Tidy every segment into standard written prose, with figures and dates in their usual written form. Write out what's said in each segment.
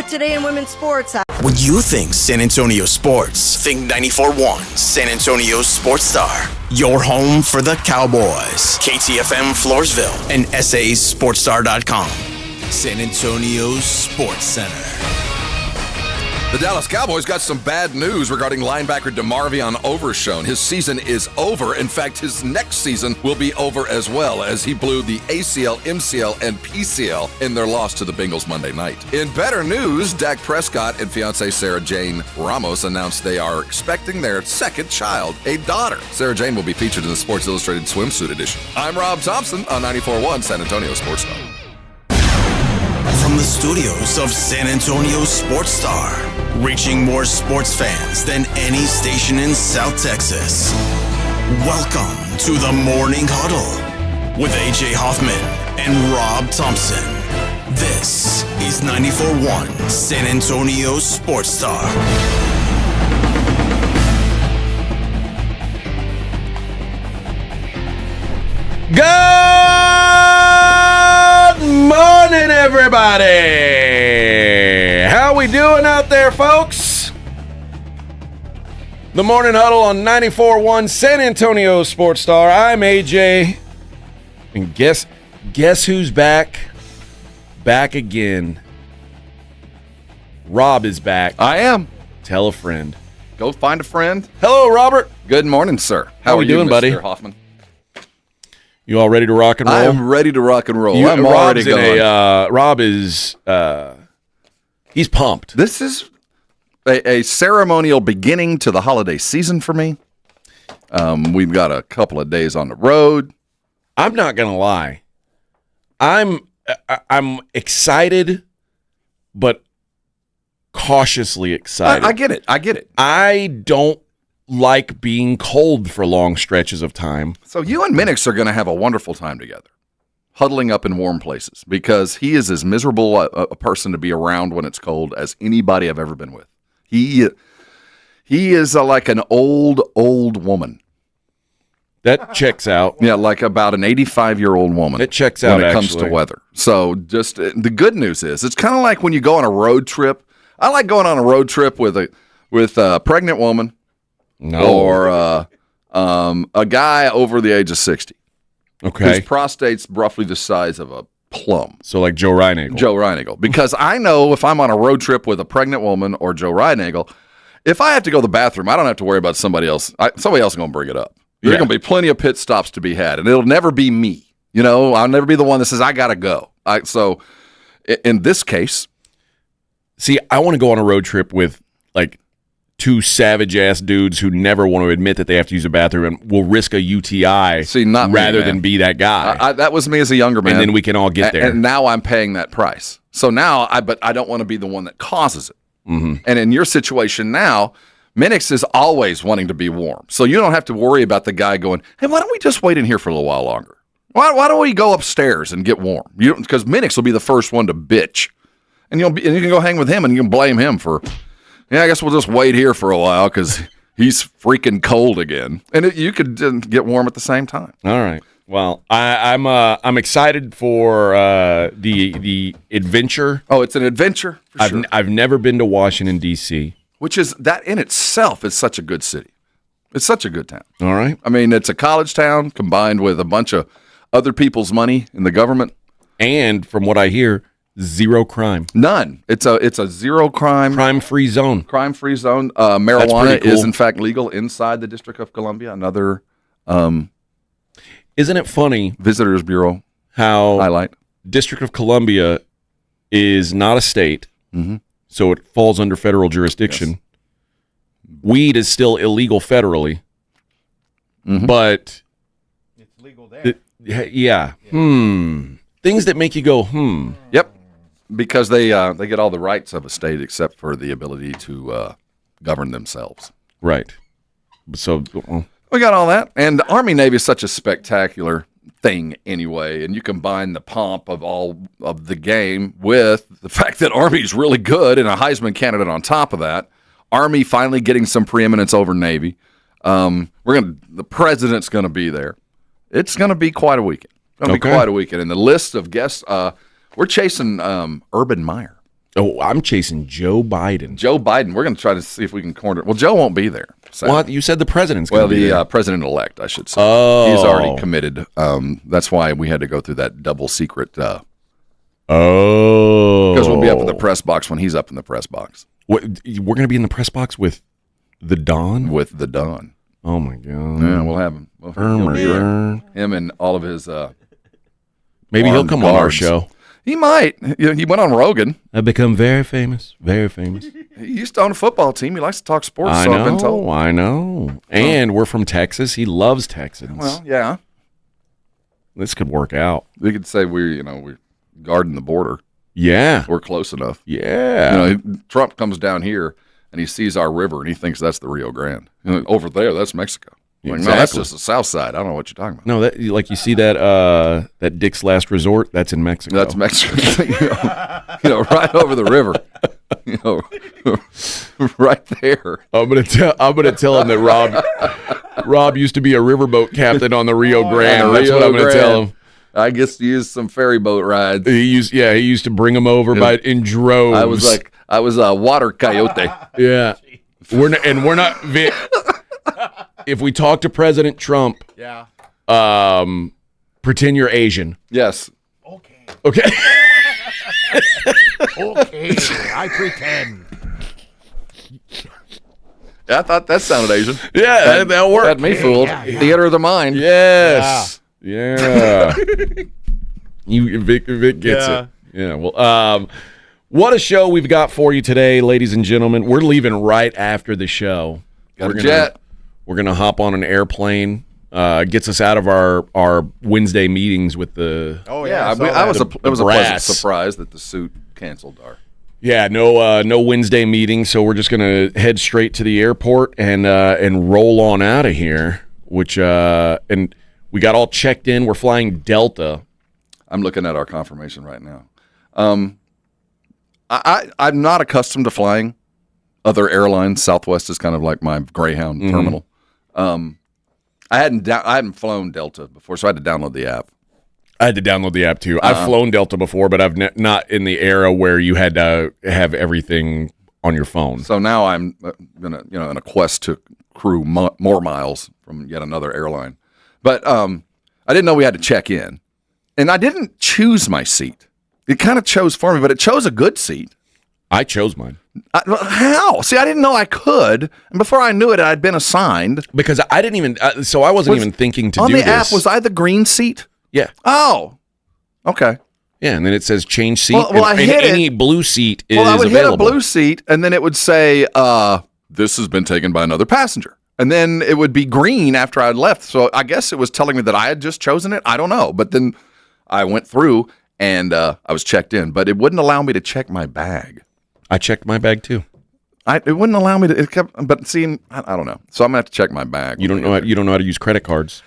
today in women's sports. When you think San Antonio sports, think 94.1 San Antonio Sports Star. Your home for the Cowboys. KTFM Floresville and SASportsStar.com. San Antonio Sports Center. The Dallas Cowboys got some bad news regarding linebacker DeMarvion Overshown. His season is over. In fact, his next season will be over as well, as he blew the ACL, MCL, and PCL in their loss to the Bengals Monday night. In better news, Dak Prescott and fiancée Sarah Jane Ramos announced they are expecting their second child, a daughter. Sarah Jane will be featured in the Sports Illustrated Swimsuit edition. I'm Rob Thompson on 94.1 San Antonio Sports Star. From the studios of San Antonio Sports Star, reaching more sports fans than any station in South Texas. Welcome to the Morning Huddle with AJ Hoffman and Rob Thompson. This is 94.1 San Antonio Sports Star. Good morning, everybody. How we doing out there, folks? The Morning Huddle on 94.1 San Antonio Sports Star. I'm AJ. And guess who's back? Back again. Rob is back. I am. Tell a friend. Go find a friend. Hello, Robert. Good morning, sir. How are you doing, buddy? Mr. Hoffman? You all ready to rock and roll? I am ready to rock and roll. I'm already going. Rob is, he's pumped. This is a ceremonial beginning to the holiday season for me. We've got a couple of days on the road. I'm not going to lie. I'm excited, but cautiously excited. I get it. I don't like being cold for long stretches of time. So you and Minix are going to have a wonderful time together, huddling up in warm places, because he is as miserable a person to be around when it's cold as anybody I've ever been with. He is like an old woman. That checks out. Yeah, like about an 85-year-old woman. It checks out, when it comes to weather. So just the good news is, it's kind of like when you go on a road trip. I like going on a road trip with a pregnant woman. No. Or a guy over the age of 60. Okay. His prostate's roughly the size of a plum. So like Joe Reinagle. Because I know if I'm on a road trip with a pregnant woman or Joe Reinagle, if I have to go to the bathroom, I don't have to worry about somebody else. Somebody else is going to bring it up. There's going to be plenty of pit stops to be had, and it'll never be me. You know, I'll never be the one that says, I got to go. So in this case. See, I want to go on a road trip with like two savage-ass dudes who never want to admit that they have to use a bathroom and will risk a UTI rather than be that guy. That was me as a younger man. And then we can all get there. And now I'm paying that price. So now, but I don't want to be the one that causes it. Mm-hmm. And in your situation now, Minix is always wanting to be warm. So you don't have to worry about the guy going, hey, why don't we just wait in here for a little while longer? Why don't we go upstairs and get warm? Because Minix will be the first one to bitch. And you can go hang with him and you can blame him for, I guess we'll just wait here for a while because he's freaking cold again. And you could get warm at the same time. All right. Well, I'm excited for the adventure. Oh, it's an adventure for sure. I've never been to Washington, D.C. Which is, that in itself is such a good city. It's such a good town. All right. I mean, it's a college town combined with a bunch of other people's money in the government. And from what I hear, zero crime. None. It's a zero crime. Crime-free zone. Crime-free zone. Marijuana is, in fact, legal inside the District of Columbia. Another Isn't it funny? Visitors Bureau how highlight. District of Columbia is not a state, so it falls under federal jurisdiction. Yes. Weed is still illegal federally, but it's legal there. Yeah. Things that make you go, Yep. Because they get all the rights of a state except for the ability to govern themselves. Right. So we got all that. And the Army Navy is such a spectacular thing anyway. And you combine the pomp of all of the game with the fact that Army's really good and a Heisman candidate on top of that. Army finally getting some preeminence over Navy. The president's going to be there. It's going to be quite a weekend. It's going to be quite a weekend. And the list of guests, we're chasing Urban Meyer. Oh, I'm chasing Joe Biden. Joe Biden. We're going to try to see if we can corner. Well, Joe won't be there. Well, you said the president's Well, going to be there. the president-elect, I should say. Oh. He's already committed. That's why we had to go through that double secret. Because we'll be up in the press box when he's up in the press box. What, we're going to be in the press box with the Don? With the Don. Oh, my God. Yeah, we'll have him. He'll be there. Him and all of his maybe he'll come on our show. He might. He went on Rogan. I've become very famous. Very famous. He used to own a football team. He likes to talk sports, I so know, I've been told. I know. And we're from Texas. He loves Texans. Well, yeah. This could work out. We could say we're guarding the border. Yeah. We're close enough. Yeah. Trump comes down here and he sees our river and he thinks that's the Rio Grande. Over there, that's Mexico. Like, no, that's just the south side. I don't know what you're talking about. No, that like you see that Dick's Last Resort, that's in Mexico. That's Mexico. Right over the river. Right there. I'm gonna tell him that Rob used to be a riverboat captain on the Rio Grande. That's what I'm gonna tell him. I guess use some ferry boat rides. He used to bring them over in droves. I was a water coyote. Yeah. We're not Vic. If we talk to President Trump, pretend you're Asian. Yes. Okay. Okay. Okay. I pretend. I thought that sounded Asian. Yeah, that'll work. Had me fooled. Yeah. Theater of the mind. Yes. Yeah. Vic gets it. Yeah. Well, what a show we've got for you today, ladies and gentlemen. We're leaving right after the show. Got a jet. We're gonna hop on an airplane. Gets us out of our Wednesday meetings with the. Oh Yeah, yeah. it was a pleasant brass. surprise that the suit canceled our. Yeah, no Wednesday meeting, so we're just gonna head straight to the airport and roll on out of here. And we got all checked in. We're flying Delta. I'm looking at our confirmation right now. I'm not accustomed to flying other airlines. Southwest is kind of like my Greyhound terminal. I hadn't flown Delta before, so I had to download the app. I had to download the app too. I've flown Delta before, but I've not in the era where you had to have everything on your phone. So now I'm in a quest to crew more miles from yet another airline. But I didn't know we had to check in, and I didn't choose my seat. It kind of chose for me, but it chose a good seat. I chose mine. How? See, I didn't know I could, and before I knew it, I'd been assigned. Because I didn't even, so I wasn't even thinking to do this. On the app, was I the green seat? Yeah. Oh, okay. Yeah, and then it says change seat. Well, I hit any blue seat is Well, I would available. hit a blue seat, and then it would say, this has been taken by another passenger. And then it would be green after I'd left. So I guess it was telling me that I had just chosen it. I don't know. But then I went through, and I was checked in. But it wouldn't allow me to check my bag. I checked my bag too. It wouldn't allow me to. But seeing, I don't know. So I'm gonna have to check my bag. You don't know how to use credit cards.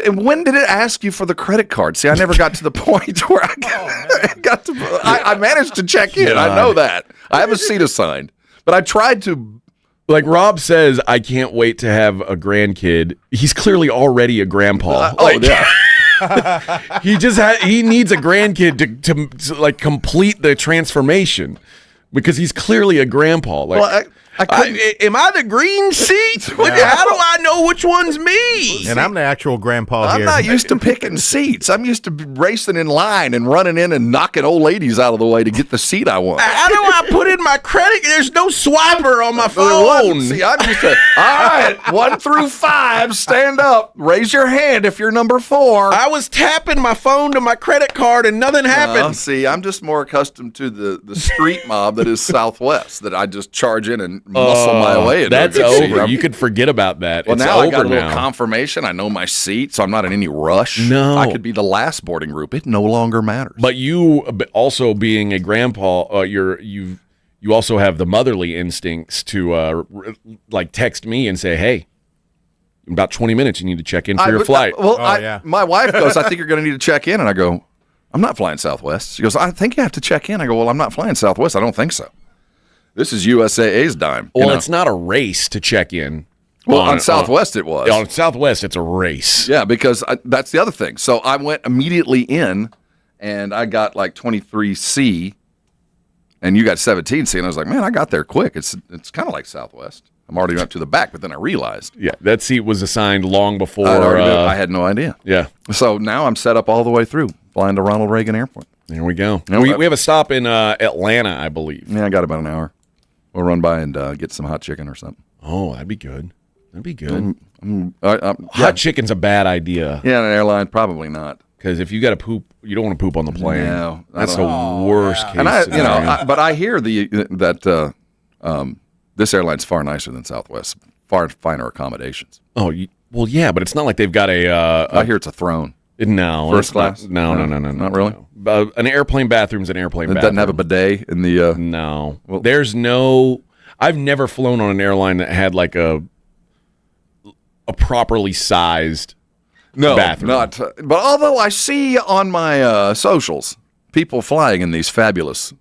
When did it ask you for the credit card? See, I never got to the point where I managed to check in. I know that. I have a seat assigned, but I tried to. Like Rob says, I can't wait to have a grandkid. He's clearly already a grandpa. Yeah. He needs a grandkid to like complete the transformation because he's clearly a grandpa. Like, Well, am I the green seat? How do I know which one's me? And I'm the actual grandpa I'm here. not used to picking seats. I'm used to racing in line and running in and knocking old ladies out of the way to get the seat I want. How do I put in my credit? There's no swiper on my phone. See, I'm used to, all right, 1 through 5, stand up. Raise your hand if you're number 4. I was tapping my phone to my credit card and nothing happened. See, I'm just more accustomed to the street mob that is Southwest, that I just charge in and muscle my way into. That's over. You could forget about that. Well, it's now over I got a little now. confirmation. I know my seat, so I'm not in any rush. No. I could be the last boarding group. It no longer matters. But you also being a grandpa, you also have the motherly instincts to like text me and say, "Hey, in about 20 minutes, you need to check in for your flight." My wife goes, "I think you're going to need to check in," and I go, "I'm not flying Southwest." She goes, "I think you have to check in." I go, "Well, I'm not flying Southwest. I don't think so. This is USAA's dime." Well, it's not a race to check in. Well, on Southwest it was. On Southwest, it's a race. Yeah, because that's the other thing. So I went immediately in, and I got like 23C, and you got 17 seat. And I was like, man, I got there quick. It's kind of like Southwest. I'm already up to the back, but then I realized. Yeah, that seat was assigned long before. I had no idea. Yeah. So now I'm set up all the way through, flying to Ronald Reagan Airport. There we go. We have a stop in Atlanta, I believe. Yeah, I got about an hour. We'll run by and get some hot chicken or something. Oh, that'd be good. That'd be good. Yeah. Hot chicken's a bad idea. Yeah, an airline, probably not. Because if you got to poop, you don't want to poop on the plane. No, That's the worst case And scenario. but I hear that this airline's far nicer than Southwest. Far finer accommodations. Oh, well, yeah, but it's not like they've got I hear it's a throne. No. First class? No. Not really? No. An airplane bathroom's an airplane It bathroom. doesn't have a bidet in the. No. Well- There's no. I've never flown on an airline that had like a properly sized No, bathroom. not. But although I see on my socials people flying in these fabulous,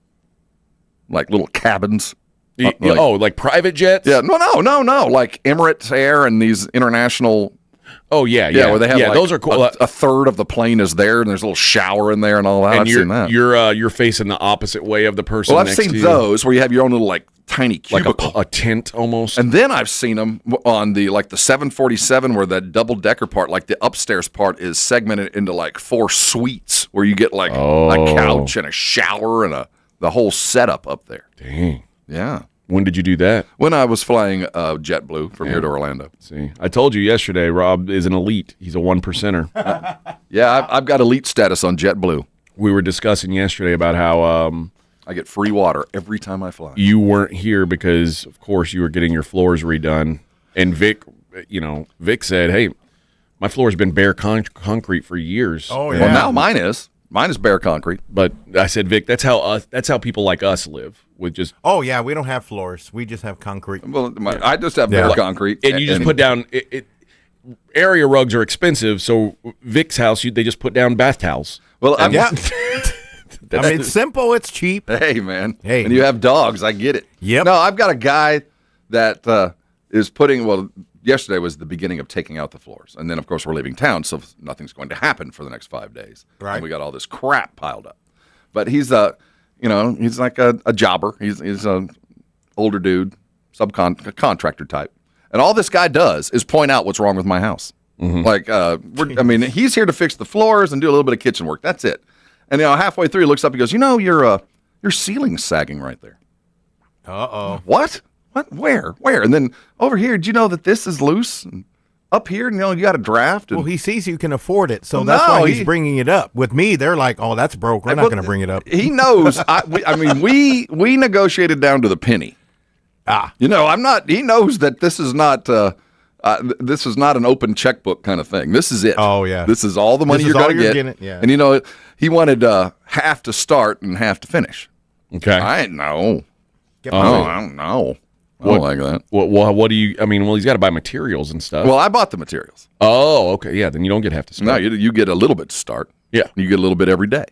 like little cabins. Like private jets? Yeah, no, like Emirates Air and these international. Oh, yeah. Where they have like those are cool. a third of the plane is there, and there's a little shower in there and all that. And I've seen that. You're facing the opposite way of the person Well, I've next seen to you. those where you have your own little like tiny Like cubicle. a tent almost. And then I've seen them on the 747 where that double decker part, like the upstairs part, is segmented into like 4 suites where you get like a couch and a shower and the whole setup up there. Dang. Yeah. When did you do that? When I was flying JetBlue from here to Orlando. See, I told you yesterday, Rob is an elite. He's a 1%er. Yeah, I've got elite status on JetBlue. We were discussing yesterday about how I get free water every time I fly. you weren't here because, of course, you were getting your floors redone. And Vic said, hey, my floor's been bare concrete for years. Oh, yeah. Well, now mine is. Mine is bare concrete. But I said, Vic, that's how people like us live, with just Oh, yeah, we don't have floors. We just have concrete. Well, I just have bare concrete. and you just put down area rugs are expensive, so Vic's house they just put down bath towels. Well, Yeah. I mean, it's simple. It's cheap. Hey, man. Hey. And you have dogs. I get it. Yep. No, I've got a guy that is putting, yesterday was the beginning of taking out the floors. And then, of course, we're leaving town, so nothing's going to happen for the next 5 days. Right. And we got all this crap piled up. But he's he's like a jobber. He's an older dude, contractor type. And all this guy does is point out what's wrong with my house. Mm-hmm. He's here to fix the floors and do a little bit of kitchen work. That's it. And halfway through, he looks up. He goes, your ceiling's sagging right there. Uh-oh. What? Where? And then over here, did you know that this is loose? And up here, you got a draft. And, Well, he sees you can afford it, so Well, that's no, why he's bringing it up. With me, they're like, "Oh, that's broke. We're not going to bring it up." He knows. We negotiated down to the penny. I'm not. He knows that this is not. This is not an open checkbook kind of thing. This is it. Oh, yeah. This is all the money This is you're all going to you're get. getting, yeah. And he wanted half to start and half to finish. Okay. I know. Get I my- don't know. I don't like that. What do you? I mean, he's got to buy materials and stuff. Well, I bought the materials. Oh, okay, yeah. Then you don't get half to start. No, you get a little bit to start. Yeah. You get a little bit every day.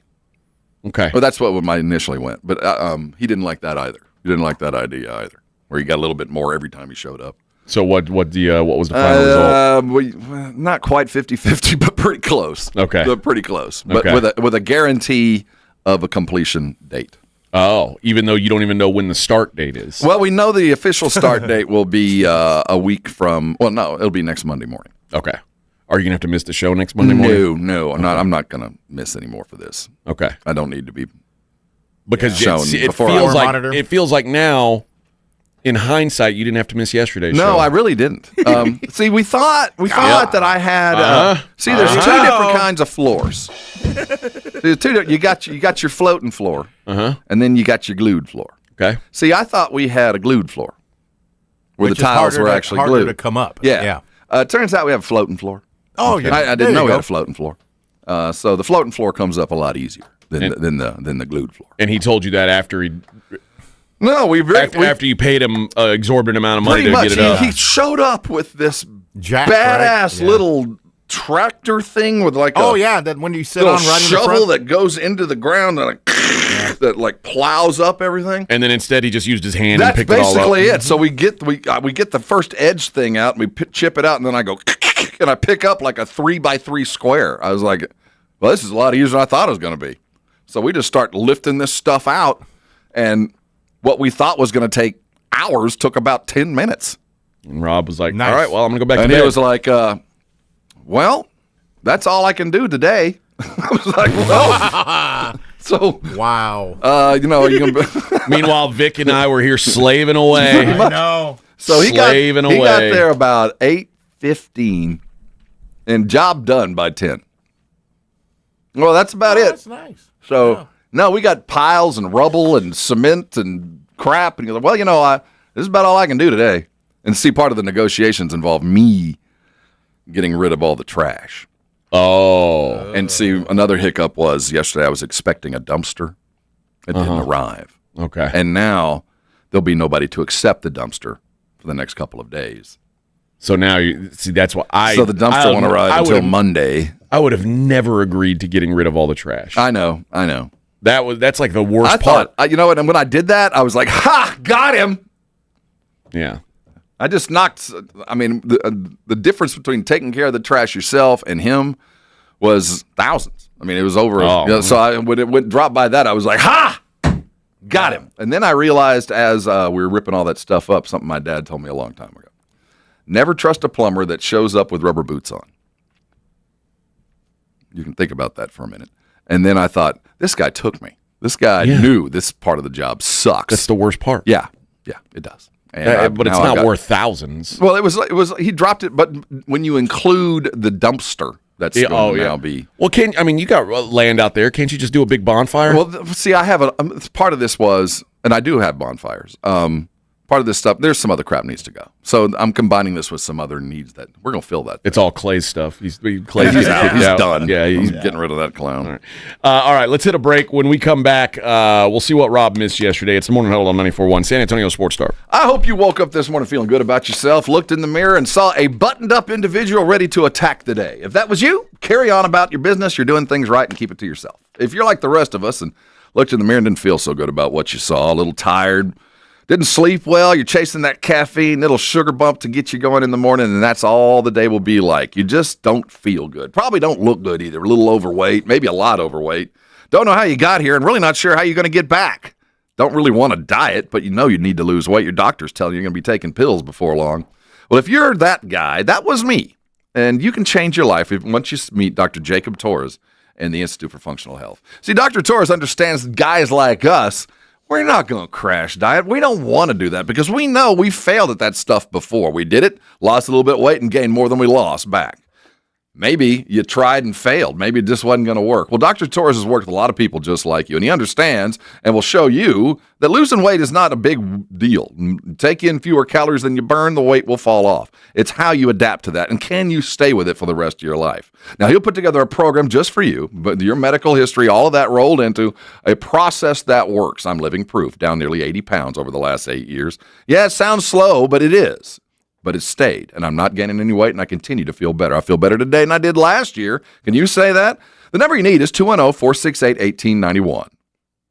Okay. Well, that's what my initially went. But he didn't like that either. He didn't like that idea either, where you got a little bit more every time he showed up. So what was the final result? Not quite 50-50, but pretty close. Okay. But pretty close. But Okay. with a guarantee of a completion date. Oh, even though you don't even know when the start date is. Well, we know the official start date will be a week from. Well, no, it'll be next Monday morning. Okay. Are you gonna have to miss the show next Monday morning? No, I'm not going to miss any more for this. Okay. I don't need to be. Because Shown it before feels I- like Monitor. it feels like now, in hindsight, you didn't have to miss yesterday's show. No, I really didn't. See, we thought that I had. See, there's two different kinds of floors. There's you got your floating floor, and then you got your glued floor. Okay. See, I thought we had a glued floor where Which the is tiles harder were to- actually harder glued to come up. Yeah. It turns out we have a floating floor. Oh, yeah. I There didn't you know we go. had a floating floor. So the floating floor comes up a lot easier than the glued floor. And he told you that after After you paid him an exorbitant amount of money pretty to much get it up. he showed up with this Jack, badass right? Yeah. little tractor thing with like Oh, a yeah, that when you sit little on right in the shovel front. that goes into the ground and that plows up everything. And then instead he just used his hand That's and picked it all up. basically it. So we get the first edge thing out and we chip it out, and then I go and I pick up like a 3x3 square. I was like, well, this is a lot easier than I thought it was going to be. So we just start lifting this stuff out, and what we thought was going to take hours took about 10 minutes. And Rob was like, Nice. all right, well, I'm going to go back And to bed. he was like, well, that's all I can do today. I was like, well, so, Wow. you know, you can. Meanwhile, Vic and I were here slaving away. I know. So he got Slaving got away. there about 8:15, and job done by 10. Well, that's about it. That's nice. So no, we got piles and rubble and cement and crap, and you're like, well, you know, this is about all I can do today. And see, part of the negotiations involve me getting rid of all the trash. Oh. And see, another hiccup was yesterday I was expecting a dumpster. It didn't arrive. Okay. And now there'll be nobody to accept the dumpster for the next couple of days. So now, that's what So the dumpster won't arrive until Monday. I would have never agreed to getting rid of all the trash. I know. That's like the worst I part. thought, you know what, and when I did that, I was like, ha, got him. Yeah. I just knocked, I mean, the difference between taking care of the trash yourself and him was thousands. I mean, it was over. So when it dropped by that, I was like, ha, got him. And then I realized as we were ripping all that stuff up, something my dad told me a long time ago. Never trust a plumber that shows up with rubber boots on. You can think about that for a minute. And then I thought, this guy took me. This guy knew this part of the job sucks. That's the worst part. Yeah, it does. And But it's not worth thousands. Well, it was. He dropped it, but when you include the dumpster, that's going to now be. Well, you got land out there. Can't you just do a big bonfire? Well, see, I have part of this was, and I do have bonfires. Part of this stuff, there's some other crap needs to go. So I'm combining this with some other needs that we're going to fill that. It's all Clay's stuff. He's He's out. He's done. Yeah, he's getting rid of that clown. All right, let's hit a break. When we come back, we'll see what Rob missed yesterday. It's the Morning Huddle on 94.1 San Antonio Sports Star. I hope you woke up this morning feeling good about yourself, looked in the mirror, and saw a buttoned-up individual ready to attack the day. If that was you, carry on about your business. You're doing things right, and keep it to yourself. If you're like the rest of us and looked in the mirror and didn't feel so good about what you saw, a little tired, didn't sleep well, you're chasing that caffeine, little sugar bump to get you going in the morning, and that's all the day will be like. You just don't feel good. Probably don't look good either. A little overweight, maybe a lot overweight. Don't know how you got here and really not sure how you're going to get back. Don't really want to diet, but you know you need to lose weight. Your doctor's telling you you're going to be taking pills before long. Well, if you're that guy, that was me. And you can change your life once you meet Dr. Jacob Torres and the Institute for Functional Health. See, Dr. Torres understands guys like us. We're not going to crash diet. We don't want to do that because we know we failed at that stuff before. We did it, lost a little bit of weight, and gained more than we lost back. Maybe you tried and failed. Maybe it just wasn't going to work. Well, Dr. Torres has worked with a lot of people just like you, and he understands and will show you that losing weight is not a big deal. Take in fewer calories than you burn, the weight will fall off. It's how you adapt to that, and can you stay with it for the rest of your life? Now, he'll put together a program just for you, but your medical history, all of that rolled into a process that works. I'm living proof, down nearly 80 pounds over the last 8 years. Yeah, it sounds slow, but it is. But it stayed, and I'm not gaining any weight, and I continue to feel better. I feel better today than I did last year. Can you say that? The number you need is 210-468-1891.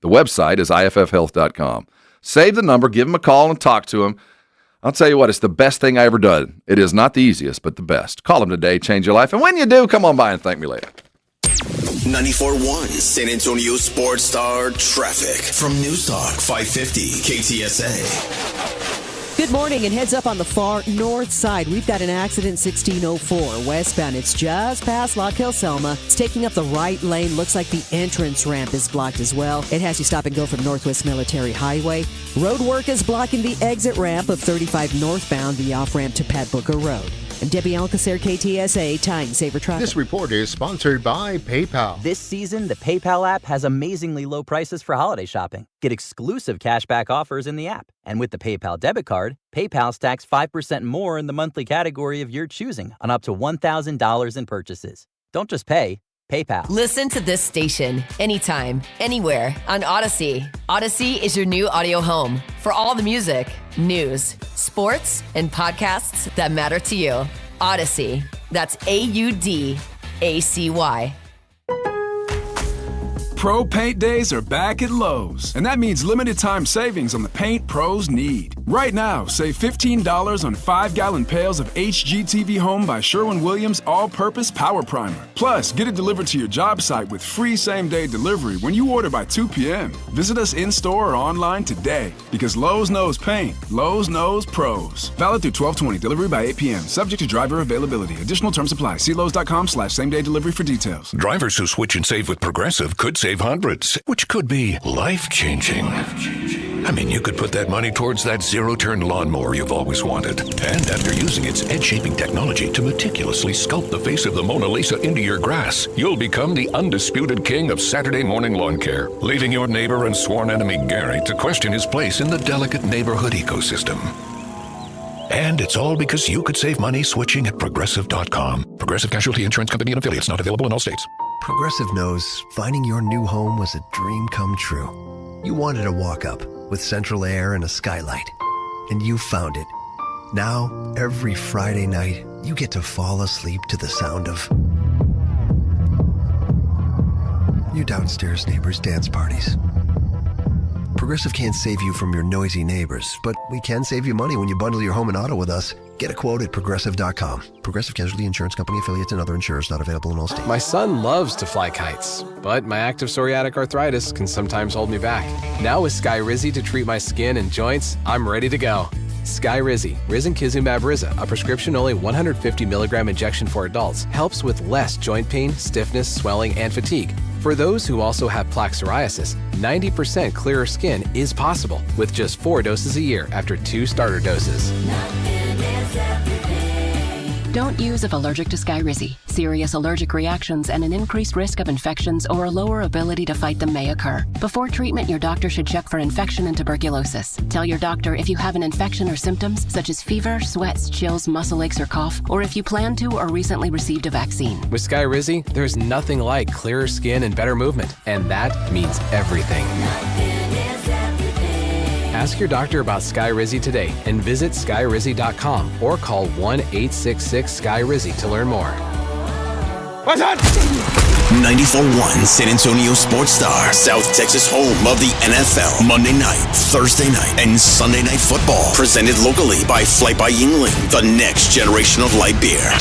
The website is iffhealth.com. Save the number, give him a call, and talk to him. I'll tell you what, it's the best thing I ever done. It is not the easiest, but the best. Call him today, change your life, and when you do, come on by and thank me later. 94.1 San Antonio Sports Star traffic from News Talk 550 KTSA. Good morning, and heads up on the far north side. We've got an accident 1604 westbound. It's just past Lock Hill Selma. It's taking up the right lane. Looks like the entrance ramp is blocked as well. It has you stop and go from Northwest Military Highway. Road work is blocking the exit ramp of 35 northbound, the off-ramp to Pat Booker Road. I'm Debbie Alcacer, KTSA, Time Saver Traffic. This report is sponsored by PayPal. This season, the PayPal app has amazingly low prices for holiday shopping. Get exclusive cashback offers in the app. And with the PayPal debit card, PayPal stacks 5% more in the monthly category of your choosing on up to $1,000 in purchases. Don't just pay. PayPal. Listen to this station anytime, anywhere on Odyssey. Odyssey is your new audio home for all the music, news, sports, and podcasts that matter to you. Odyssey. That's AUDACY. Pro Paint Days are back at Lowe's, and that means limited time savings on the paint pros need. Right now, save $15 on 5-gallon pails of HGTV Home by Sherwin-Williams All-Purpose Power Primer. Plus, get it delivered to your job site with free same-day delivery when you order by 2 p.m. Visit us in-store or online today, because Lowe's knows paint. Lowe's knows pros. Valid through 12/20. Delivery by 8 p.m. Subject to driver availability. Additional terms apply. See Lowes.com/same-day delivery for details. Drivers who switch and save with Progressive could save hundreds, which could be life-changing. I mean, you could put that money towards that zero-turn lawnmower you've always wanted. And after using its edge-shaping technology to meticulously sculpt the face of the Mona Lisa into your grass, you'll become the undisputed king of Saturday morning lawn care, leaving your neighbor and sworn enemy Garrett to question his place in the delicate neighborhood ecosystem. And it's all because you could save money switching at Progressive.com. Progressive Casualty Insurance Company and Affiliates, not available in all states. Progressive knows finding your new home was a dream come true. You wanted a walk-up with central air and a skylight, and you found it. Now, every Friday night, you get to fall asleep to the sound of your downstairs neighbors' dance parties. Progressive can't save you from your noisy neighbors, but we can save you money when you bundle your home and auto with us. Get a quote at Progressive.com. Progressive Casualty Insurance Company, affiliates, and other insurers not available in all states. My son loves to fly kites, but my active psoriatic arthritis can sometimes hold me back. Now with Skyrizi to treat my skin and joints, I'm ready to go. Skyrizi, Risankizumab Riza, a prescription-only 150 milligram injection for adults, helps with less joint pain, stiffness, swelling, and fatigue. For those who also have plaque psoriasis, 90% clearer skin is possible with just 4 doses a year after 2 starter doses. Don't use if allergic to Skyrizi. Serious allergic reactions and an increased risk of infections or a lower ability to fight them may occur. Before treatment, your doctor should check for infection and tuberculosis. Tell your doctor if you have an infection or symptoms such as fever, sweats, chills, muscle aches, or cough, or if you plan to or recently received a vaccine. With Skyrizi, there's nothing like clearer skin and better movement, and that means everything. Ask your doctor about Skyrizi today and visit Skyrizi.com or call 1-866-SKY-RIZZI to learn more. What's up? 94.1 San Antonio Sports Star, South Texas home of the NFL. Monday night, Thursday night, and Sunday night football. Presented locally by Flight by Yingling, the next generation of light beer.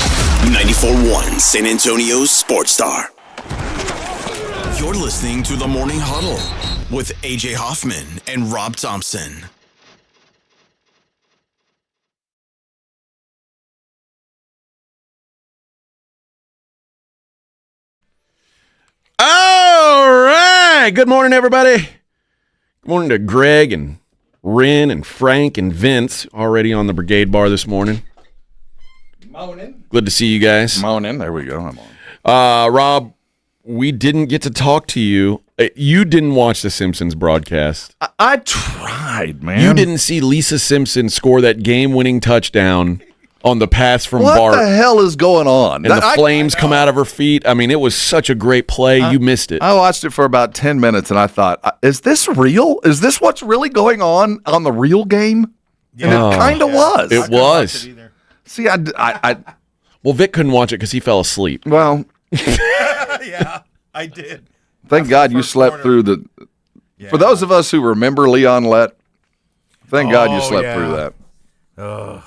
94.1 San Antonio Sports Star. You're listening to the Morning Huddle with AJ Hoffman and Rob Thompson. All right. Good morning, everybody. Good morning to Greg and Ren and Frank and Vince, already on the Brigade Bar this morning. Morning. Good to see you guys. Morning. There we go. I'm on. Rob, we didn't get to talk to you. You didn't watch the Simpsons broadcast. I tried, man. You didn't see Lisa Simpson score that game-winning touchdown on the pass from Bart. What the hell is going on? And the flames come out of her feet. I mean, it was such a great play. You missed it. I watched it for about 10 minutes, and I thought, is this real? Is this what's really going on the real game? Yeah. And it kind of was. It was. See, I well, Vic couldn't watch it because he fell asleep. Well. Yeah, I did. Thank God you slept through the. Yeah. For those of us who remember Leon Lett, thank God you slept through that.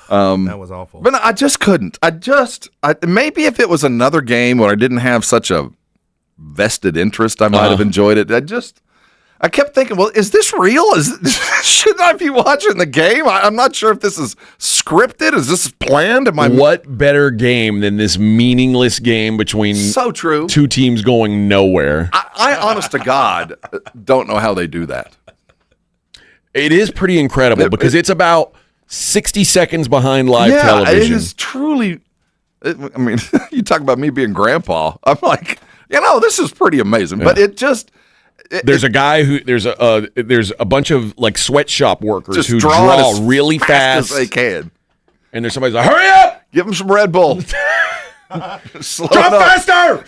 That was awful. But I just couldn't. Maybe if it was another game where I didn't have such a vested interest, I might have enjoyed it. I kept thinking, well, is this real? Shouldn't I be watching the game? I'm not sure if this is scripted. Is this planned? What better game than this meaningless game between two teams going nowhere? I honest to God, don't know how they do that. It is pretty incredible because it's about 60 seconds behind live television. It is truly. I mean, you talk about me being grandpa. I'm like, this is pretty amazing. Yeah. But it just. There's a guy who there's a bunch of like sweatshop workers who draw really fast as they can, and there's somebody's like, "Hurry up! Give them some Red Bull. Draw faster!"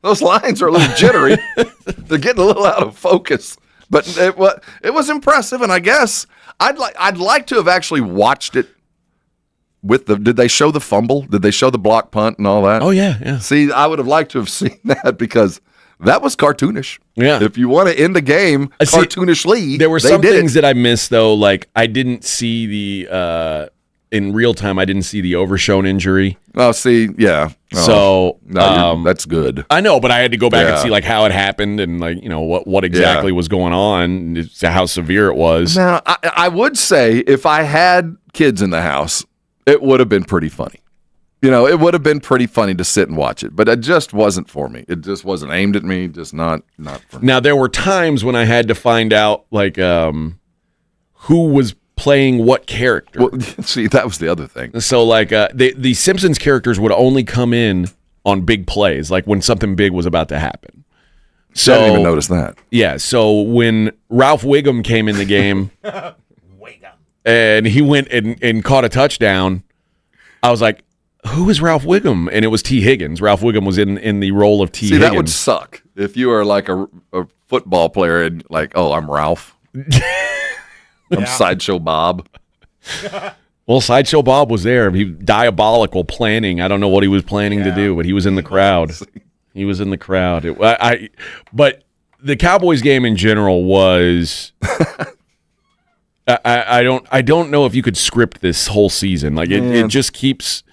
Those lines are a little jittery. They're getting a little out of focus, but it was impressive. And I guess I'd like to have actually watched it with the. Did they show the fumble? Did they show the block punt and all that? Oh yeah. See, I would have liked to have seen that because. that was cartoonish. Yeah. If you want to end the game cartoonishly, there were some things that I missed, though. Like, I didn't see the in real time, I didn't see the Overshown injury. Oh, see, yeah. So that's good. I know, but I had to go back and see like how it happened and like what exactly was going on, how severe it was. Now, I would say if I had kids in the house, it would have been pretty funny. It would have been pretty funny to sit and watch it, but it just wasn't for me. It just wasn't aimed at me. Just not for me. Now, there were times when I had to find out like who was playing what character. Well, see, that was the other thing. So, like, the Simpsons characters would only come in on big plays, like when something big was about to happen. So I didn't even notice that. Yeah, so when Ralph Wiggum came in the game, and he went and caught a touchdown, I was like, who is Ralph Wiggum? And it was T. Higgins. Ralph Wiggum was in the role of T. Higgins. See, that would suck if you were like a football player and like, oh, I'm Ralph. I'm Sideshow Bob. Well, Sideshow Bob was there. He diabolical planning. I don't know what he was planning to do, but he was in the crowd. He was in the crowd. But the Cowboys game in general was. I don't know if you could script this whole season. Like it just keeps.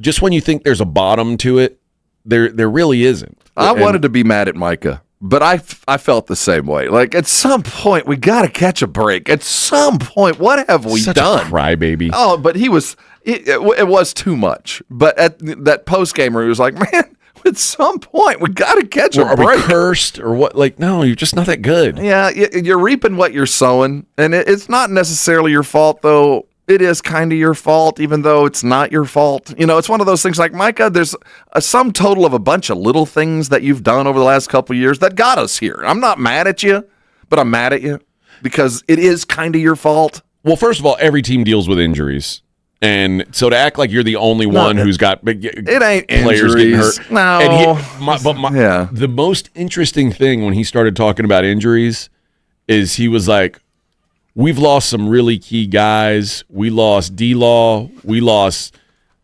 Just when you think there's a bottom to it, there really isn't. I wanted to be mad at Micah. But I felt the same way. Like, at some point, we got to catch a break. At some point, what have we done? A crybaby. Oh, but it was too much. But at that post-gamer, he was like, man, at some point, we got to catch a break. Are we cursed or what? Like, no, you're just not that good. Yeah, you're reaping what you're sowing. And it's not necessarily your fault, though. It is kind of your fault, even though it's not your fault. It's one of those things like, Micah, there's a sum total of a bunch of little things that you've done over the last couple of years that got us here. I'm not mad at you, but I'm mad at you because it is kind of your fault. Well, first of all, every team deals with injuries. And so to act like you're the only one who's got big it ain't players injuries. getting hurt. No. The most interesting thing when he started talking about injuries is he was like, we've lost some really key guys. We lost D-Law. We lost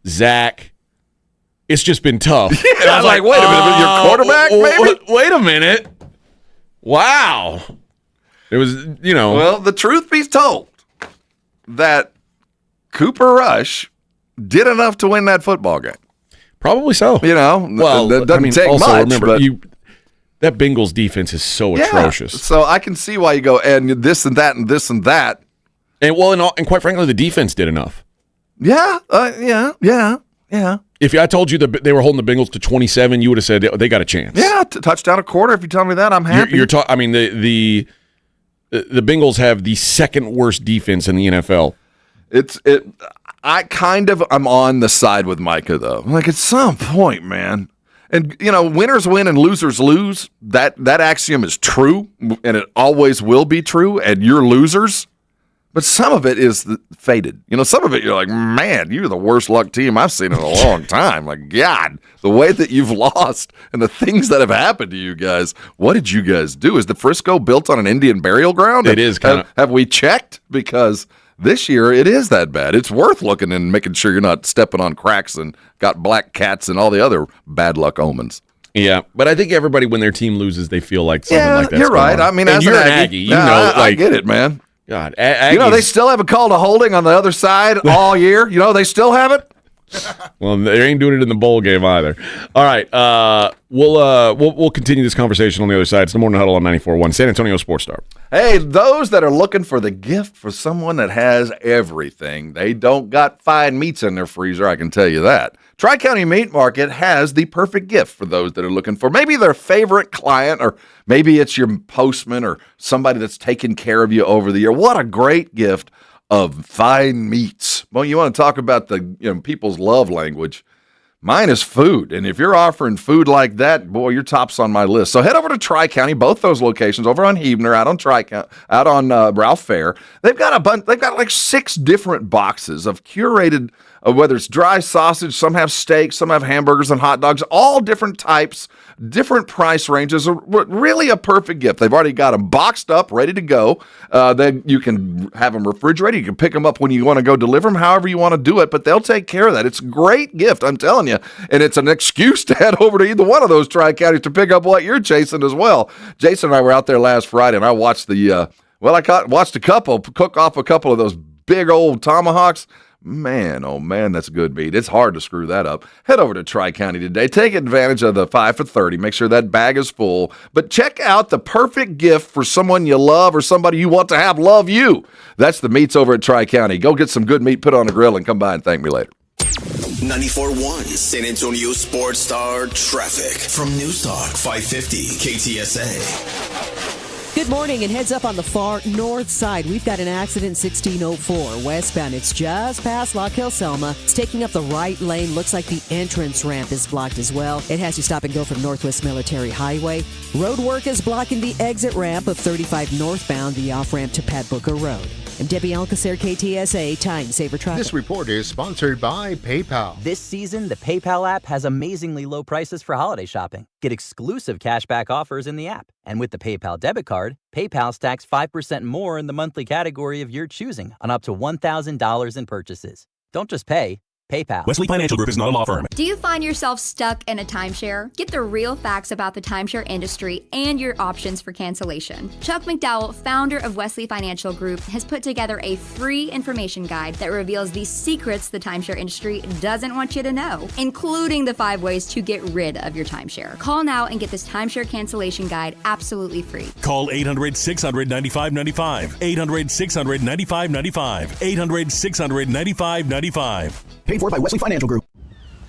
Zach. It's just been tough. And I was like, wait a minute, your quarterback, maybe? Wait a minute. Wow. It was, Well, the truth be told, that Cooper Rush did enough to win that football game. Probably so. Well, that doesn't take also, much. Remember, that Bengals defense is so atrocious. So I can see why you go, and this and that and this and that. And quite frankly, the defense did enough. Yeah. If I told you that they were holding the Bengals to 27, you would have said they got a chance. Yeah, touchdown a quarter. If you tell me that, I'm happy. The Bengals have the second worst defense in the NFL. I'm on the side with Micah, though. Like, at some point, man. And, winners win and losers lose. That axiom is true, and it always will be true, and you're losers. But some of it is faded. Some of it you're like, man, you're the worst luck team I've seen in a long time. Like, God, the way that you've lost and the things that have happened to you guys. What did you guys do? Is the Frisco built on an Indian burial ground? It is kind of. Have we checked? Because this year, it is that bad. It's worth looking and making sure you're not stepping on cracks and got black cats and all the other bad luck omens. Yeah, but I think everybody, when their team loses, they feel like something like that. You're right. I mean, and as you're an an Aggie, Aggie. I get it, man. God, they still haven't called a holding on the other side all year. They still haven't. Well, they ain't doing it in the bowl game either. All right, we'll continue this conversation on the other side. It's the Morning Huddle on 94.1 San Antonio Sports Star. Hey, those that are looking for the gift for someone that has everything, they don't got fine meats in their freezer, I can tell you that. Tri-County Meat Market has the perfect gift for those that are looking for maybe their favorite client, or maybe it's your postman or somebody that's taken care of you over the year. What a great gift of fine meats. Well, you want to talk about the people's love language. Mine is food, and if you're offering food like that, boy, your top's on my list. So head over to Tri-County, both those locations, over on Huebner, out on Ralph Fair. They've got like 6 different boxes of curated, whether it's dry sausage, some have steaks, some have hamburgers and hot dogs, all different types, different price ranges. Really a perfect gift. They've already got them boxed up, ready to go. Then you can have them refrigerated. You can pick them up when you want to go deliver them, however you want to do it, but they'll take care of that. It's a great gift, I'm telling you. you. And it's an excuse to head over to either one of those tri-counties to pick up what you're chasing as well. Jason and I were out there last Friday, and I watched watched a couple cook off a couple of those big old tomahawks. Man, oh man, that's a good meat. It's hard to screw that up. Head over to Tri-County today. Take advantage of the 5 for $30. Make sure that bag is full. But check out the perfect gift for someone you love or somebody you want to have love you. That's the meats over at Tri-County. Go get some good meat, put on a grill, and come by and thank me later. 94.1 San Antonio Sports Star traffic from News Talk 550 KTSA. Good morning, and heads up on the far north side. We've got an accident 1604 westbound. It's just past Lock Hill Selma. It's taking up the right lane. Looks like the entrance ramp is blocked as well. It has you stop and go from Northwest Military Highway. Road work is blocking the exit ramp of 35 northbound, the off-ramp to Pat Booker Road. I'm Debbie Alcacer, KTSA, Time Saver Traffic. This report is sponsored by PayPal. This season, the PayPal app has amazingly low prices for holiday shopping. Get exclusive cashback offers in the app. And with the PayPal debit card, PayPal stacks 5% more in the monthly category of your choosing on up to $1,000 in purchases. Don't just pay. PayPal. Wesley Financial Group is not a law firm. Do you find yourself stuck in a timeshare? Get the real facts about the timeshare industry and your options for cancellation. Chuck McDowell, founder of Wesley Financial Group, has put together a free information guide that reveals the secrets the timeshare industry doesn't want you to know, including the 5 ways to get rid of your timeshare. Call now and get this timeshare cancellation guide absolutely free. Call 800-600-9595. 800-600-9595. 800-600-9595. Paid for by Wesley Financial Group.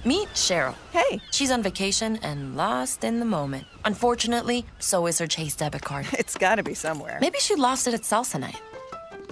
Meet Cheryl. Hey. She's on vacation and lost in the moment. Unfortunately, so is her Chase debit card. It's gotta be somewhere. Maybe she lost it at salsa night.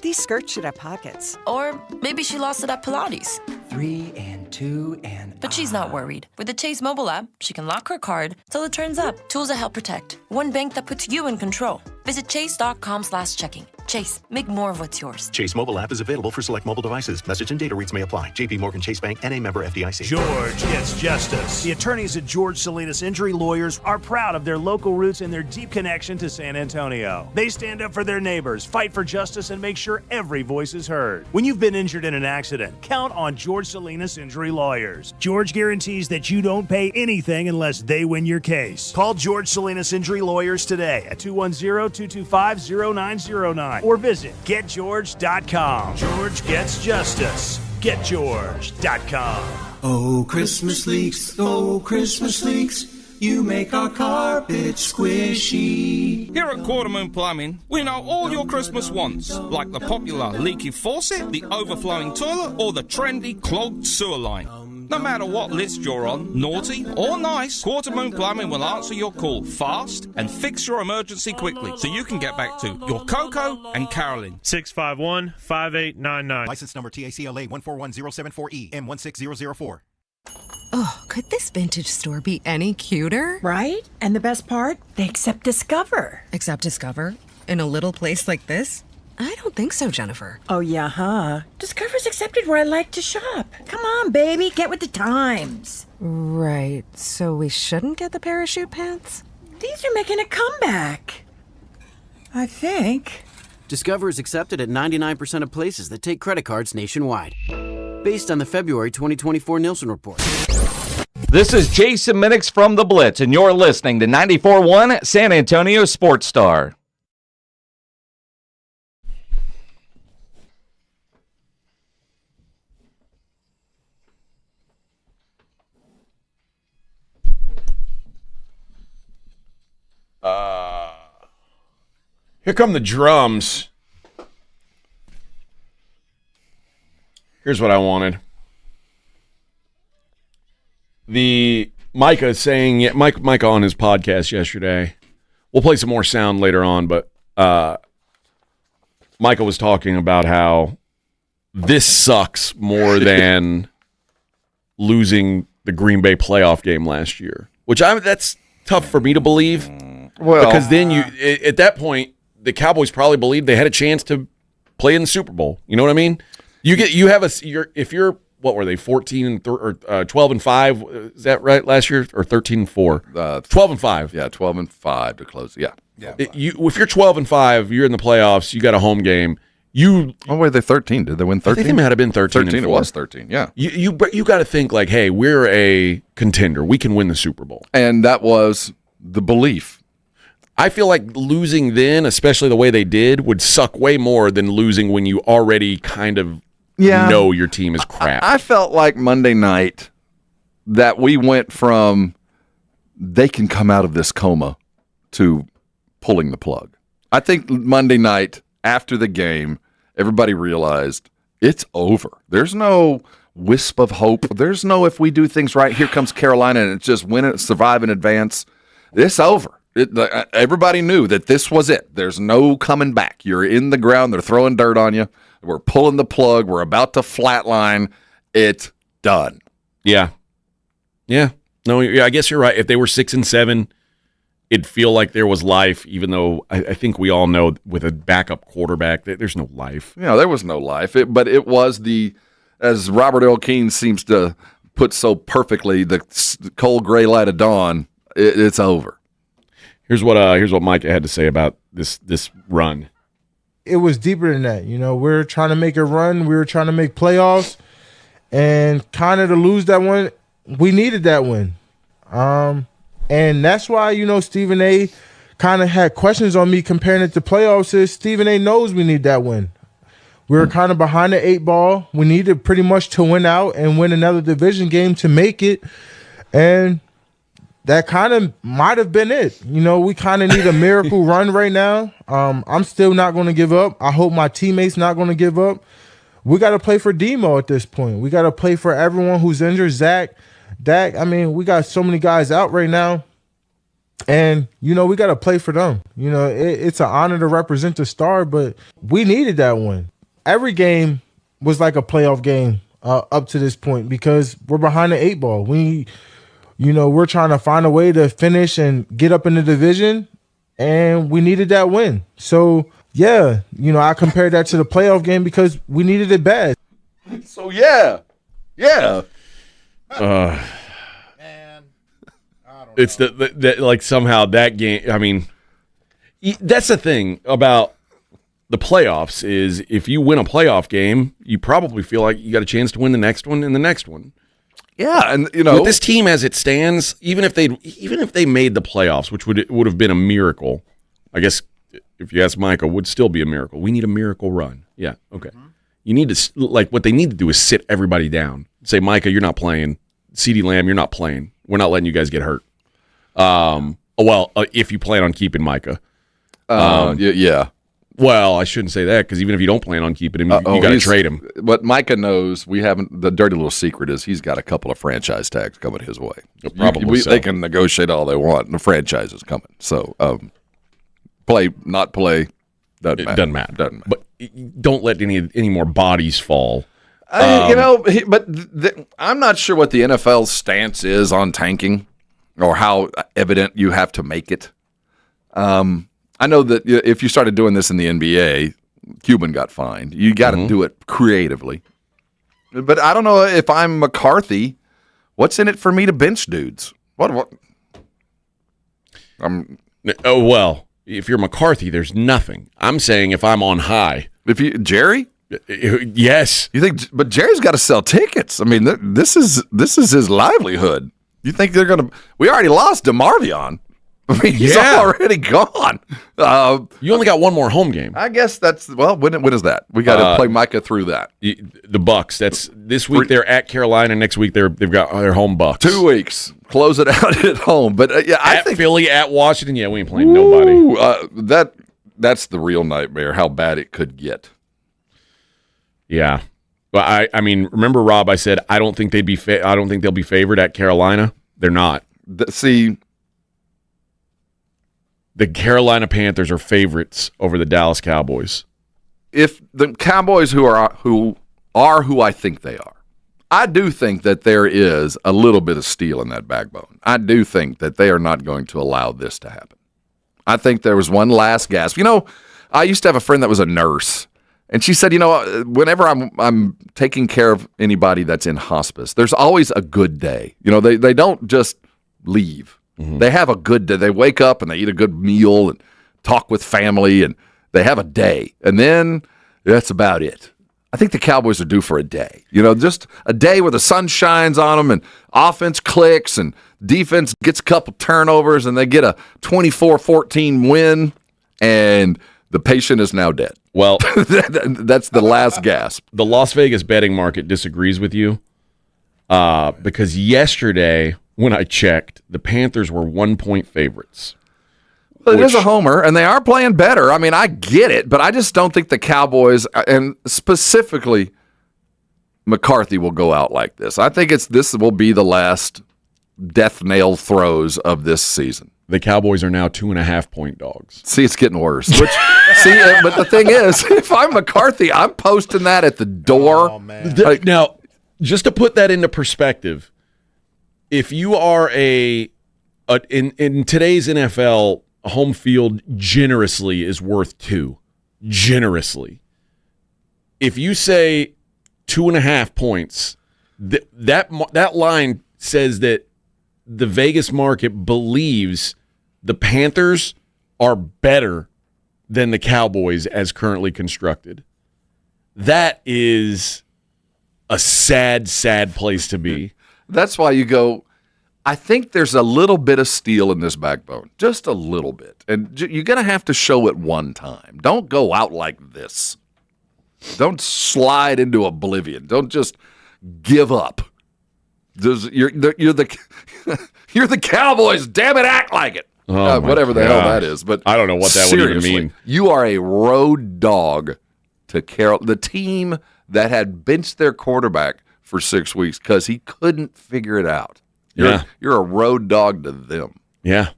These skirts should have pockets. Or maybe she lost it at Pilates. 3 and 2 and... But she's not worried. With the Chase mobile app, she can lock her card till it turns up. Tools that help protect. One bank that puts you in control. Visit chase.com/checking. Chase, make more of what's yours. Chase mobile app is available for select mobile devices. Message and data rates may apply. JP Morgan Chase Bank and a member FDIC. George gets justice. The attorneys at George Salinas Injury Lawyers are proud of their local roots and their deep connection to San Antonio. They stand up for their neighbors, fight for justice, and make sure every voice is heard. When you've been injured in an accident, count on George Salinas Injury Lawyers. George guarantees that you don't pay anything unless they win your case. Call George Salinas Injury Lawyers today at 210-225-0909 or visit GetGeorge.com. George gets justice. GetGeorge.com. Oh, Christmas leaks, you make our carpet squishy. Here at Quartermoon Plumbing, we know all your Christmas wants, like the popular leaky faucet, the overflowing toilet, or the trendy clogged sewer line. No matter what list you're on, naughty or nice, Quartermoon Plumbing will answer your call fast and fix your emergency quickly so you can get back to your Coco and Carolyn. 651-5899. License number TACLA 141074E M16004. Oh, could this vintage store be any cuter? Right? And the best part? They accept Discover. Accept Discover? In a little place like this? I don't think so, Jennifer. Oh, yeah, huh? Discover's accepted where I like to shop. Come on, baby, get with the times. Right, so we shouldn't get the parachute pants? These are making a comeback. I think. Discover is accepted at 99% of places that take credit cards nationwide. Based on the February 2024 Nielsen report. This is Jason Minix from The Blitz, and you're listening to 94.1 San Antonio Sports Star. Here come the drums. Here's what I wanted. The Micah saying, Micah on his podcast yesterday. We'll play some more sound later on, but Micah was talking about how this sucks more than losing the Green Bay playoff game last year, which that's tough for me to believe. Well, because then at that point, the Cowboys probably believed they had a chance to play in the Super Bowl. You know what I mean? If you're what were they 14 or 12-5? Is that right? Last year or 13-4? 12-5. Yeah, 12-5 to close. Yeah. If you're 12-5, you're in the playoffs. You got a home game. Oh, wait, they 13. Did they win 13? I think they might have been 13. 13. It was 13. Yeah. You got to think like, hey, we're a contender. We can win the Super Bowl, and that was the belief. I feel like losing then, especially the way they did, would suck way more than losing when you already kind of know your team is crap. I felt like Monday night that we went from they can come out of this coma to pulling the plug. I think Monday night after the game, everybody realized it's over. There's no wisp of hope. There's no if we do things right, here comes Carolina and it's just win it, survive and advance. It's over. Everybody knew that this was it. There's no coming back. You're in the ground. They're throwing dirt on you. We're pulling the plug. We're about to flatline. It's done. Yeah. No, I guess you're right. If they were 6-7, it'd feel like there was life, even though I think we all know with a backup quarterback that there's no life. Yeah, there was no life. But it was as Robert L. Keane seems to put so perfectly, the cold gray light of dawn, it's over. Here's what Micah had to say about this run. It was deeper than that. We were trying to make a run. We were trying to make playoffs. And kind of to lose that one, we needed that win. And that's why, Stephen A. kind of had questions on me comparing it to playoffs. Stephen A. knows we need that win. We were kind of behind the 8 ball. We needed pretty much to win out and win another division game to make it. And that kind of might have been it. We kind of need a miracle run right now. I'm still not going to give up. I hope my teammates not going to give up. We got to play for Demo at this point. We got to play for everyone who's injured. Zach, Dak. We got so many guys out right now. And, we got to play for them. It's an honor to represent the Star, but we needed that one. Every game was like a playoff game up to this point because we're behind the 8 ball. We're trying to find a way to finish and get up in the division, and we needed that win. So, yeah, I compared that to the playoff game because we needed it bad. So, yeah. It's that like somehow that game, that's the thing about the playoffs is if you win a playoff game, you probably feel like you got a chance to win the next one and the next one. Yeah, and with this team as it stands, even if they made the playoffs, which would have been a miracle, I guess if you ask Micah, would still be a miracle. We need a miracle run. Yeah, okay. You need to what they need to do is sit everybody down. Say, Micah, you're not playing. CeeDee Lamb, you're not playing. We're not letting you guys get hurt. If you plan on keeping Micah, yeah. Well, I shouldn't say that because even if you don't plan on keeping him, you got to trade him. What Micah knows, the dirty little secret is he's got a couple of franchise tags coming his way. Probably so. They can negotiate all they want, and the franchise is coming. So, play, not play, doesn't matter. But don't let any more bodies fall. I'm not sure what the NFL's stance is on tanking or how evident you have to make it. I know that if you started doing this in the NBA, Cuban got fined. You got to do it creatively. But I don't know if I'm McCarthy. What's in it for me to bench dudes? What? If you're McCarthy, there's nothing. I'm saying if I'm on high. Jerry? Yes. You think? But Jerry's got to sell tickets. This is his livelihood. You think they're going to? We already lost DeMarvion. He's already gone. You only got one more home game. I guess when is that? We got to play Micah through that. The Bucks. That's this week. They're at Carolina. Next week they've got their home Bucks. 2 weeks. Close it out at home. But I think Philly at Washington. Yeah, we ain't playing nobody. That's the real nightmare. How bad it could get. Yeah. Well, remember, Rob? I said I don't think they'll be favored at Carolina. They're not. The Carolina Panthers are favorites over the Dallas Cowboys. If the Cowboys who I think they are, I do think that there is a little bit of steel in that backbone. I do think that they are not going to allow this to happen. I think there was one last gasp. I used to have a friend that was a nurse, and she said, whenever I'm taking care of anybody that's in hospice, there's always a good day. They don't just leave. Mm-hmm. They have a good day. They wake up and they eat a good meal and talk with family, and they have a day. And then That's about it. I think the Cowboys are due for a day. Just a day where the sun shines on them and offense clicks and defense gets a couple turnovers and they get a 24-14 win, and the patient is now dead. Well, that's the last gasp. The Las Vegas betting market disagrees with you because yesterday when I checked, the Panthers were 1-point favorites. Well, it is a homer, and they are playing better. I mean, I get it, but I just don't think the Cowboys, and specifically McCarthy, will go out like this. I think this will be the last death nail throws of this season. The Cowboys are now 2.5-point dogs. See, it's getting worse. But the thing is, if I'm McCarthy, I'm posting that at the door. Oh, man. Now, just to put that into perspective, if you are in today's NFL, home field generously is worth 2. Generously. If you say 2.5 points, that line says that the Vegas market believes the Panthers are better than the Cowboys as currently constructed. That is a sad, sad place to be. That's why you go, I think there's a little bit of steel in this backbone, just a little bit. And you're going to have to show it one time. Don't go out like this. Don't slide into oblivion. Don't just give up. You're the Cowboys. Damn it, act like it. Whatever the hell that is. But I don't know what that would even mean. You are a road dog to the team that had benched their quarterback for 6 weeks because he couldn't figure it out. You're a road dog to them. Yeah.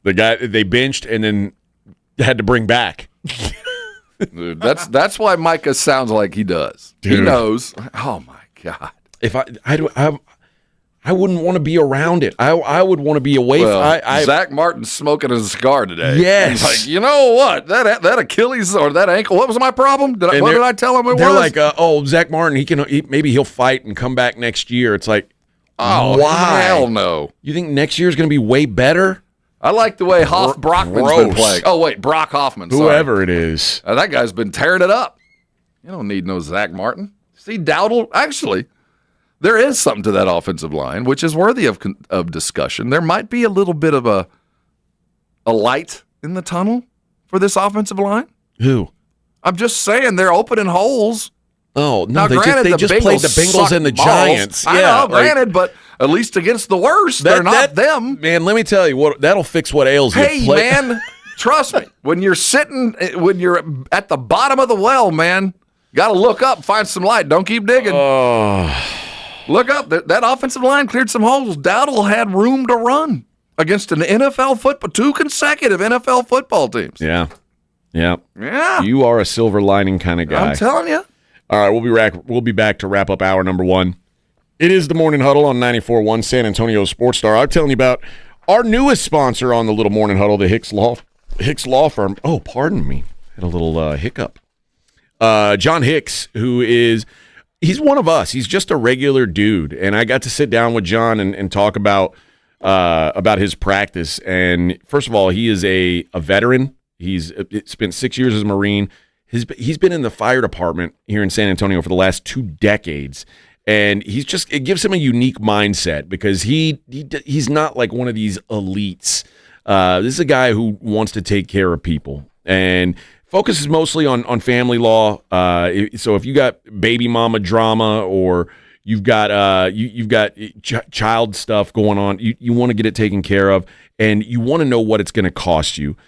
The guy they benched and then had to bring back. Dude, that's why Micah sounds like he does. Dude. He knows. Oh my God. If I wouldn't want to be around it. I would want to be away from Zach Martin's smoking a cigar today. Yes. He's like, you know what? That Achilles or that ankle, what was my problem? What did I tell him it was? They're like, Zach Martin, maybe he'll fight and come back next year. It's like, why? Hell no. You think next year is going to be way better? I like the way Brockman's been playing. Oh, wait, Brock Hoffman. Sorry. Whoever it is. That guy's been tearing it up. You don't need no Zach Martin. See, Dowdle, actually, there is something to that offensive line, which is worthy of discussion. There might be a little bit of a light in the tunnel for this offensive line. Who? I'm just saying they're opening holes. Oh, no, now, they just played the Bengals and the Giants. I know, granted, but at least against the worst, they're not them. Man, let me tell you, that'll fix what ails you. Hey, man, trust me. When you're at the bottom of the well, man, got to look up, find some light. Don't keep digging. Look up. That offensive line cleared some holes. Dowdle had room to run against an NFL football, 2 consecutive NFL football teams. Yeah. Yeah. You are a silver lining kind of guy. I'm telling you. All right, we'll be back to wrap up hour number 1. It is the Morning Huddle on 94.1 San Antonio Sports Star. I'm telling you about our newest sponsor on the little Morning Huddle, the Hicks Law Firm. Oh, pardon me. Had a little hiccup. John Hicks, he's one of us. He's just a regular dude, and I got to sit down with John and talk about his practice. And first of all, he is a veteran. He's spent 6 years as a Marine. He's been in the fire department here in San Antonio for the last 2 decades, and it gives him a unique mindset because he's not like one of these elites. This is a guy who wants to take care of people and focuses mostly on family law. So if you got baby mama drama or you've got child stuff going on, you want to get it taken care of, and you want to know what it's going to cost you.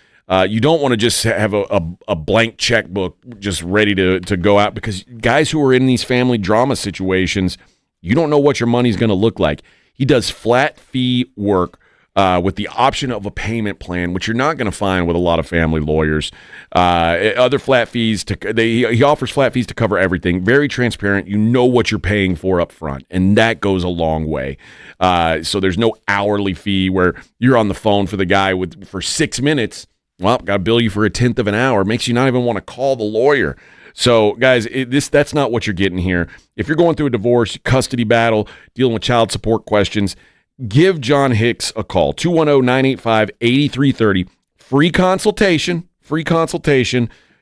You don't want to just have a blank checkbook just ready to go out, because guys who are in these family drama situations, you don't know what your money's going to look like. He does flat fee work with the option of a payment plan, which you're not going to find with a lot of family lawyers. Other flat fees, he offers flat fees to cover everything. Very transparent. You know what you're paying for up front, and that goes a long way. So there's no hourly fee where you're on the phone for the guy for 6 minutes. Well, got to bill you for 1/10 of an hour. Makes you not even want to call the lawyer. So, guys, that's not what you're getting here. If you're going through a divorce, custody battle, dealing with child support questions, give John Hicks a call. 210-985-8330. Free consultation.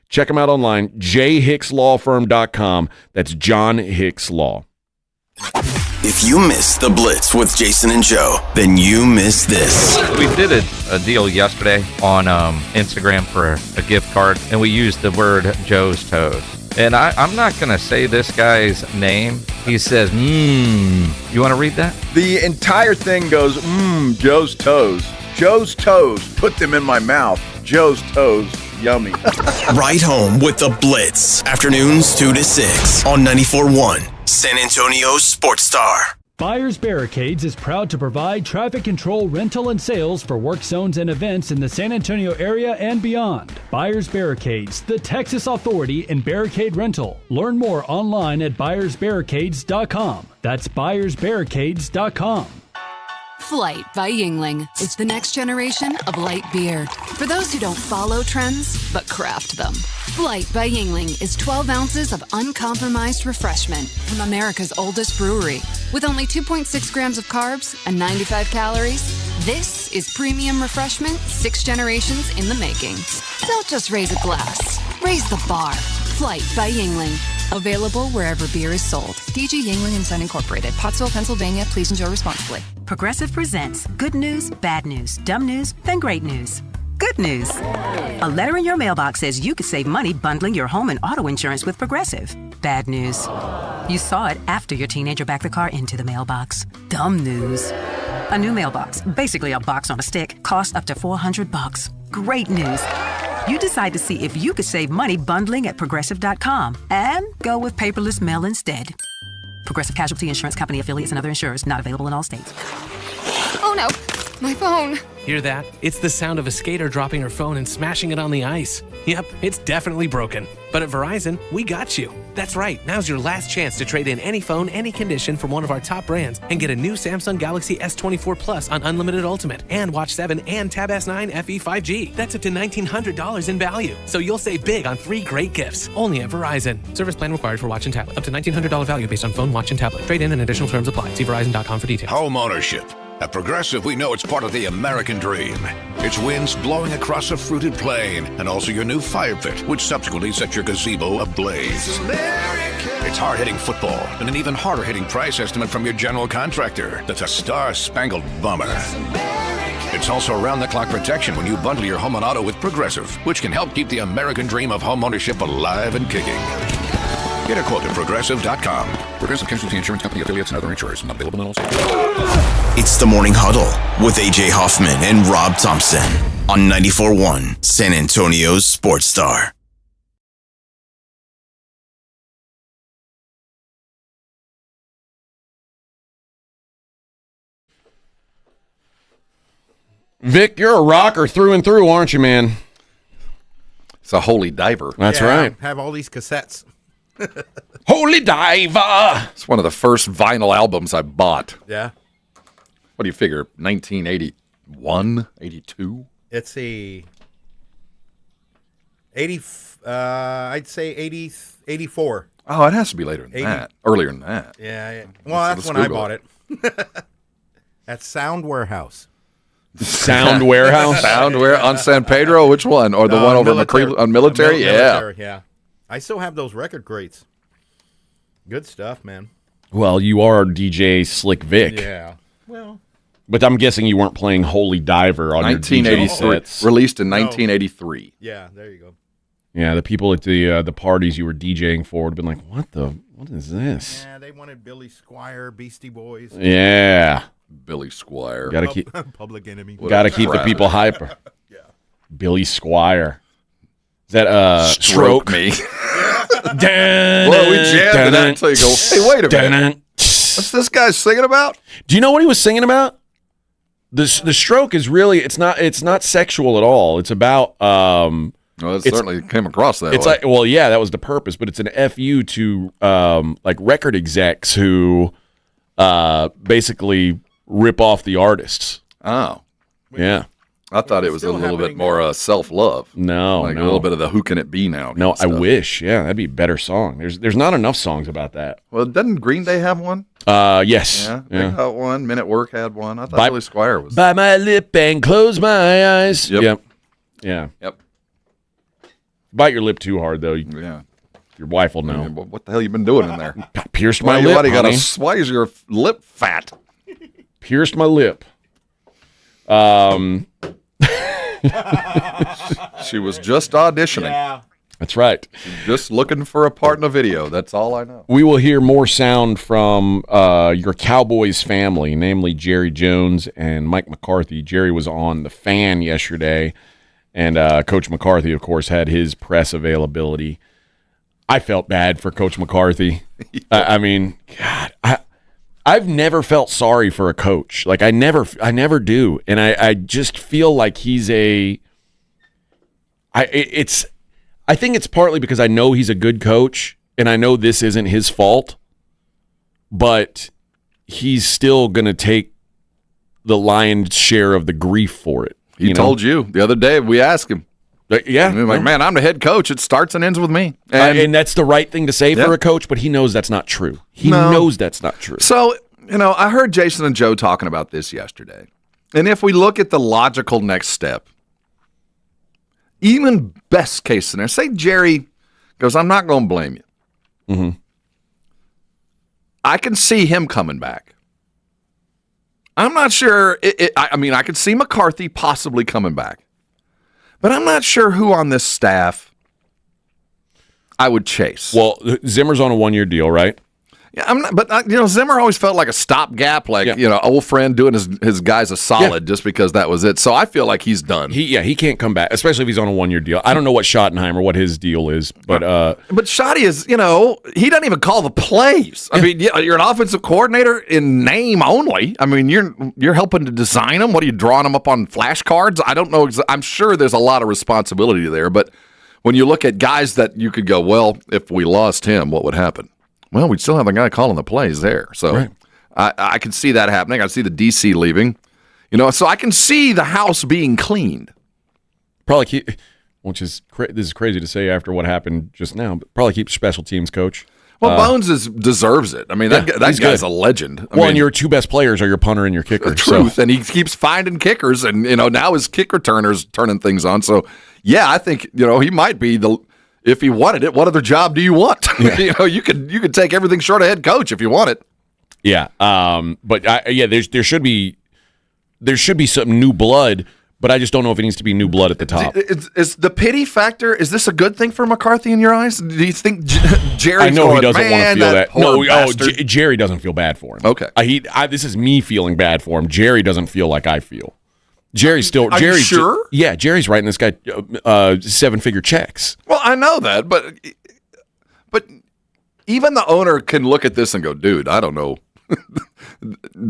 Check them out online, jhickslawfirm.com. That's John Hicks Law. If you missed the Blitz with Jason and Joe, then you missed this. We did a deal yesterday on Instagram for a gift card, and we used the word Joe's Toes. And I'm not going to say this guy's name. He says, You want to read that? The entire thing goes, Joe's Toes. Joe's Toes. Put them in my mouth. Joe's Toes. Yummy. Right home with the Blitz. Afternoons 2 to 6 on 94.1 San Antonio Sports Star. Buyers Barricades is proud to provide traffic control, rental, and sales for work zones and events in the San Antonio area and beyond. Buyers Barricades, the Texas authority in barricade rental. Learn more online at buyersbarricades.com. That's buyersbarricades.com. Flight by Yingling is the next generation of light beer. For those who don't follow trends, but craft them. Flight by Yingling is 12 ounces of uncompromised refreshment from America's oldest brewery. With only 2.6 grams of carbs and 95 calories, this is premium refreshment 6 generations in the making. Don't just raise a glass, raise the bar. Flight by Yingling. Available wherever beer is sold. DG Yingling and Son Incorporated, Pottsville, Pennsylvania. Please enjoy responsibly. Progressive presents good news, bad news, dumb news, then great news. Good news. A letter in your mailbox says you could save money bundling your home and auto insurance with Progressive. Bad news. You saw it after your teenager backed the car into the mailbox. Dumb news. A new mailbox, basically a box on a stick, costs up to $400. Great news. You decide to see if you could save money bundling at Progressive.com and go with paperless mail instead. Progressive Casualty Insurance Company affiliates and other insurers not available in all states. Oh no, my phone. Hear that? It's the sound of a skater dropping her phone and smashing it on the ice. Yep, it's definitely broken. But at Verizon, we got you. That's right, now's your last chance to trade in any phone, any condition from one of our top brands and get a new Samsung Galaxy S24 Plus on Unlimited Ultimate and Watch 7 and Tab S9 FE 5G. That's up to $1,900 in value. So you'll save big on 3 great gifts. Only at Verizon. Service plan required for watch and tablet. Up to $1,900 value based on phone, watch, and tablet. Trade in and additional terms apply. See Verizon.com for details. Home ownership. At Progressive, we know it's part of the American dream. It's winds blowing across a fruited plain, and also your new fire pit, which subsequently sets your gazebo ablaze. It's hard-hitting football, and an even harder-hitting price estimate from your general contractor. That's a star-spangled bummer. It's also around-the-clock protection when you bundle your home and auto with Progressive, which can help keep the American dream of home ownership alive and kicking. Get a quote at Progressive.com. Progressive Casualty Insurance Company affiliates and other insurers. Not available in all states. It's the Morning Huddle with AJ Hoffman and Rob Thompson on 94.1 San Antonio's Sports Star. Vic, you're a rocker through and through, aren't you, man? It's a holy diver. That's right. Have all these cassettes. Holy diver. It's one of the first vinyl albums I bought. Yeah. What do you figure? 1981, 82? It's a 80. I'd say 80, 84. Oh, it has to be later than 80. that. Earlier than that. Yeah. Well, that's when I bought it. At Sound Warehouse. Sound Warehouse? Sound Warehouse on San Pedro? Which one? Or the one over on Military? Military, yeah. I still have those record crates. Good stuff, man. Well, you are DJ Slick Vic. Yeah. Well. But I'm guessing you weren't playing Holy Diver on 1986. your DJ sets. Released in 1983. Yeah, there you go. Yeah, the people at the parties you were DJing for would have been like, what is this? Yeah, they wanted Billy Squier, Beastie Boys. Yeah. Billy Squier. Gotta keep Public Enemy. Gotta keep the people hyper. Yeah. Billy Squier. Is that Stroke Me? Well, we jammed to that until you go, hey, wait a minute. What's this guy singing about? Do you know what he was singing about? The Stroke is really it's not sexual at all. It's about well, it certainly came across that it's way. Like, well, yeah, that was the purpose, but it's an FU to like record execs who basically rip off the artists. Oh. Yeah. I thought it was a little bit more self-love. No, a little bit of the who can it be now. No, I wish. Yeah, that'd be a better song. There's not enough songs about that. Well, doesn't Green Day have one? Yes. Yeah, they got one. Men at Work had one. I thought Billy Squier was. Bite my lip and close my eyes. Yep. Yeah. Yep. Bite your lip too hard, though. Yeah. Your wife will know. What the hell you been doing in there? Pierced my lip, honey. Why is your lip fat? Pierced my lip. She was just auditioning. Yeah. That's right. Just looking for a part in a video. That's all I know. We will hear more sound from your Cowboys family, namely Jerry Jones and Mike McCarthy. Jerry was on The Fan yesterday, and Coach McCarthy, of course, had his press availability. I felt bad for Coach McCarthy. I mean, God, I've never felt sorry for a coach. Like, I never do. And I just feel like he's I think it's partly because I know he's a good coach, and I know this isn't his fault, but he's still going to take the lion's share of the grief for it. He told you the other day. We asked him. Yeah. Like, man, I'm the head coach. It starts and ends with me. And that's the right thing to say for a coach, but he knows that's not true. He knows that's not true. So, I heard Jason and Joe talking about this yesterday. And if we look at the logical next step, even best case scenario, say Jerry goes, I'm not going to blame you. Mm-hmm. I can see him coming back. I'm not sure. I could see McCarthy possibly coming back. But I'm not sure who on this staff I would chase. Well, Zimmer's on a 1-year deal, right? Yeah, I'm not, but Zimmer always felt like a stopgap, old friend doing his guys a solid just because that was it. So I feel like he's done. He can't come back, especially if he's on a 1-year deal. I don't know what Schottenheimer, what his deal is, but Schotty is, he doesn't even call the plays. I mean, you're an offensive coordinator in name only. I mean, you're helping to design them. What are you drawing them up on flashcards? I don't know. I'm sure there's a lot of responsibility there, but when you look at guys that you could go, well, if we lost him, what would happen? Well, we'd still have a guy calling the plays there. So right. I can see that happening. I see the DC leaving. So I can see the house being cleaned. Probably this is crazy to say after what happened just now, but probably keep special teams coach. Well, Bones deserves it. I mean, that guy's good. A legend. And your two best players are your punter and your kicker. Truth, and he keeps finding kickers, and now his kick returners turning things on. So, yeah, I think he might be the. If he wanted it, what other job do you want? Yeah. You could take everything short of head coach if you want it. Yeah, but there should be some new blood, but I just don't know if it needs to be new blood at the top. Is the pity factor? Is this a good thing for McCarthy in your eyes? Do you think Jerry's I know going, he doesn't want to feel that. No, Jerry doesn't feel bad for him. Okay, this is me feeling bad for him. Jerry doesn't feel like I feel. Jerry's you sure? Yeah, Jerry's writing this guy 7-figure checks. Well, I know that, but even the owner can look at this and go, dude, I don't know.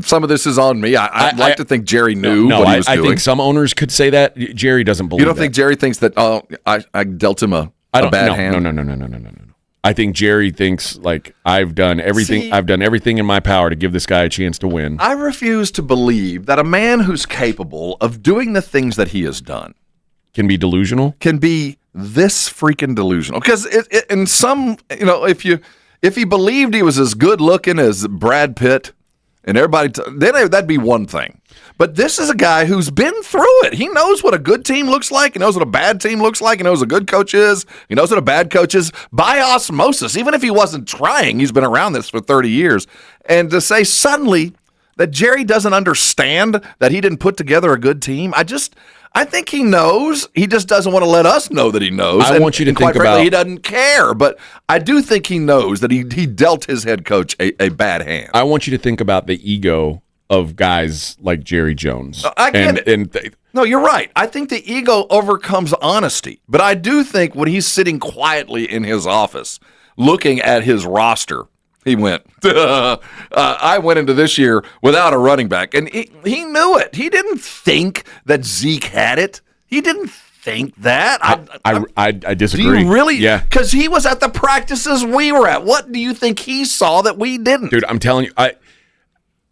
Some of this is on me. I'd like to think Jerry knew what he was doing. I think some owners could say that. Jerry doesn't believe that. You don't think Jerry thinks that, I dealt him a bad hand? No. I think Jerry thinks, like, I've done everything in my power to give this guy a chance to win. I refuse to believe that a man who's capable of doing the things that he has done can be delusional. Can be this freaking delusional. Because in some, if he believed he was as good looking as Brad Pitt and everybody, then that'd be one thing. But this is a guy who's been through it. He knows what a good team looks like. He knows what a bad team looks like. He knows what a good coach is. He knows what a bad coach is by osmosis. Even if he wasn't trying, he's been around this for 30 years. And to say suddenly that Jerry doesn't understand that he didn't put together a good team, I think he knows. He just doesn't want to let us know that he knows. I want you to think about. He doesn't care, but I do think he knows that he dealt his head coach a bad hand. I want you to think about the ego of guys like Jerry Jones. I get it. No, you're right. I think the ego overcomes honesty, but I do think when he's sitting quietly in his office, looking at his roster, he went, I went into this year without a running back. And he knew it. He didn't think that Zeke had it. He didn't think that. I disagree. Do you really? Yeah. Because he was at the practices we were at. What do you think he saw that we didn't? Dude, I'm telling you,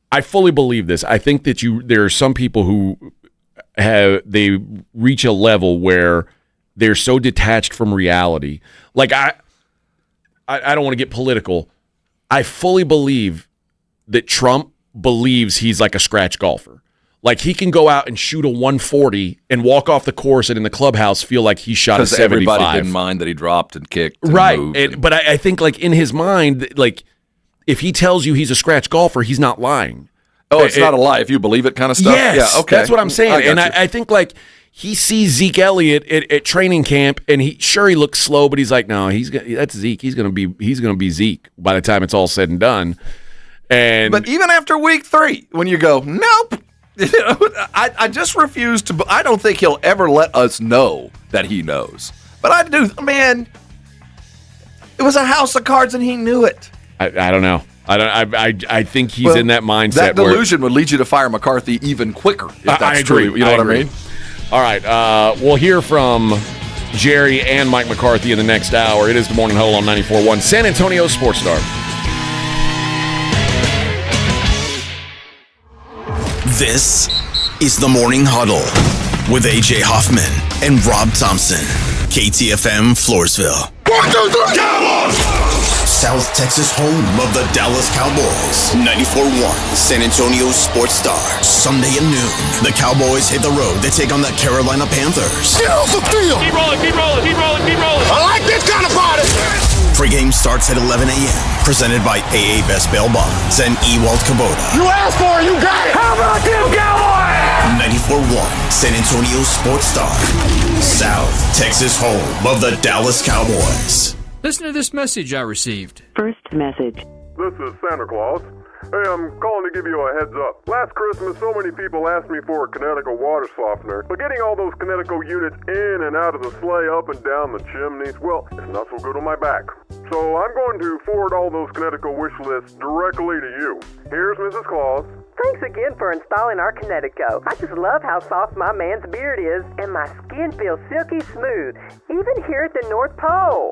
I fully believe this. I think that there are some people who they reach a level where they're so detached from reality. Like, I don't want to get political. I fully believe that Trump believes he's like a scratch golfer. Like, he can go out and shoot a 140 and walk off the course and in the clubhouse feel like he shot a 75. Everybody didn't mind that he dropped and kicked. And right. moved But I think, like, in his mind, like, if he tells you he's a scratch golfer, he's not lying. Oh, it's not a lie if you believe it kind of stuff? Yes, yeah, okay. That's what I'm saying. I think, like, he sees Zeke Elliott at training camp, and he looks slow, but he's like, no, that's Zeke. He's gonna be Zeke by the time it's all said and done. But even after week 3, when you go, nope, I just refuse to. I don't think he'll ever let us know that he knows. But I do, man. It was a house of cards, and he knew it. I don't know. I think he's in that mindset. That delusion would lead you to fire McCarthy even quicker. If that's I agree. True. You know what I mean? All right. We'll hear from Jerry and Mike McCarthy in the next hour. It is the Morning Huddle on 94.1 San Antonio Sports Star. This is the Morning Huddle with A.J. Hoffman and Rob Thompson. KTFM Floresville. 1, 2, 3, Cowboys! South Texas home of the Dallas Cowboys. 94.1 San Antonio Sports Star. Sunday at noon. The Cowboys hit the road to take on the Carolina Panthers. Get off the field! Keep rolling, keep rolling, keep rolling, keep rolling. I like this kind of party! Pre-game starts at 11 a.m. Presented by AA Best Bail Bonds and Ewald Kubota. You asked for it, you got it! How about them Cowboys? 94.1 San Antonio Sports Star. South Texas home of the Dallas Cowboys. Listen to this message I received. First message. This is Santa Claus. Hey, I'm calling to give you a heads up. Last Christmas, so many people asked me for a Kinetico water softener, but getting all those Kinetico units in and out of the sleigh, up and down the chimneys, well, it's not so good on my back. So I'm going to forward all those Kinetico wish lists directly to you. Here's Mrs. Claus. Thanks again for installing our Kinetico. I just love how soft my man's beard is, and my skin feels silky smooth, even here at the North Pole.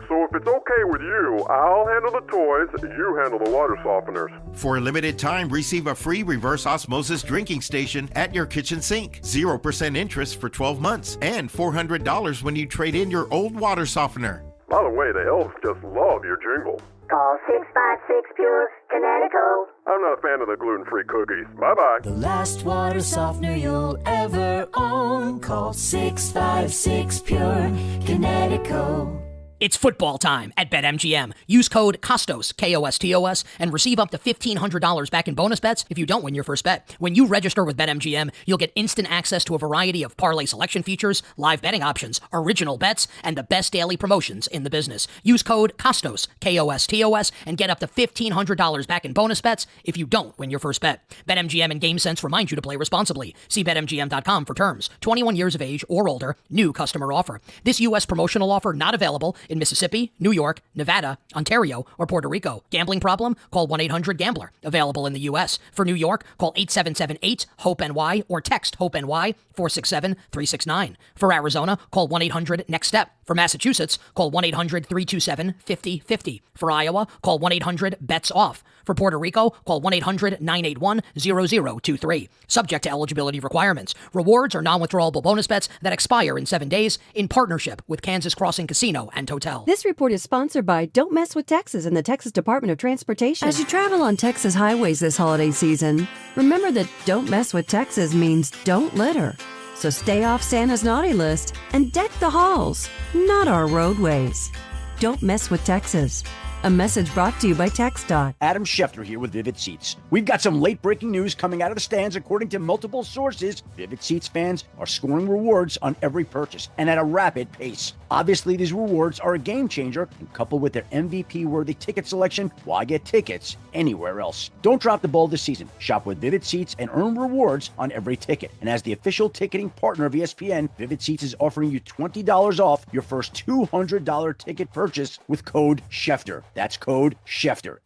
So if it's okay with you, I'll handle the toys, you handle the water softeners. For a limited time, receive a free reverse osmosis drinking station at your kitchen sink. 0% interest for 12 months and $400 when you trade in your old water softener. By the way, the elves just love your jingle. Call 656 Pure Kinetico. I'm not a fan of the gluten-free cookies. Bye-bye. The last water softener you'll ever own. Call 656 Pure Kinetico. It's football time at BetMGM. Use code KOSTOS, K-O-S-T-O-S, and receive up to $1,500 back in bonus bets if you don't win your first bet. When you register with BetMGM, you'll get instant access to a variety of parlay selection features, live betting options, original bets, and the best daily promotions in the business. Use code KOSTOS, K-O-S-T-O-S, and get up to $1,500 back in bonus bets if you don't win your first bet. BetMGM and GameSense remind you to play responsibly. See BetMGM.com for terms. 21 years of age or older. New customer offer. This U.S. promotional offer not available in Mississippi, New York, Nevada, Ontario, or Puerto Rico. Gambling problem? Call 1-800-GAMBLER. Available in the U.S. For New York, call 877-8-HOPE-NY or text HOPE-NY 467-369. For Arizona, call 1-800-NEXT-STEP. For Massachusetts, call 1-800-327-5050. For Iowa, call 1-800-BETS-OFF. For Puerto Rico, call 1-800-981-0023. Subject to eligibility requirements. Rewards are non-withdrawable bonus bets that expire in 7 days in partnership with Kansas Crossing Casino and Hotel. This report is sponsored by Don't Mess with Texas and the Texas Department of Transportation. As you travel on Texas highways this holiday season, remember that Don't Mess with Texas means don't litter. So stay off Santa's naughty list and deck the halls, not our roadways. Don't mess with Texas. A message brought to you by TxDOT. Adam Schefter here with Vivid Seats. We've got some late-breaking news coming out of the stands. According to multiple sources, Vivid Seats fans are scoring rewards on every purchase and at a rapid pace. Obviously, these rewards are a game changer, and coupled with their MVP-worthy ticket selection, why get tickets anywhere else? Don't drop the ball this season. Shop with Vivid Seats and earn rewards on every ticket. And as the official ticketing partner of ESPN, Vivid Seats is offering you $20 off your first $200 ticket purchase with code Schefter. That's code Schefter.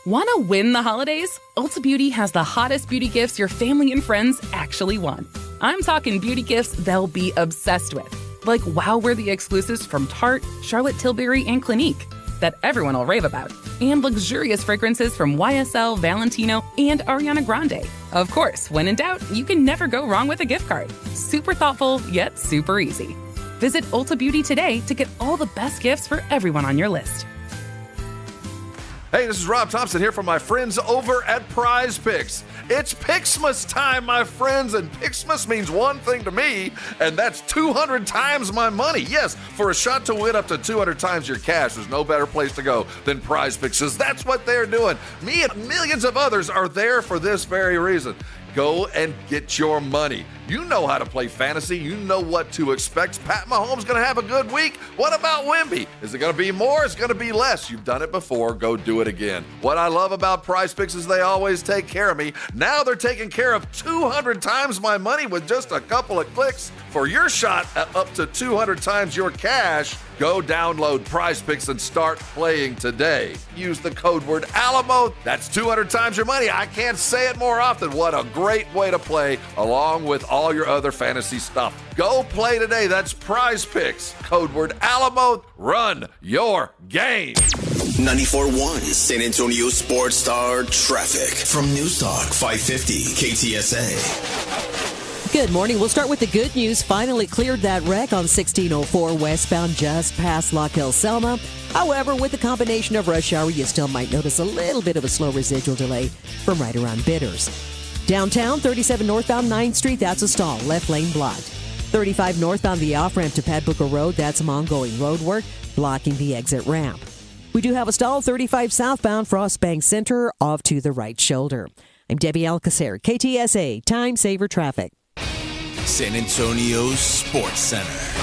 Want to win the holidays? Ulta Beauty has the hottest beauty gifts your family and friends actually want. I'm talking beauty gifts they'll be obsessed with. Like wow-worthy exclusives from Tarte, Charlotte Tilbury, and Clinique that everyone will rave about. And luxurious fragrances from YSL, Valentino, and Ariana Grande. Of course, when in doubt, you can never go wrong with a gift card. Super thoughtful, yet super easy. Visit Ulta Beauty today to get all the best gifts for everyone on your list. Hey, this is Rob Thompson here from my friends over at Prize Picks. It's Pixmas time, my friends, and Pixmas means one thing to me, and that's 200 times my money. Yes, for a shot to win up to 200 times your cash, there's no better place to go than Prize Picks, because that's what they're doing. Me and millions of others are there for this very reason. Go and get your money. You know how to play fantasy. You know what to expect. Pat Mahomes going to have a good week. What about Wemby? Is it going to be more? Is it going to be less? You've done it before. Go do it again. What I love about Prize Picks is they always take care of me. Now they're taking care of 200 times my money with just a couple of clicks. For your shot at up to 200 times your cash, go download Prize Picks and start playing today. Use the code word Alamo. That's 200 times your money. I can't say it more often. What a great way to play along with all your other fantasy stuff. Go play today. That's Prize Picks. Code word Alamo. Run your game. 94.1 San Antonio Sports Star traffic from News Talk 550 KTSA. Good morning. We'll start with the good news. Finally cleared that wreck on 1604 westbound just past Lock Hill Selma. However, with the combination of rush hour, you still might notice a little bit of a slow residual delay from right around Bitters. Downtown, 37 northbound 9th Street, that's a stall. Left lane blocked. 35 northbound the off-ramp to Pat Booker Road, that's some ongoing road work blocking the exit ramp. We do have a stall 35 southbound Frost Bank Center off to the right shoulder. I'm Debbie Alcacer, KTSA, Time Saver Traffic. San Antonio Sports Center.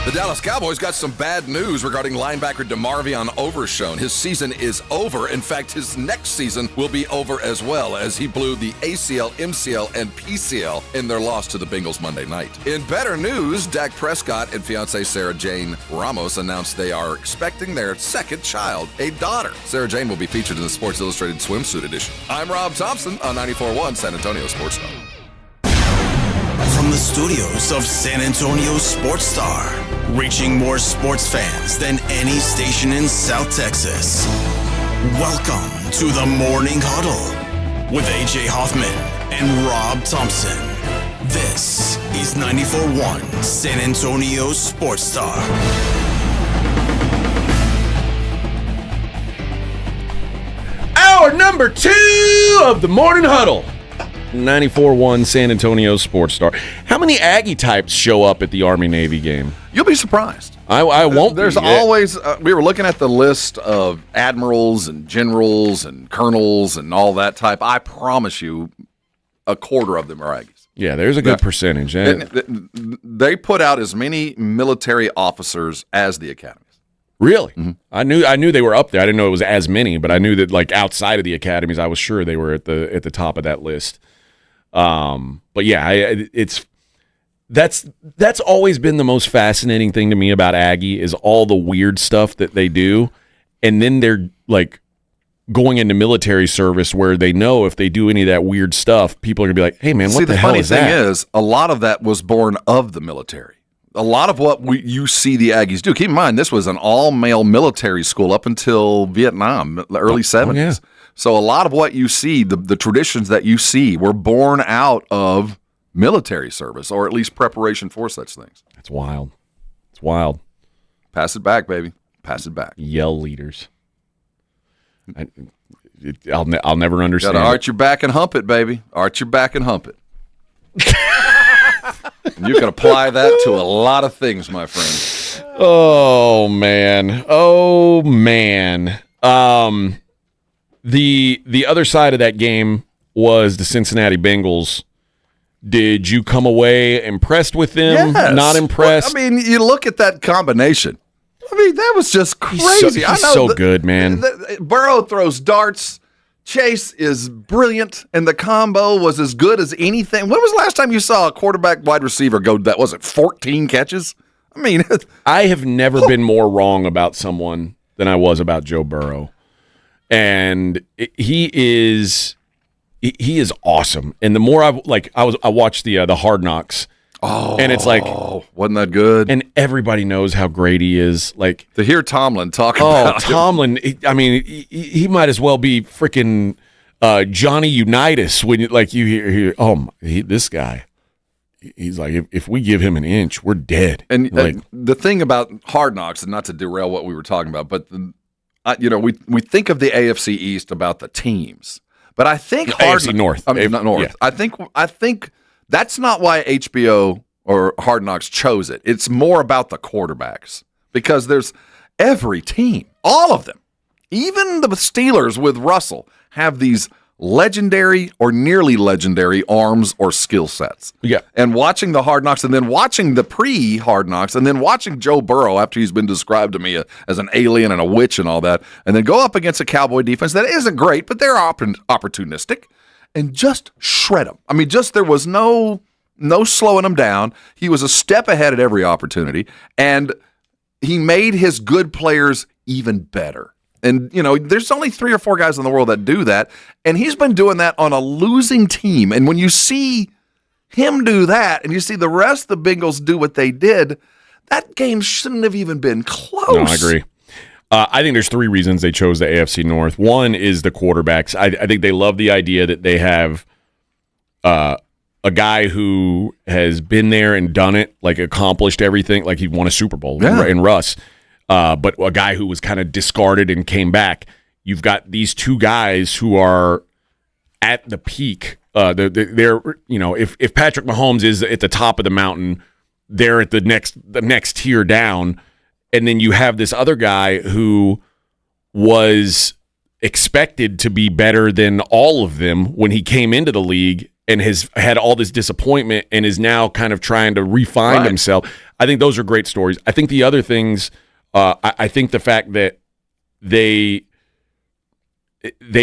The Dallas Cowboys got some bad news regarding linebacker DeMarvion Overshown. His season is over. In fact, his next season will be over as well, as he blew the ACL, MCL, and PCL in their loss to the Bengals Monday night. In better news, Dak Prescott and fiancée Sarah Jane Ramos announced they are expecting their second child, a daughter. Sarah Jane will be featured in the Sports Illustrated Swimsuit edition. I'm Rob Thompson on 94.1 San Antonio Sports Star. From the studios of San Antonio Sports Star, reaching more sports fans than any station in South Texas. Welcome to the Morning Huddle with AJ Hoffman and Rob Thompson. This is 94.1 San Antonio Sports Star. Hour number 2 of the Morning Huddle. 94.1 San Antonio Sports Star. How many Aggie types show up at the Army-Navy game? You'll be surprised. I won't. There's always, we were looking at the list of admirals and generals and colonels and all that type. I promise you, a quarter of them are Aggies. Yeah, there's a good percentage. They put out as many military officers as the academies. Really? Mm-hmm. I knew they were up there. I didn't know it was as many, but I knew that like outside of the academies, I was sure they were at the top of that list. But yeah, that's always been the most fascinating thing to me about Aggie is all the weird stuff that they do, and then they're like going into military service where they know if they do any of that weird stuff, people are gonna be like, "Hey man, what the hell is that?" See, the funny thing is, a lot of that was born of the military. A lot of what you see the Aggies do. Keep in mind, this was an all-male military school up until Vietnam, the early 70s. Yeah. So a lot of what you see, the traditions that you see, were born out of military service, or at least preparation for such things. That's wild. It's wild. Pass it back, baby. Pass it back. Yell leaders. I'll never understand. Gotta arch your back and hump it, baby. Arch your back and hump it. And you can apply that to a lot of things, my friend. Oh man. The other side of that game was the Cincinnati Bengals. Did you come away impressed with them? Yes. Not impressed? Well, I mean, you look at that combination. I mean, that was just crazy. He's so good, man. Burrow throws darts. Chase is brilliant, and the combo was as good as anything. When was the last time you saw a quarterback wide receiver go, that was it, 14 catches? I mean, I have never been more wrong about someone than I was about Joe Burrow. And he is awesome. And the more I watched the Hard Knocks. Oh, and it's like, wasn't that good? And everybody knows how great he is. Like to hear Tomlin talk about Tomlin. I mean, he might as well be freaking Johnny Unitas when you hear this guy. He's like, if we give him an inch, we're dead. And the thing about Hard Knocks, and not to derail what we were talking about, but we think of the AFC East about the teams, but I think AFC North. I mean, not North. Yeah. I think that's not why HBO or Hard Knocks chose it. It's more about the quarterbacks because there's every team, all of them, even the Steelers with Russell have these legendary or nearly legendary arms or skill sets. Yeah. And watching the Hard Knocks and then watching the pre-Hard Knocks and then watching Joe Burrow after he's been described to me as an alien and a witch and all that, and then go up against a Cowboy defense that isn't great, but they're opportunistic, and just shred them. I mean, there was no slowing him down. He was a step ahead at every opportunity, and he made his good players even better. And, there's only 3 or 4 guys in the world that do that. And he's been doing that on a losing team. And when you see him do that and you see the rest of the Bengals do what they did, that game shouldn't have even been close. No, I agree. I think there's 3 reasons they chose the AFC North. One is the quarterbacks. I think they love the idea that they have a guy who has been there and done it, like accomplished everything, like he won a Super Bowl in Russ. But a guy who was kind of discarded and came back. You've got these 2 guys who are at the peak. They're if Patrick Mahomes is at the top of the mountain, they're at the next tier down. And then you have this other guy who was expected to be better than all of them when he came into the league and has had all this disappointment and is now kind of trying to refine himself. I think those are great stories. I think the other things. I think the fact that they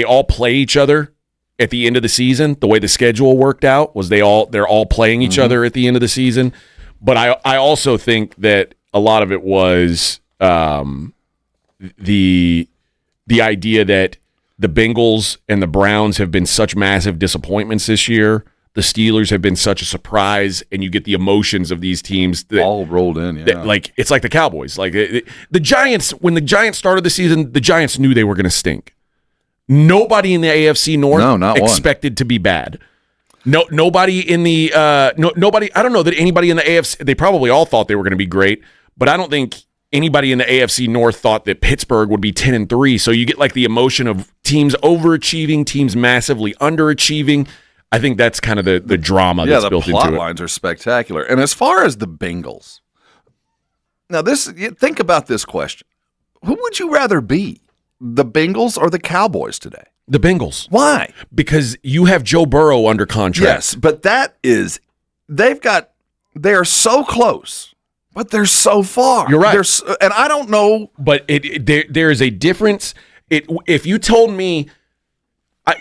all play each other at the end of the season, the way the schedule worked out was they're all playing each other at the end of the season. But I also think that a lot of it was the idea that the Bengals and the Browns have been such massive disappointments this year. The Steelers have been such a surprise, and you get the emotions of these teams that, all rolled in. Yeah, it's like the Cowboys. Like the Giants, when the Giants started the season, the Giants knew they were going to stink. Nobody in the AFC North expected to be bad. Nobody in the nobody. I don't know that anybody in the AFC. They probably all thought they were going to be great, but I don't think anybody in the AFC North thought that Pittsburgh would be 10-3. So you get like the emotion of teams overachieving, teams massively underachieving. I think that's kind of the drama that's built into it. Yeah, the plot lines are spectacular. And as far as the Bengals, now think about this question. Who would you rather be, the Bengals or the Cowboys today? The Bengals. Why? Because you have Joe Burrow under contract. Yes, but they're so close, but they're so far. You're right. And I don't know. But there is a difference. If you told me,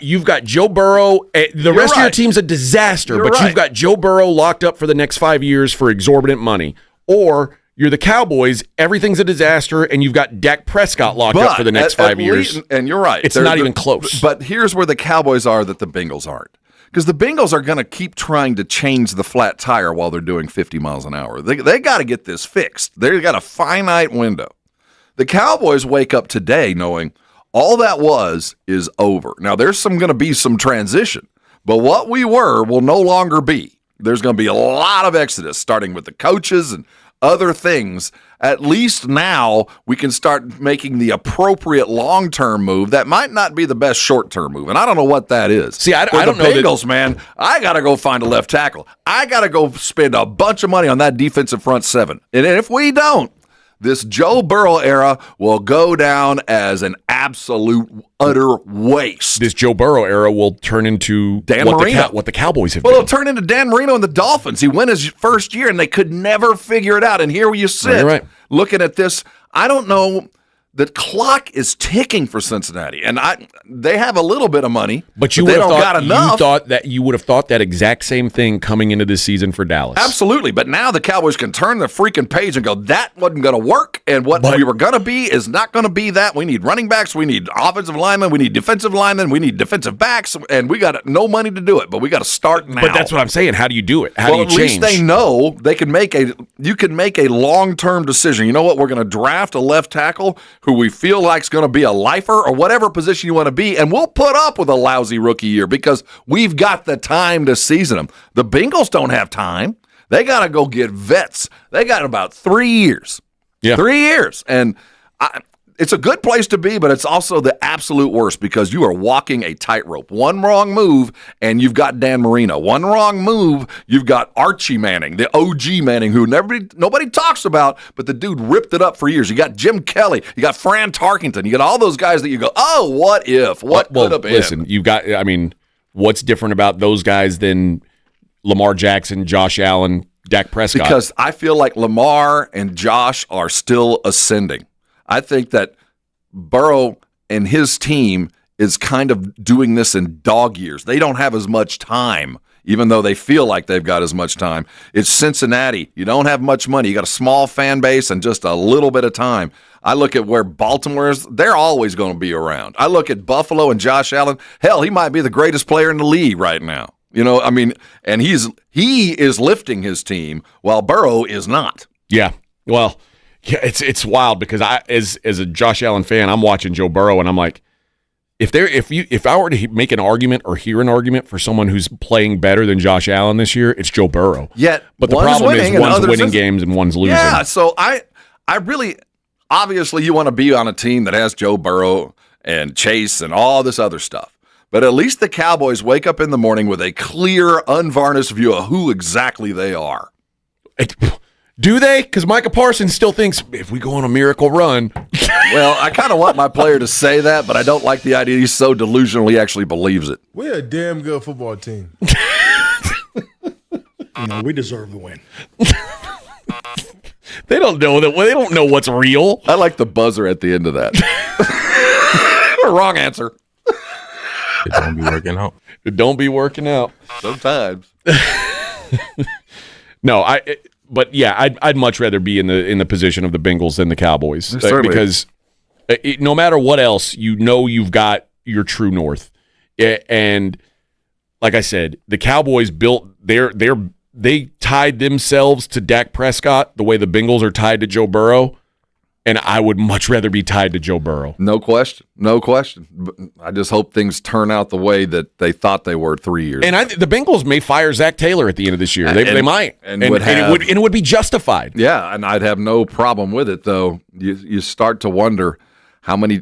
you've got Joe Burrow. The rest of your team's a disaster, you've got Joe Burrow locked up for the next 5 years for exorbitant money. Or you're the Cowboys, everything's a disaster, and you've got Dak Prescott locked up for the next 5 years. And you're right. It's not even close. But here's where the Cowboys are that the Bengals aren't. Because the Bengals are going to keep trying to change the flat tire while they're doing 50 miles an hour. They got to get this fixed. They've got a finite window. The Cowboys wake up today knowing all that is over. Now, there's going to be some transition, but what we were will no longer be. There's going to be a lot of exodus, starting with the coaches and other things. At least now we can start making the appropriate long-term move that might not be the best short-term move, and I don't know what that is. See, I don't know. Bengals, man, I got to go find a left tackle. I got to go spend a bunch of money on that defensive front seven, and if we don't, this Joe Burrow era will go down as an absolute, utter waste. This Joe Burrow era will turn into what the Cowboys have been. Well, it'll turn into Dan Marino and the Dolphins. He went his first year, and they could never figure it out. And here you sit looking at this. I don't know. The clock is ticking for Cincinnati, and they have a little bit of money, but they don't got enough. You would have thought that exact same thing coming into this season for Dallas. Absolutely, but now the Cowboys can turn the freaking page and go, that wasn't going to work, and what we were going to be is not going to be that. We need running backs, we need offensive linemen, we need defensive linemen, we need defensive backs, and we got no money to do it, but we got to start now. But that's what I'm saying. How do you do it? How do you change? At least they know they can you can make a long-term decision. You know what? We're going to draft a left tackle who we feel like is going to be a lifer or whatever position you want to be, and we'll put up with a lousy rookie year because we've got the time to season them. The Bengals don't have time. They got to go get vets. They got about 3 years. Yeah. 3 years. And it's a good place to be, but it's also the absolute worst because you are walking a tightrope. One wrong move, and you've got Dan Marino. One wrong move, you've got Archie Manning, the OG Manning, who nobody talks about, but the dude ripped it up for years. You got Jim Kelly, you got Fran Tarkenton, you got all those guys that you go, oh, what if? What could have been? Listen, what's different about those guys than Lamar Jackson, Josh Allen, Dak Prescott? Because I feel like Lamar and Josh are still ascending. I think that Burrow and his team is kind of doing this in dog years. They don't have as much time, even though they feel like they've got as much time. It's Cincinnati. You don't have much money. You got a small fan base and just a little bit of time. I look at where Baltimore is. They're always going to be around. I look at Buffalo and Josh Allen. Hell, he might be the greatest player in the league right now. And he is lifting his team while Burrow is not. Yeah. Well, yeah, it's wild because as a Josh Allen fan, I'm watching Joe Burrow and I'm like, if I were to make an argument or hear an argument for someone who's playing better than Josh Allen this year, it's Joe Burrow. But the problem is one's winning games and one's losing. Yeah, so I really, obviously you want to be on a team that has Joe Burrow and Chase and all this other stuff. But at least the Cowboys wake up in the morning with a clear, unvarnished view of who exactly they are. Do they? Because Micah Parsons still thinks, if we go on a miracle run. Well, I kind of want my player to say that, but I don't like the idea he's so delusional he actually believes it. We're a damn good football team. We deserve the win. They don't know that. They don't know what's real. I like the buzzer at the end of that. Wrong answer. It don't be working out. It don't be working out. Sometimes. No, but yeah, I'd much rather be in the position of the Bengals than the Cowboys because no matter what else, you've got your true north. And like I said, the Cowboys built they tied themselves to Dak Prescott the way the Bengals are tied to Joe Burrow. And I would much rather be tied to Joe Burrow. No question. I just hope things turn out the way that they thought they were 3 years ago. And the Bengals may fire Zach Taylor at the end of this year. They might. And it would be justified. Yeah, and I'd have no problem with it, though. You start to wonder how many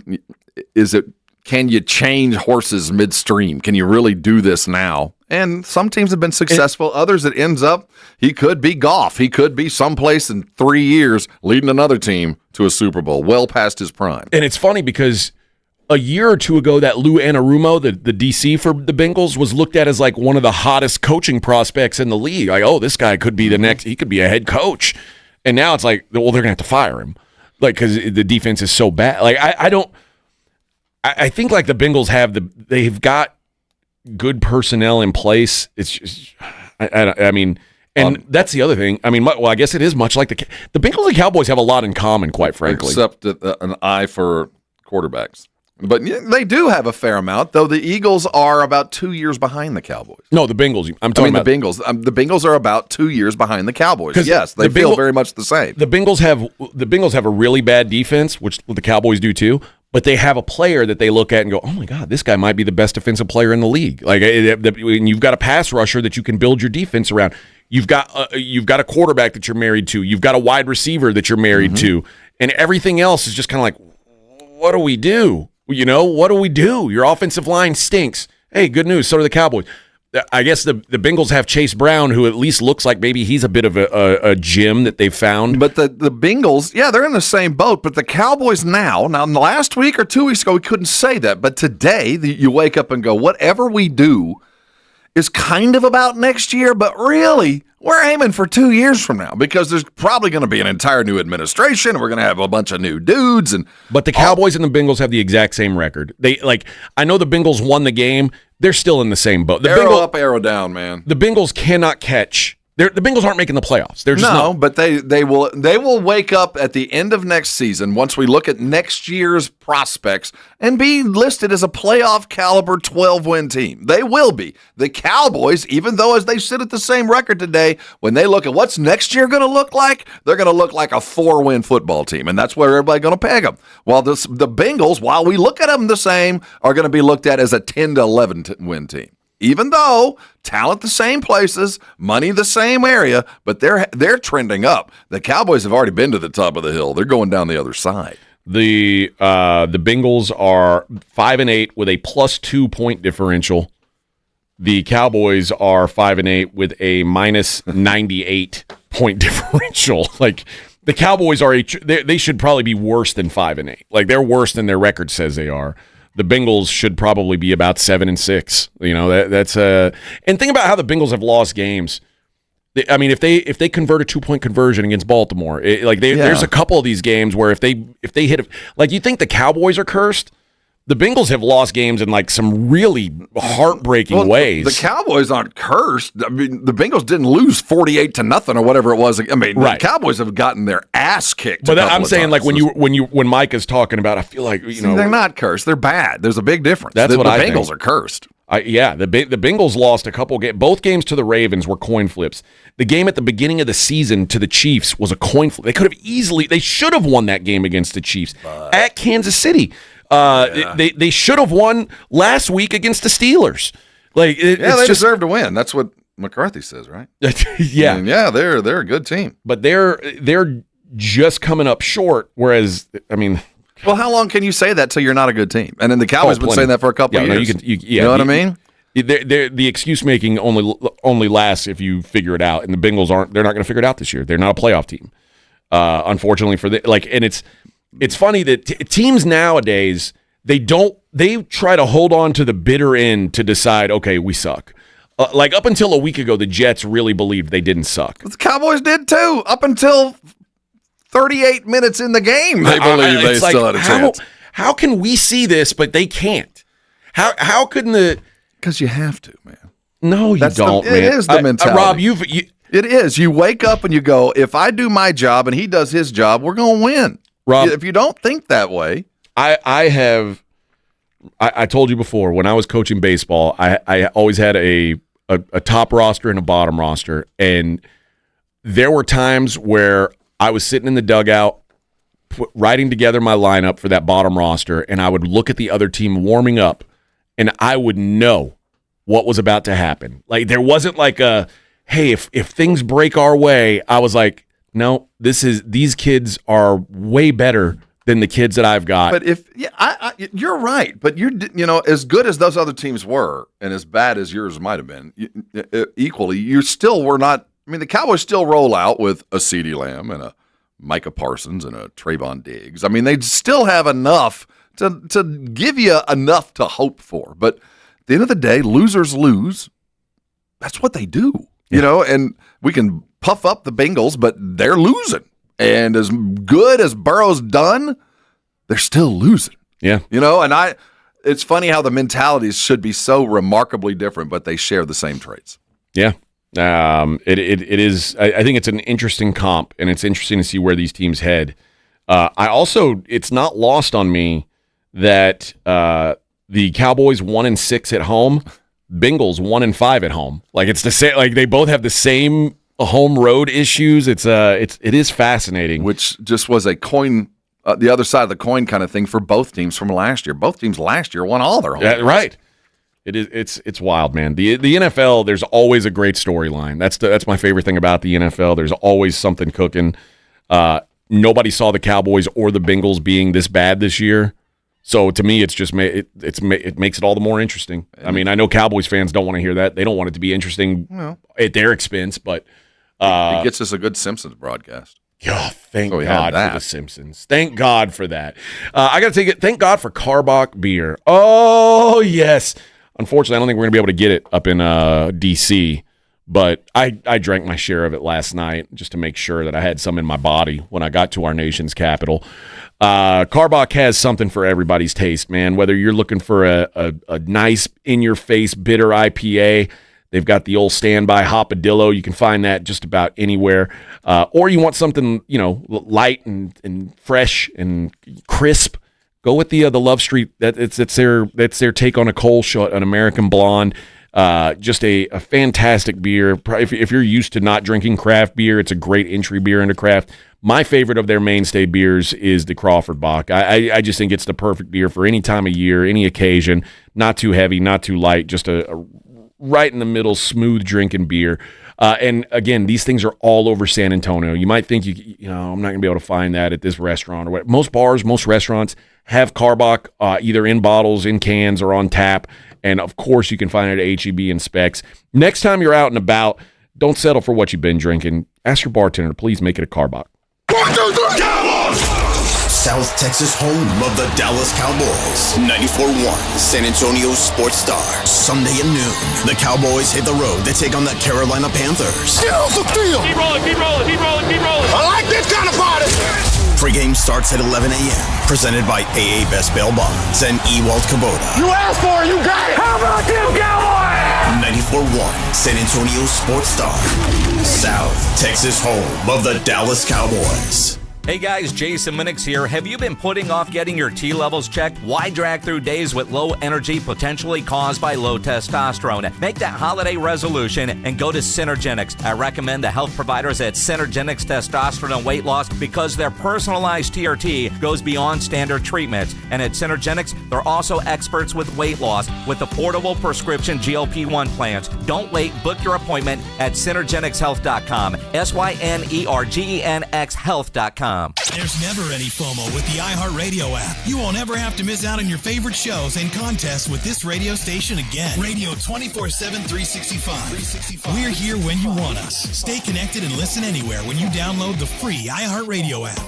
can you change horses midstream? Can you really do this now? And some teams have been successful. Others, it ends up, he could be Goff. He could be someplace in 3 years leading another team to a Super Bowl, well past his prime. And it's funny because a year or two ago, that Lou Anarumo, the DC for the Bengals, was looked at as like one of the hottest coaching prospects in the league. Like, oh, this guy could be he could be a head coach. And now it's like, well, they're going to have to fire him. Like, because the defense is so bad. Like, I think like the Bengals they've got good personnel in place. It's just, I mean, and that's the other thing. I mean, well, I guess it is much like the Bengals and Cowboys have a lot in common, quite frankly. Except an eye for quarterbacks. But they do have a fair amount, though the Eagles are about 2 years behind the Cowboys. No, the Bengals. The Bengals. The Bengals are about 2 years behind the Cowboys. Yes, they feel very much the same. The Bengals have a really bad defense, which the Cowboys do too. But they have a player that they look at and go, oh, my God, this guy might be the best defensive player in the league. Like, you've got a pass rusher that you can build your defense around. You've got a quarterback that you're married to. You've got a wide receiver that you're married to. And everything else is just kind of like, what do we do? What do we do? Your offensive line stinks. Hey, good news. So do the Cowboys. I guess the Bengals have Chase Brown, who at least looks like maybe he's a bit of a gem that they've found. But the Bengals, yeah, they're in the same boat. But the Cowboys now in the last week or 2 weeks ago, we couldn't say that. But today, you wake up and go, whatever we do is kind of about next year, but really, we're aiming for 2 years from now because there's probably going to be an entire new administration. We're going to have a bunch of new dudes. But the Cowboys and the Bengals have the exact same record. I know the Bengals won the game. They're still in the same boat. Arrow up, arrow down, man. The Bengals cannot catch. The Bengals aren't making the playoffs. They're just but they will wake up at the end of next season once we look at next year's prospects and be listed as a playoff caliber 12-win team. They will be. The Cowboys, even though as they sit at the same record today, when they look at what's next year going to look like, they're going to look like a 4-win football team, and that's where everybody's going to peg them. While the Bengals, while we look at them the same, are going to be looked at as a 10 to 11-win team. Even though talent the same places, money the same area, but they're trending up. The Cowboys have already been to the top of the hill. They're going down the other side. The Bengals are 5-8 with a +2 point differential. The Cowboys are 5-8 with a -98 point differential. Like the Cowboys are they should probably be worse than 5-8. Like they're worse than their record says they are. The Bengals should probably be about 7-6. You know, that's and think about how the Bengals have lost games. I mean, if they convert a 2-point conversion against Baltimore, there's a couple of these games where if they hit, like you think the Cowboys are cursed, the Bengals have lost games in like some really heartbreaking ways. The Cowboys aren't cursed. I mean, the Bengals didn't lose 48-0 or whatever it was. I mean, the Cowboys have gotten their ass kicked. But I'm saying, like when Micah's talking about, I feel like they're not cursed. They're bad. There's a big difference. That's what the I Bengals think. are cursed. The Bengals lost a couple games. Both games to the Ravens were coin flips. The game at the beginning of the season to the Chiefs was a coin flip. They should have won that game against the Chiefs at Kansas City. They should have won last week against the Steelers. They deserve to win. That's what McCarthy says, right? Yeah, I mean, they're a good team, but they're just coming up short. Whereas, I mean. Well, how long can you say that till you're not a good team? And then the Cowboys have been saying that for a couple of years. You know what I mean? The excuse making only lasts if you figure it out. And the Bengals they're not going to figure it out this year. They're not a playoff team. Unfortunately and it's funny that teams nowadays, they try to hold on to the bitter end to decide, okay, we suck. Like up until a week ago, the Jets really believed they didn't suck. The Cowboys did too, up until 38 minutes in the game, they believe they still had a chance. How can we see this, but they can't? How couldn't the? Because you have to, man. No, you don't, man. It is the mentality. Rob, it is. You wake up and you go, if I do my job and he does his job, we're going to win. Rob, if you don't think that way. I told you before, when I was coaching baseball, I always had a top roster and a bottom roster. And there were times where I was sitting in the dugout writing together my lineup for that bottom roster, and I would look at the other team warming up, and I would know what was about to happen. Like there wasn't like a, hey, if things break our way, I was like, no, these kids are way better than the kids that I've got. But you're right. But as good as those other teams were, and as bad as yours might have been, equally, you still were not. I mean, the Cowboys still roll out with a CeeDee Lamb and a Micah Parsons and a Trayvon Diggs. I mean, they still have enough to give you enough to hope for. But at the end of the day, losers lose. That's what they do, and we can puff up the Bengals, but they're losing. And as good as Burrow's done, they're still losing. Yeah. And it's funny how the mentalities should be so remarkably different, but they share the same traits. Yeah. It is. I think it's an interesting comp, and it's interesting to see where these teams head. It's not lost on me that the Cowboys 1-6 at home, Bengals 1-5 at home. Like it's the same. Like they both have the same home road issues. It is fascinating. Which just was a coin, the other side of the coin kind of thing for both teams from last year. Both teams last year won all their home games. Right. It's wild, man. The NFL, there's always a great storyline. That's my favorite thing about the NFL. There's always something cooking. Nobody saw the Cowboys or the Bengals being this bad this year. So to me, it makes it all the more interesting. I mean, I know Cowboys fans don't want to hear that. They don't want it to be interesting at their expense, but it gets us a good Simpsons broadcast. Oh, thank God for the Simpsons. Thank God for that. I got to take it. Thank God for Carbach beer. Oh, yes. Unfortunately, I don't think we're going to be able to get it up in D.C., but I drank my share of it last night just to make sure that I had some in my body when I got to our nation's capital. Carbach has something for everybody's taste, man. Whether you're looking for a nice, in-your-face, bitter IPA, they've got the old standby Hopadillo. You can find that just about anywhere. Or you want something, light and fresh and crisp. Go with the Love Street. That's their take on a Cole shot, an American Blonde. Just a fantastic beer. If you're used to not drinking craft beer, it's a great entry beer into craft. My favorite of their mainstay beers is the Crawford Bock. I just think it's the perfect beer for any time of year, any occasion. Not too heavy, not too light. Just a right in the middle, smooth drinking beer. And again, these things are all over San Antonio. You might think I'm not going to be able to find that at this restaurant or what. Most bars, most restaurants have Carbach either in bottles, in cans, or on tap. And of course, you can find it at HEB and Specs. Next time you're out and about, don't settle for what you've been drinking. Ask your bartender to please make it a Carbach. 1, 2, 3, Cowboys! South Texas home of the Dallas Cowboys. 94.1 San Antonio Sports Star. Sunday at noon. The Cowboys hit the road to take on the Carolina Panthers. Get off the field! Keep rolling, keep rolling, keep rolling, keep rolling. I like this kind of party! Pre-game starts at 11 a.m. Presented by AA Best Bail Bonds and Ewald Kubota. You asked for it, you got it! How about them Cowboys? 94.1 San Antonio Sports Star. South Texas home of the Dallas Cowboys. Hey guys, Jason Minix here. Have you been putting off getting your T levels checked? Why drag through days with low energy potentially caused by low testosterone? Make that holiday resolution and go to Synergenics. I recommend the health providers at Synergenics Testosterone and Weight Loss because their personalized TRT goes beyond standard treatments. And at Synergenics, they're also experts with weight loss with affordable prescription GLP-1 plans. Don't wait. Book your appointment at SynergenicsHealth.com. SYNERGENX Health.com. There's never any FOMO with the iHeartRadio app. You won't ever have to miss out on your favorite shows and contests with this radio station again. Radio 24/7, 365. We're here when you want us. Stay connected and listen anywhere when you download the free iHeartRadio app.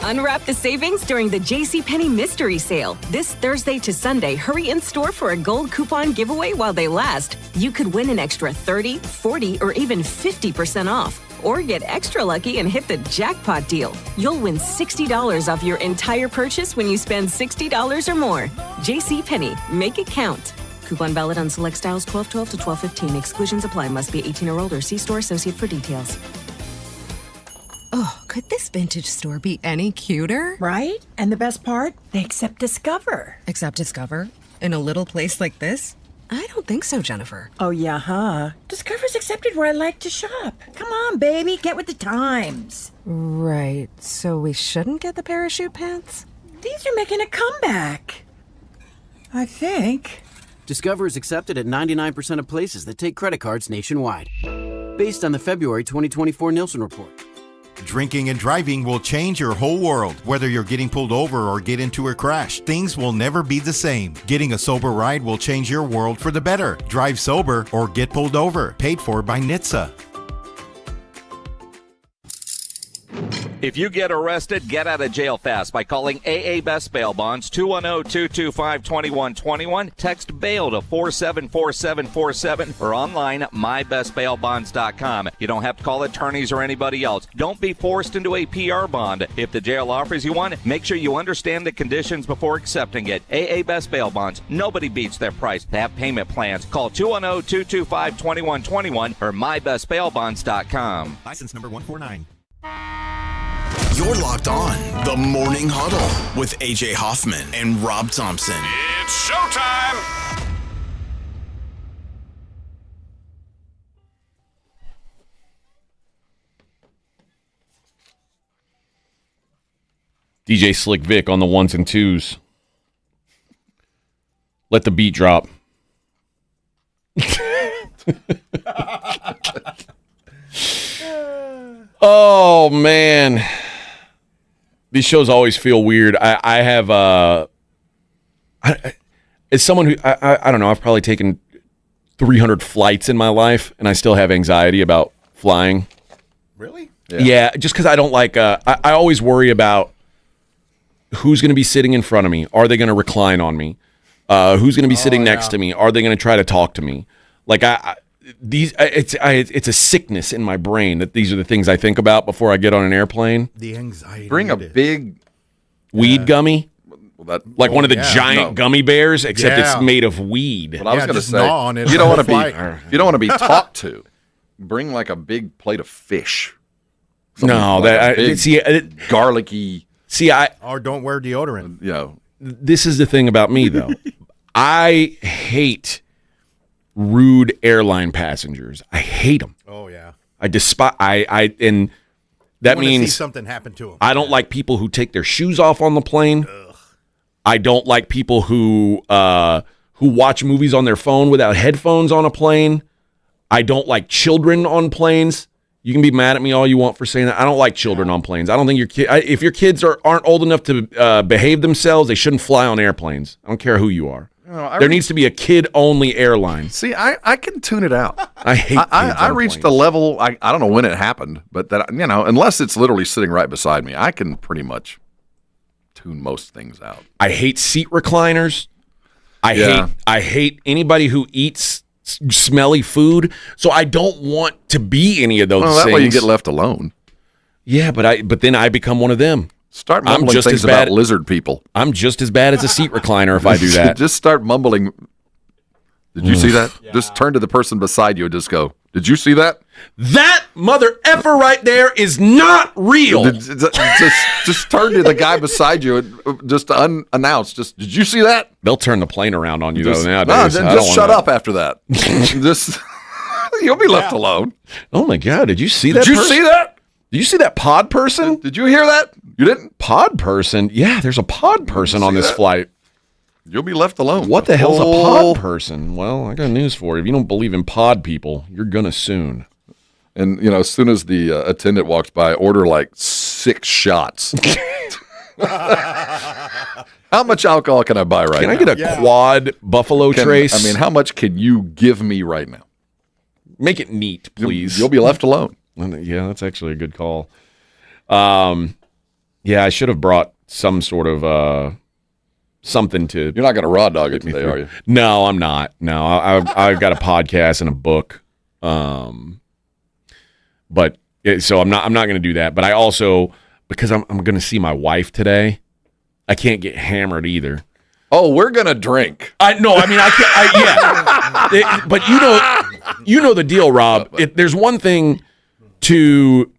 Unwrap the savings during the JCPenney Mystery Sale. This Thursday to Sunday, hurry in store for a gold coupon giveaway while they last. You could win an extra 30, 40, or even 50% off. Or get extra lucky and hit the jackpot deal. You'll win $60 off your entire purchase when you spend $60 or more. JCPenney, make it count. Coupon valid on select styles 12/12 to 12/15. Exclusions apply. Must be 18 or older. See store associate for details. Oh, could this vintage store be any cuter? Right? And the best part? They accept Discover. Accept Discover? In a little place like this? I don't think so, Jennifer. Oh, yeah, huh? Discover's accepted where I like to shop. Come on, baby, get with the times. Right, so we shouldn't get the parachute pants? These are making a comeback. I think. Discover is accepted at 99% of places that take credit cards nationwide. Based on the February 2024 Nielsen report. Drinking and driving will change your whole world. Whether you're getting pulled over or get into a crash, things will never be the same. Getting a sober ride will change your world for the better. Drive sober or get pulled over. Paid for by NHTSA. If you get arrested, get out of jail fast by calling AA Best Bail Bonds, 210-225-2121. Text BAIL to 474747 or online at mybestbailbonds.com. You don't have to call attorneys or anybody else. Don't be forced into a PR bond. If the jail offers you one, make sure you understand the conditions before accepting it. AA Best Bail Bonds. Nobody beats their price. They have payment plans. Call 210-225-2121 or mybestbailbonds.com. License number 149. You're locked on the Morning Huddle with AJ Hoffman and Rob Thompson. It's showtime! DJ Slick Vic on the ones and twos. Let the beat drop. Oh, man. These shows always feel weird. I have, as someone who, I don't know, I've probably taken 300 flights in my life, and I still have anxiety about flying. Really? Yeah, just because I don't like, I always worry about who's going to be sitting in front of me. Are they going to recline on me? Who's going to be sitting next to me? Are they going to try to talk to me? Like, it's a sickness in my brain that these are the things I think about before I get on an airplane. The anxiety. Bring a big weed gummy, like one of the giant No. gummy bears, except it's made of weed. What I was going to say, you don't want to be talked to. Bring like a big plate of fish. No, garlicky. Or don't wear deodorant. You know, this is the thing about me though. I hate rude airline passengers. I hate them. Oh yeah. I despise. And that means see something happen to them. I don't like people who take their shoes off on the plane. Ugh. I don't like people who watch movies on their phone without headphones on a plane. I don't like children on planes. You can be mad at me all you want for saying that. I don't like children on planes. I don't think if your kids aren't old enough to behave themselves, they shouldn't fly on airplanes. I don't care who you are. There needs to be a kid-only airline. See, I can tune it out. I hate kids I on reached planes. a level, I don't know when it happened, but that, unless it's literally sitting right beside me, I can pretty much tune most things out. I hate seat recliners. I hate anybody who eats smelly food. So I don't want to be any of those things. That way you get left alone. Yeah, but then I become one of them. Start mumbling things about lizard people. I'm just as bad as a seat recliner if I do that. Just start mumbling. Did you see that? Yeah. Just turn to the person beside you and just go, did you see that? That mother effer right there is not real. Just turn to the guy beside you and just unannounced. Just, did you see that? They'll turn the plane around on you though nowadays. No, just shut up after that. You'll be left alone. Oh my God! Did you see that? Did you see that? Did you see that pod person? Did you hear that? You didn't? Pod person? Yeah, there's a pod person on this flight. You'll be left alone. What the hell's a pod person? Well, I got news for you. If you don't believe in pod people, you're gonna soon. And as soon as the attendant walks by, order like 6 shots. How much alcohol can I buy right now? Can I get a quad Buffalo Trace? I mean, how much can you give me right now? Make it neat, please. You'll be left alone. Yeah, that's actually a good call. Yeah, I should have brought some sort of something to. You're not going to raw dog it today, are you? No, I'm not. No, I've got a podcast and a book. But so I'm not going to do that. But I also, because I'm going to see my wife today, I can't get hammered either. Oh, we're going to drink. I mean, I can't. But you know the deal, Rob. There's one thing to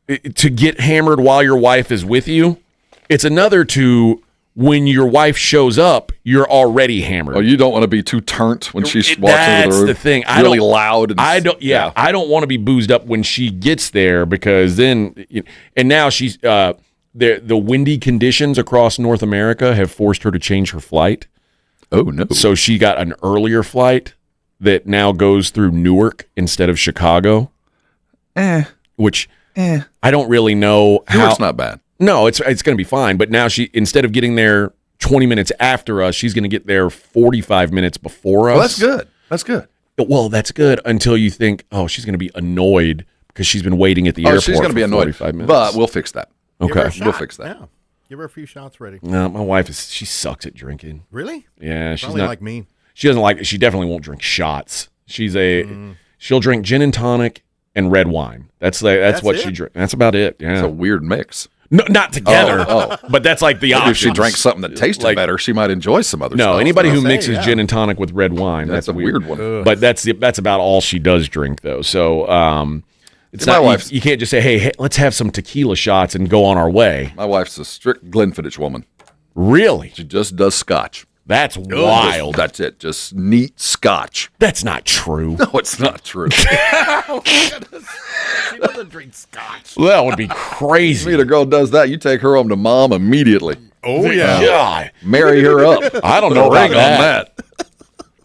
get hammered while your wife is with you. It's another to when your wife shows up, you're already hammered. Oh, you don't want to be too turnt when she walks into the room. That's the thing. Really loud. I don't want to be boozed up when she gets there because then, and now she's the windy conditions across North America have forced her to change her flight. Oh no! So she got an earlier flight that now goes through Newark instead of Chicago. Which I don't really know how. Newark's not bad. No, it's going to be fine. But now she, instead of getting there 20 minutes after us, she's going to get there 45 minutes before us. Well, that's good. That's good. Well, that's good until you think, oh, she's going to be annoyed because she's been waiting at the airport she's going to be annoyed. 45 minutes. But we'll fix that. Okay. We'll fix that. Yeah. Give her a few shots ready. No, my wife she sucks at drinking. Really? Yeah, she's Probably not like me. She doesn't like. She definitely won't drink shots. She'll drink gin and tonic and red wine. That's what she drinks. That's about it. Yeah, it's a weird mix. No, not together. But that's like the option. If she drank something that tasted better, she might enjoy some other stuff. No, anybody who mixes gin and tonic with red wine, that's a weird one. But that's about all she does drink, though. So it's my not. wife's, you can't just say, hey, let's have some tequila shots and go on our way. My wife's a strict Glenfiddich woman. Really? She just does scotch. That's wild. That's it. Just neat scotch. That's not true. No, it's not true. She doesn't drink scotch. Well, that would be crazy. If a girl does that, you take her home to mom immediately. Oh, yeah. God. Marry her up. I don't know about on that.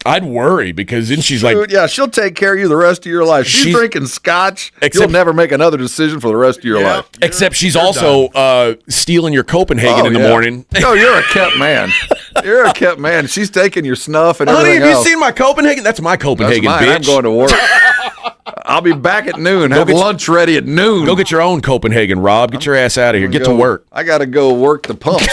I'd worry because then she's like, yeah, she'll take care of you the rest of your life. She's drinking scotch. You'll never make another decision for the rest of your life. Except she's also stealing your Copenhagen in the morning. No, you're a kept man. You're a kept man. She's taking your snuff and honey, everything have else. you seen my Copenhagen? That's my Copenhagen, That's mine. bitch. I'm going to work. I'll be back at noon. Have lunch ready at noon. Go get your own Copenhagen, Rob. Get your ass out of here. Get to work. I got to go work the pumps.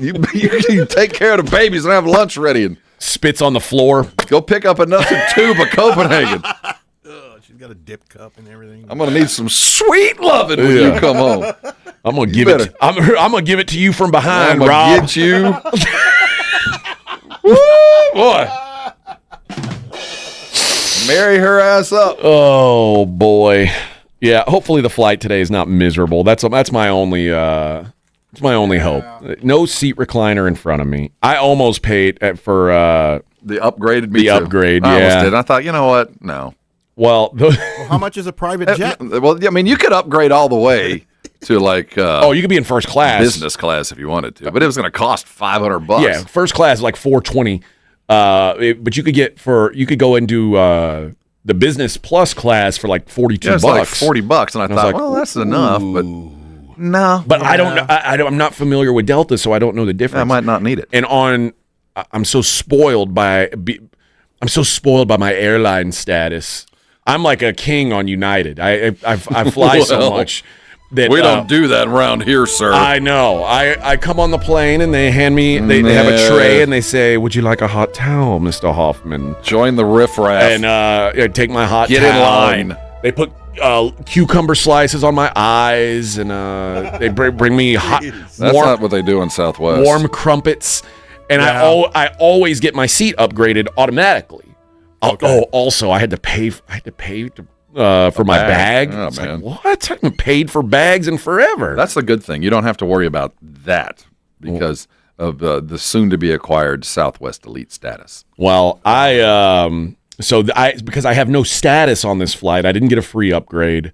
you take care of the babies and have lunch ready. And spits on the floor. Go pick up another tube of Copenhagen. She's got a dip cup and everything. I'm gonna need some sweet loving when you come home. I'm gonna give it. I'm gonna give it to you from behind, I'm gonna Rob. Get you. Woo, boy. Marry her ass up. Oh boy. Yeah. Hopefully the flight today is not miserable. That's my only. It's my only hope. No seat recliner in front of me. I almost paid for the upgraded. The upgrade. I almost Yeah. did. I thought, you know what? No. Well, how much is a private jet? Well, I mean, you could upgrade all the way to like. You could be in first class, business class if you wanted to, but it was going to cost $500. Yeah, first class is like $420. But you could go into the business plus class for like $42. It's like $40, and I thought, was like, well, that's enough, but no. But I don't know. I'm not familiar with Delta, so I don't know the difference. I might not need it. And I'm so spoiled by my airline status. I'm like a king on United. I fly so much that we don't do that around here, sir. I know. I come on the plane and they hand me they have a tray and they say, "Would you like a hot towel, Mr. Hoffman?" Join the riffraff. And I take my hot Get towel. in line. They put cucumber slices on my eyes and they bring me hot. That's not what they do in Southwest. Warm crumpets, and I always get my seat upgraded automatically. Okay. Oh, also I had to pay for my bag. Oh, it's man. like, what? I haven't paid for bags in forever. That's the good thing. You don't have to worry about that because of the soon-to-be acquired Southwest Elite status. Well, because I have no status on this flight, I didn't get a free upgrade.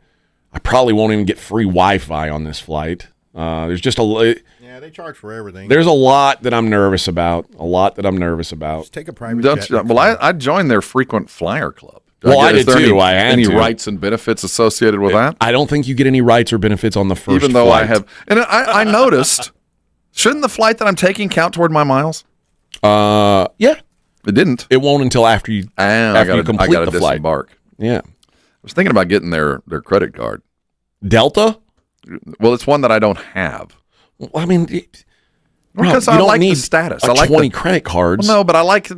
I probably won't even get free Wi-Fi on this flight. There's just yeah, they charge for everything. There's a lot that I'm nervous about. Just take a private jet. Well, I joined their frequent flyer club. I did too. I had any to. rights and benefits associated with that? I don't think you get any rights or benefits on the first Even though flight. I have. And I noticed, shouldn't the flight that I'm taking count toward my miles? Yeah. It didn't. It won't until after you complete the flight. Disembark. Yeah. I was thinking about getting their credit card. Delta? Well, it's one that I don't have. Well, I mean, because you I don't like need the status. I like 20 credit cards. Well, no, but I like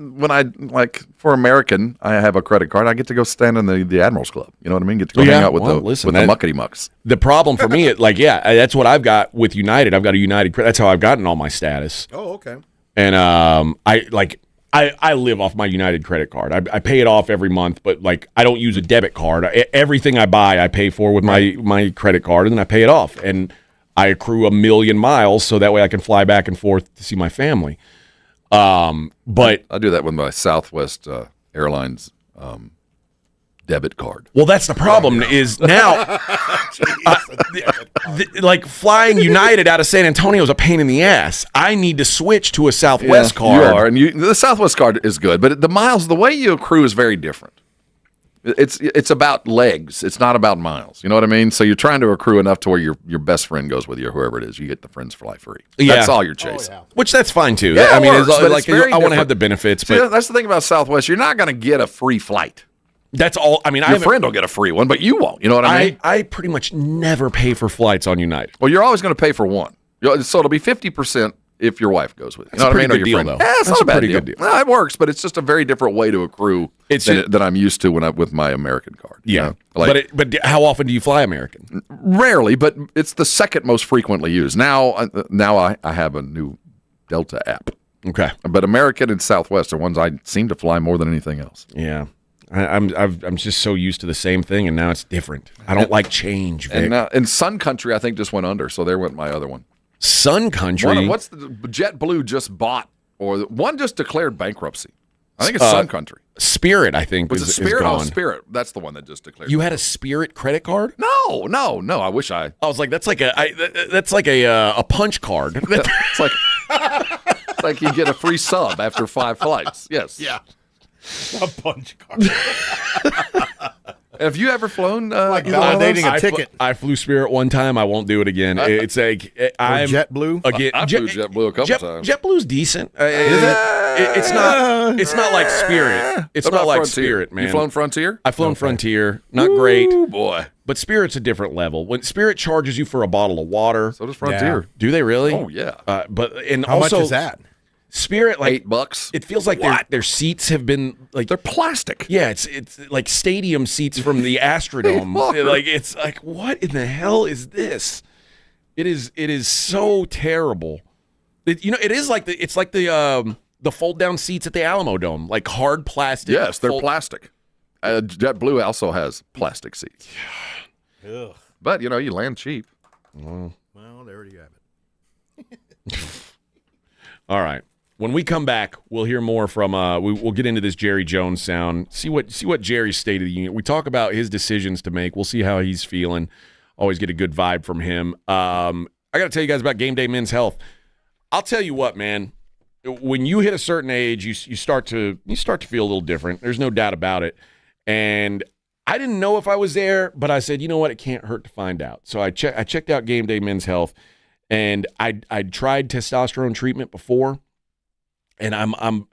for American, I have a credit card. I get to go stand in the Admirals Club. You know what I mean? Get to go hang out with the muckety mucks. The problem for me, that's what I've got with United. I've got a United credit. That's how I've gotten all my status. Oh, okay. And I live off my United credit card. I pay it off every month, but I don't use a debit card. Everything I buy, I pay for with my credit card, and then I pay it off. And I accrue 1 million miles, so that way I can fly back and forth to see my family. But I do that with my Southwest Airlines debit card. Well, that's the problem. Is now, flying United out of San Antonio is a pain in the ass. I need to switch to a Southwest card. You are, and the Southwest card is good, but the way you accrue is very different. It's about legs. It's not about miles. You know what I mean? So you're trying to accrue enough to where your best friend goes with you, or whoever it is. You get the friends fly free. Yeah. That's all you're chasing. Oh, yeah. Which that's fine too. Yeah, I mean, works, I want to have the benefits. See, but that's the thing about Southwest. You're not going to get a free flight. That's all. I mean, your friend will get a free one, but you won't. You know what I mean? I pretty much never pay for flights on United. Well, you're always going to pay for one. So it'll be 50% if your wife goes with you. That's a pretty good deal, friend. though. Yeah, it's That's not a bad pretty good deal. No, it works, but it's just a very different way to accrue than I'm used to with my American card. Yeah, you know? but how often do you fly American? Rarely, but it's the second most frequently used. Now I have a new Delta app. Okay, but American and Southwest are ones I seem to fly more than anything else. Yeah. I'm just so used to the same thing, and now it's different. I don't like change, Vic. And Sun Country, I think, just went under, so there went my other one. Sun Country? What's the JetBlue just bought, or one just declared bankruptcy? I think it's Sun Country. Spirit, I think, was is Spirit? gone. Oh, Spirit. That's the one that just declared. You had a Spirit credit card? No. I wish I was like, that's like a punch card. It's like you get a free sub after 5 flights. Yes. Yeah. A punch card. Have you ever flown? Like validating a ticket. I flew Spirit one time. I won't do it again. It's like I'm JetBlue. Again, I flew JetBlue a couple times. JetBlue's decent. Is it? It's not like Spirit. It's not like Frontier? Spirit, man. You flown Frontier? I've flown Frontier. Not great. Boy. But Spirit's a different level. When Spirit charges you for a bottle of water, so does Frontier. Yeah. Do they really? Oh yeah. How much is that? Spirit, like $8. It feels like their seats have been like they're plastic. Yeah, it's like stadium seats from the Astrodome. Like it's like, what in the hell is this? It is so terrible. It is like the fold down seats at the Alamo Dome, like hard plastic. Yes, they're plastic. JetBlue also has plastic seats. Ugh. But you land cheap. Well, there you have it. All right. When we come back, we'll hear more from. We'll get into this Jerry Jones sound. See what Jerry's State of the Union. We talk about his decisions to make. We'll see how he's feeling. Always get a good vibe from him. I got to tell you guys about Game Day Men's Health. I'll tell you what, man. When you hit a certain age, you start to feel a little different. There's no doubt about it. And I didn't know if I was there, but I said, you know what? It can't hurt to find out. So I checked out Game Day Men's Health, and I'd tried testosterone treatment before, and I'm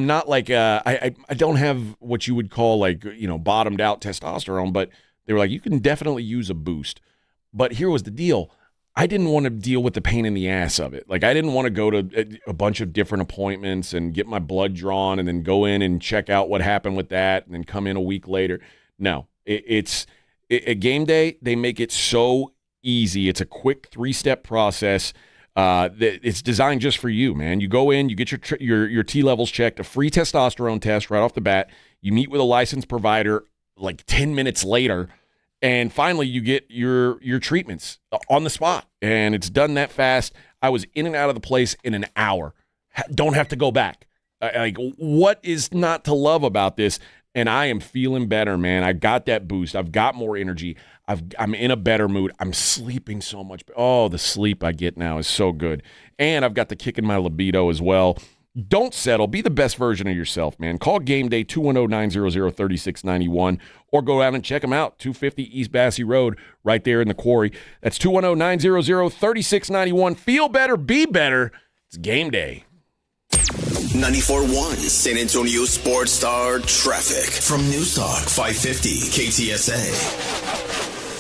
not like I don't have what you would call like, bottomed out testosterone, but they were like, you can definitely use a boost. But here was the deal. I didn't want to deal with the pain in the ass of it. Like, I didn't want to go to a bunch of different appointments and get my blood drawn and then go in and check out what happened with that and then come in a week later. No, it's at Game Day, they make it so easy. It's a quick 3-step process. It's designed just for you, man. You go in, you get your T levels checked, a free testosterone test right off the bat. You meet with a licensed provider like 10 minutes later, and finally you get your treatments on the spot. And it's done that fast. I was in and out of the place in an hour. Don't have to go back. Like, what is not to love about this? And I am feeling better, man. I got that boost. I've got more energy. I'm in a better mood. I'm sleeping so much. Oh, the sleep I get now is so good. And I've got the kick in my libido as well. Don't settle. Be the best version of yourself, man. Call Game Day 210-900-3691 or go out and check them out. 250 East Basse Road right there in the Quarry. That's 210-900-3691. Feel better. Be better. It's Game Day. 94.1 San Antonio Sports Star traffic from News Talk 550 KTSA.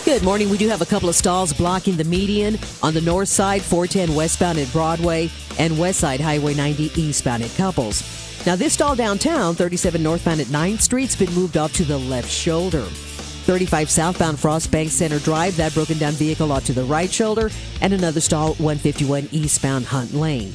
Good morning. We do have a couple of stalls blocking the median on the north side, 410 westbound at Broadway, and west side, Highway 90 eastbound at Couples. Now, this stall downtown, 37 northbound at 9th Street's been moved off to the left shoulder. 35 southbound Frostbank Center Drive, that broken down vehicle off to the right shoulder, and another stall at 151 eastbound Hunt Lane.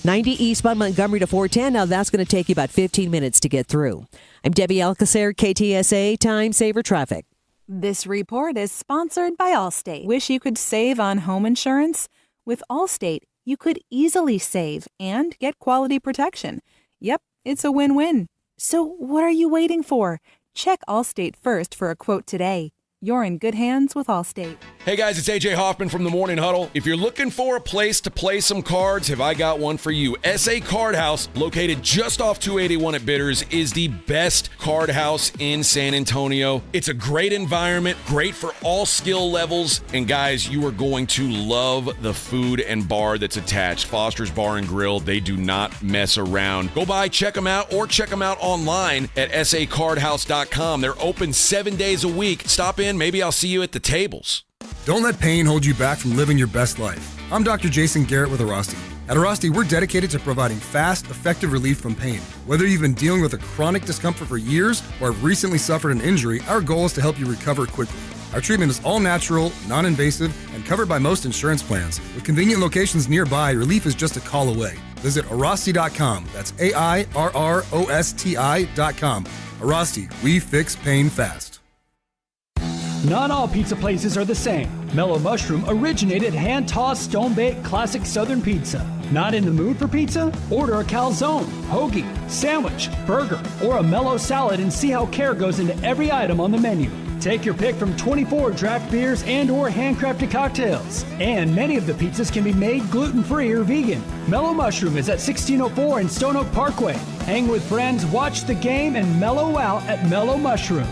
90 eastbound Montgomery to 410. Now that's going to take you about 15 minutes to get through. I'm Debbie Alcacer, KTSA Time Saver Traffic. This report is sponsored by Allstate. Wish you could save on home insurance? With Allstate, you could easily save and get quality protection. Yep, it's a win-win. So what are you waiting for? Check Allstate first for a quote today. You're in good hands with Allstate. Hey guys, it's AJ Hoffman from the Morning Huddle. If you're looking for a place to play some cards, have I got one for you. SA Card House, located just off 281 at Bitters, is the best card house in San Antonio. It's a great environment, great for all skill levels, and guys, you are going to love the food and bar that's attached. Foster's Bar and Grill, they do not mess around. Go by, check them out, or check them out online at sacardhouse.com. They're open 7 days a week. Stop in. Maybe I'll see you at the tables. Don't let pain hold you back from living your best life. I'm Dr. Jason Garrett with Arasti. At Arasti, we're dedicated to providing fast, effective relief from pain. Whether you've been dealing with a chronic discomfort for years or have recently suffered an injury, our goal is to help you recover quickly. Our treatment is all natural, non-invasive, and covered by most insurance plans. With convenient locations nearby, relief is just a call away. Visit Arasti.com. That's AIRROSTI.com. Arasti, we fix pain fast. Not all pizza places are the same. Mellow Mushroom originated hand-tossed, stone-baked classic Southern pizza. Not in the mood for pizza? Order a calzone, hoagie, sandwich, burger, or a mellow salad and see how care goes into every item on the menu. Take your pick from 24 draft beers and or handcrafted cocktails. And many of the pizzas can be made gluten-free or vegan. Mellow Mushroom is at 1604 in Stone Oak Parkway. Hang with friends, watch the game, and mellow out at Mellow Mushroom.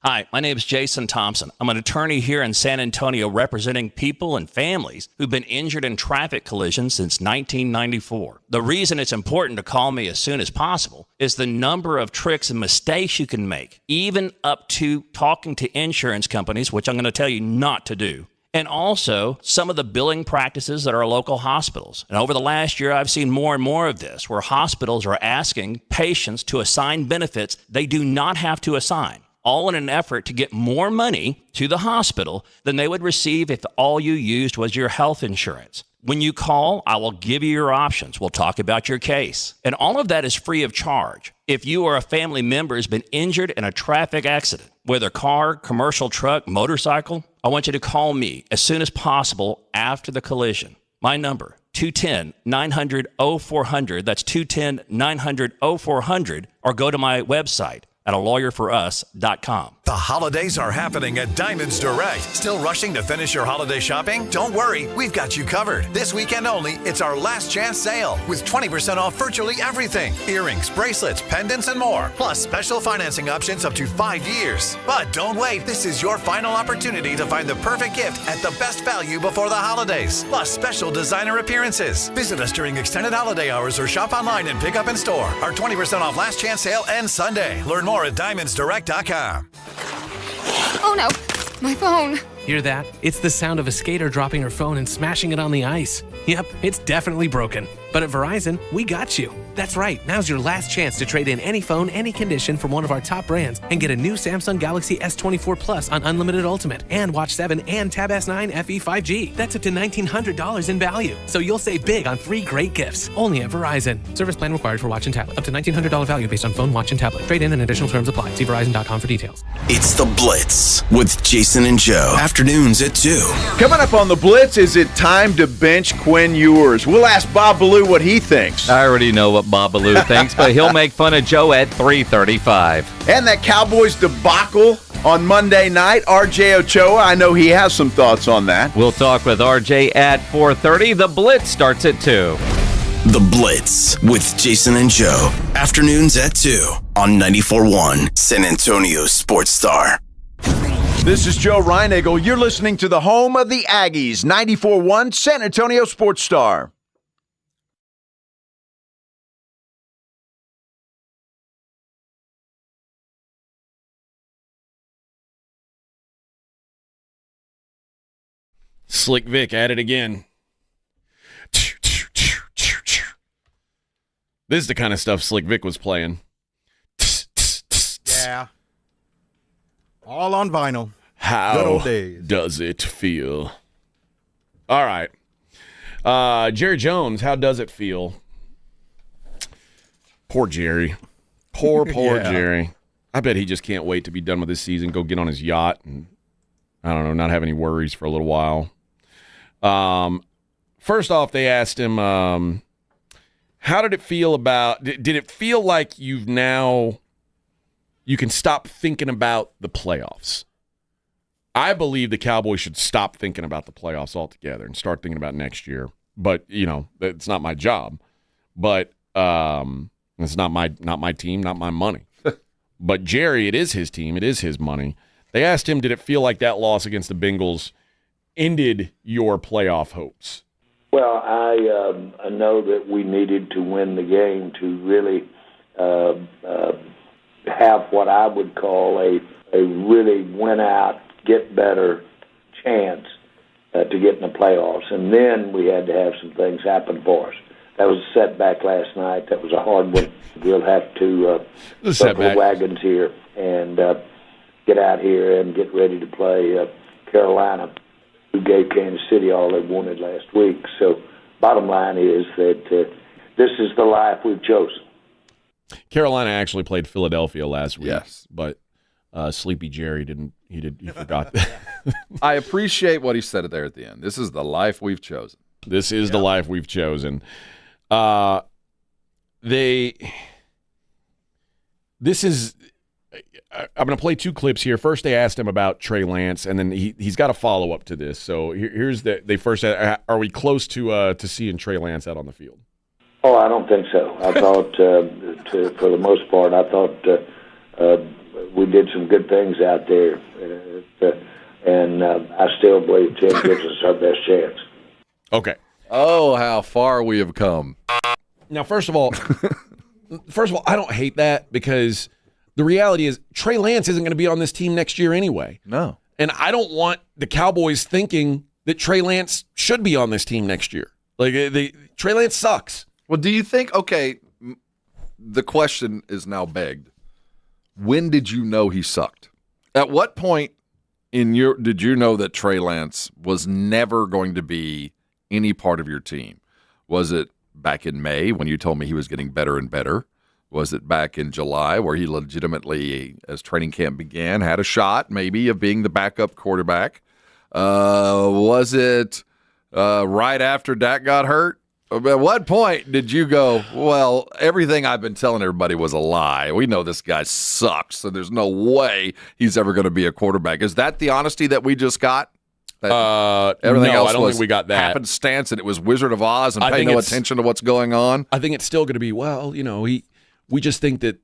Hi, my name is Jason Thompson. I'm an attorney here in San Antonio representing people and families who've been injured in traffic collisions since 1994. The reason it's important to call me as soon as possible is the number of tricks and mistakes you can make, even up to talking to insurance companies, which I'm going to tell you not to do. And also some of the billing practices at our local hospitals. And over the last year, I've seen more and more of this, where hospitals are asking patients to assign benefits they do not have to assign, all in an effort to get more money to the hospital than they would receive if all you used was your health insurance. When you call, I will give you your options. We'll talk about your case. And all of that is free of charge. If you or a family member has been injured in a traffic accident, whether car, commercial truck, motorcycle, I want you to call me as soon as possible after the collision. My number, 210-900-0400. That's 210-900-0400. Or go to my website, at alawyerforus.com. The holidays are happening at Diamonds Direct. Still rushing to finish your holiday shopping? Don't worry, we've got you covered. This weekend only, it's our last chance sale with 20% off virtually everything. Earrings, bracelets, pendants, and more. Plus special financing options up to 5 years. But don't wait, this is your final opportunity to find the perfect gift at the best value before the holidays. Plus special designer appearances. Visit us during extended holiday hours or shop online and pick up in store. Our 20% off last chance sale ends Sunday. Learn more at diamondsdirect.com. Oh no, my phone. Hear that? It's the sound of a skater dropping her phone and smashing it on the ice. Yep, it's definitely broken. But at Verizon, we got you. That's right, now's your last chance to trade in any phone, any condition from one of our top brands and get a new Samsung Galaxy S24 Plus on Unlimited Ultimate and Watch 7 and Tab S9 FE 5G. That's up to $1,900 in value. So you'll save big on 3 great gifts. Only at Verizon. Service plan required for watch and tablet. Up to $1,900 value based on phone, watch, and tablet. Trade in and additional terms apply. See Verizon.com for details. It's The Blitz with Jason and Joe. Afternoons at 2. Coming up on The Blitz, is it time to bench Quinn Ewers? We'll ask Bob Ballou what he thinks. I already know what Bob Ballou thinks, but he'll make fun of Joe at 3:35. And that Cowboys debacle on Monday night, RJ Ochoa, I know he has some thoughts on that. We'll talk with RJ at 4:30. The Blitz starts at 2. The Blitz with Jason and Joe. Afternoons at 2 on 94.1 San Antonio Sports Star. This is Joe Reinagel. You're listening to the home of the Aggies, 94.1 San Antonio Sports Star. Slick Vic at it again. This is the kind of stuff Slick Vic was playing. Yeah. All on vinyl. How Good old days. does it feel? All right. Jerry Jones, how does it feel? Poor Jerry. Poor Yeah. Jerry. I bet he just can't wait to be done with this season, go get on his yacht, and, I don't know, not have any worries for a little while. First off, they asked him, how did it feel about, did it feel like you can stop thinking about the playoffs? I believe the Cowboys should stop thinking about the playoffs altogether and start thinking about next year. But, it's not my job. But it's not my team, not my money. But Jerry, it is his team. It is his money. They asked him, did it feel like that loss against the Bengals ended your playoff hopes? Well, I know that we needed to win the game to really have what I would call a really win out, get better chance to get in the playoffs. And then we had to have some things happen for us. That was a setback last night. That was a hard one. We'll have to circle the wagons here and get out here and get ready to play Carolina, who gave Kansas City all they wanted last week. So bottom line is that this is the life we've chosen. Carolina actually played Philadelphia last week. Yes. But Sleepy Jerry he forgot that. I appreciate what he said there at the end. This is the life we've chosen. This is the life we've chosen. I'm going to play 2 clips here. First, they asked him about Trey Lance, and then he's got a follow-up to this. So here's they first said, are we close to seeing Trey Lance out on the field? Oh, I don't think so. I thought, for the most part, we did some good things out there, and I still believe Tim gives us our best chance. Okay. Oh, how far we have come. Now, first of all, I don't hate that because the reality is Trey Lance isn't going to be on this team next year anyway. No. And I don't want the Cowboys thinking that Trey Lance should be on this team next year. Trey Lance sucks. Well, do you think, the question is now begged. When did you know he sucked? At what point did you know that Trey Lance was never going to be any part of your team? Was it back in May when you told me he was getting better and better? Was it back in July where he legitimately, as training camp began, had a shot maybe of being the backup quarterback? Was it right after Dak got hurt? At what point did you go, well, everything I've been telling everybody was a lie? We know this guy sucks, so there's no way he's ever going to be a quarterback. Is that the honesty that we just got? Everything else I don't was think we got that. Happenstance, and it was Wizard of Oz, and pay no attention to what's going on. I think it's still going to be, we just think that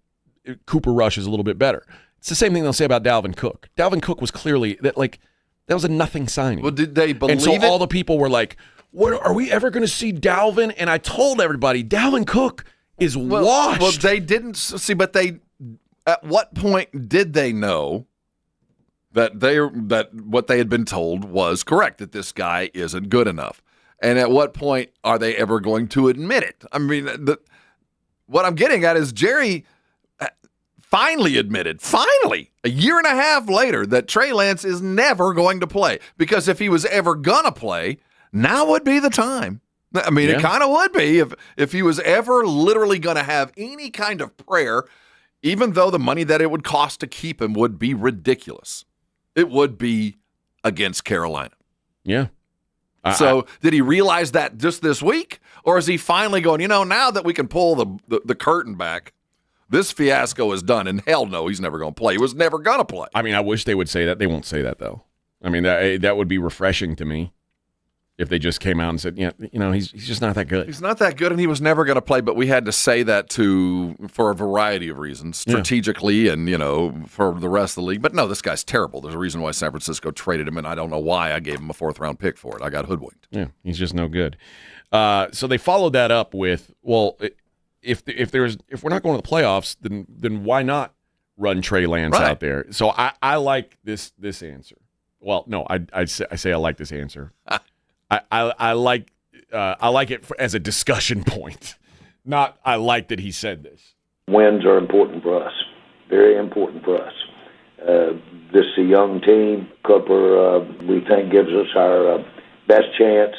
Cooper Rush is a little bit better. It's the same thing they'll say about Dalvin Cook. Dalvin Cook was clearly that was a nothing signing. Well, did they believe it? And so it? all the people were like, "What are we ever going to see Dalvin?" And I told everybody, Dalvin Cook is washed. Well, they didn't see, but at what point did they know that what they had been told was correct, that this guy isn't good enough? And at what point are they ever going to admit it? I mean, what I'm getting at is Jerry finally admitted, a year and a half later, that Trey Lance is never going to play. Because if he was ever going to play, now would be the time. I mean, It kind of would be if he was ever literally going to have any kind of prayer, even though the money that it would cost to keep him would be ridiculous. It would be against Carolina. Yeah. So did he realize that just this week? Or is he finally going, now that we can pull the curtain back, this fiasco is done, and hell no, he's never going to play. He was never going to play. I mean, I wish they would say that. They won't say that, though. I mean, that would be refreshing to me if they just came out and said, he's just not that good. He's not that good, and he was never going to play, but we had to say that for a variety of reasons, strategically and, for the rest of the league. But no, this guy's terrible. There's a reason why San Francisco traded him, and I don't know why I gave him a 4th-round pick for it. I got hoodwinked. Yeah, he's just no good. So they followed that up with, if we're not going to the playoffs, then why not run Trey Lance out there? So I like this answer. Well, no, I say I like this answer. I like it as a discussion point. Not I like that he said this. Wins are important for us, very important for us. This is a young team. Cooper, we think, gives us our best chance.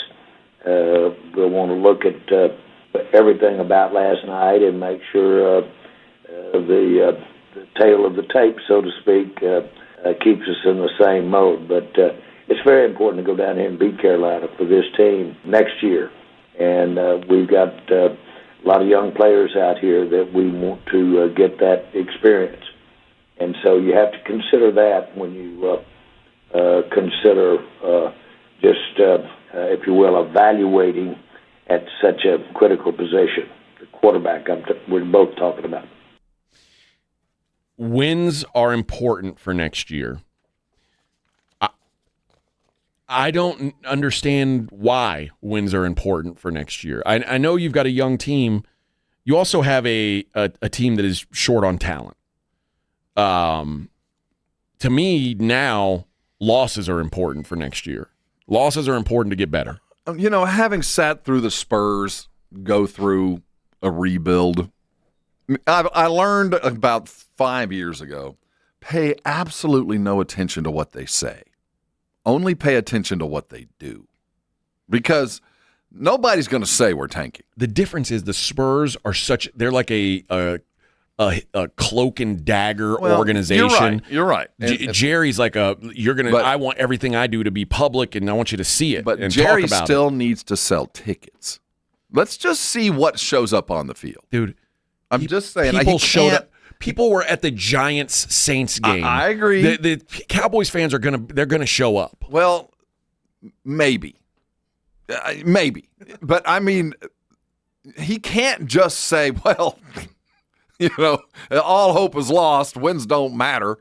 We'll want to look at everything about last night and make sure the tail of the tape, so to speak, keeps us in the same mode. But it's very important to go down here and beat Carolina for this team next year. And we've got a lot of young players out here that we want to get that experience. And so you have to consider that when you consider if you will, evaluating at such a critical position, the quarterback we're both talking about. Wins are important for next year. I don't understand why wins are important for next year. I know you've got a young team. You also have a team that is short on talent. To me, now, losses are important for next year. Losses are important to get better. Having sat through the Spurs go through a rebuild, I learned about 5 years ago, pay absolutely no attention to what they say. Only pay attention to what they do. Because nobody's going to say we're tanking. The difference is the Spurs are they're like a cloak and dagger organization. You're right. Jerry's like I want everything I do to be public, and I want you to see it. But and Jerry talk about still it. needs to sell tickets. Let's just see what shows up on the field. Dude, I'm just saying. People showed up. People were at the Giants-Saints game. I agree. The Cowboys fans they're gonna show up. Well, maybe. But I mean, he can't just say, well, all hope is lost. Wins don't matter.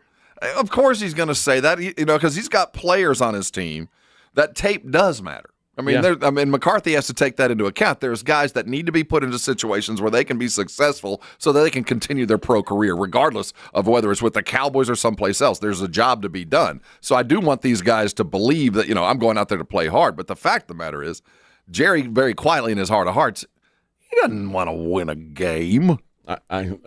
Of course he's going to say that, because he's got players on his team that tape does matter. I mean, McCarthy has to take that into account. There's guys that need to be put into situations where they can be successful so that they can continue their pro career, regardless of whether it's with the Cowboys or someplace else. There's a job to be done. So I do want these guys to believe that, I'm going out there to play hard. But the fact of the matter is, Jerry, very quietly in his heart of hearts, he doesn't want to win a game. I don't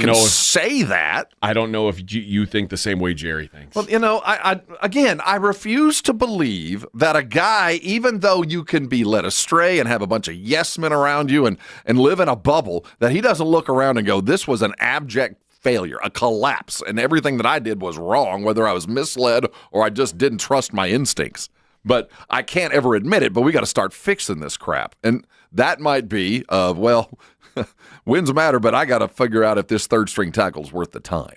know if say that. I don't know if you think the same way Jerry thinks. Well, I refuse to believe that a guy, even though you can be led astray and have a bunch of yes men around you and live in a bubble, that he doesn't look around and go, this was an abject failure, a collapse, and everything that I did was wrong, whether I was misled or I just didn't trust my instincts. But I can't ever admit it, but we got to start fixing this crap. And that might be, wins matter, but I got to figure out if this third-string tackle is worth the time.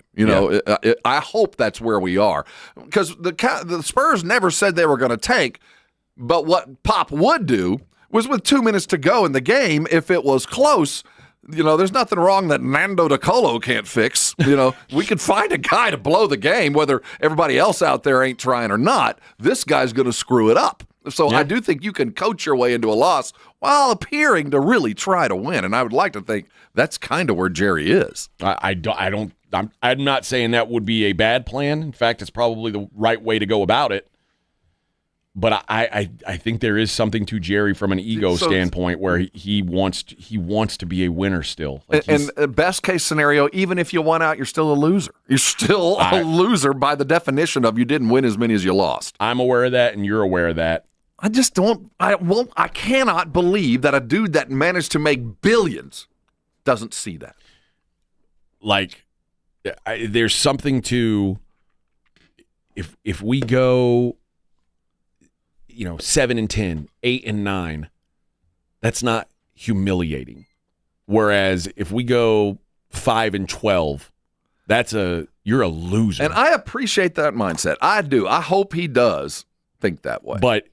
I hope that's where we are. Because the Spurs never said they were going to tank, but what Pop would do was with 2 minutes to go in the game, if it was close, there's nothing wrong that Nando DiColo can't fix. We could find a guy to blow the game, whether everybody else out there ain't trying or not. This guy's going to screw it up. So I do think you can coach your way into a loss while appearing to really try to win. And I would like to think that's kind of where Jerry is. I'm not saying that would be a bad plan. In fact, it's probably the right way to go about it. But I think there is something to Jerry from an ego standpoint where he wants to be a winner still. And best case scenario, even if you won out, you're still a loser. You're still a loser by the definition of you didn't win as many as you lost. I'm aware of that, and you're aware of that. I just don't. I cannot believe that a dude that managed to make billions doesn't see that. There's something to if we go 7-10, 8-9, that's not humiliating. Whereas if we go 5-12, you're a loser. And I appreciate that mindset. I do. I hope he does think that way. But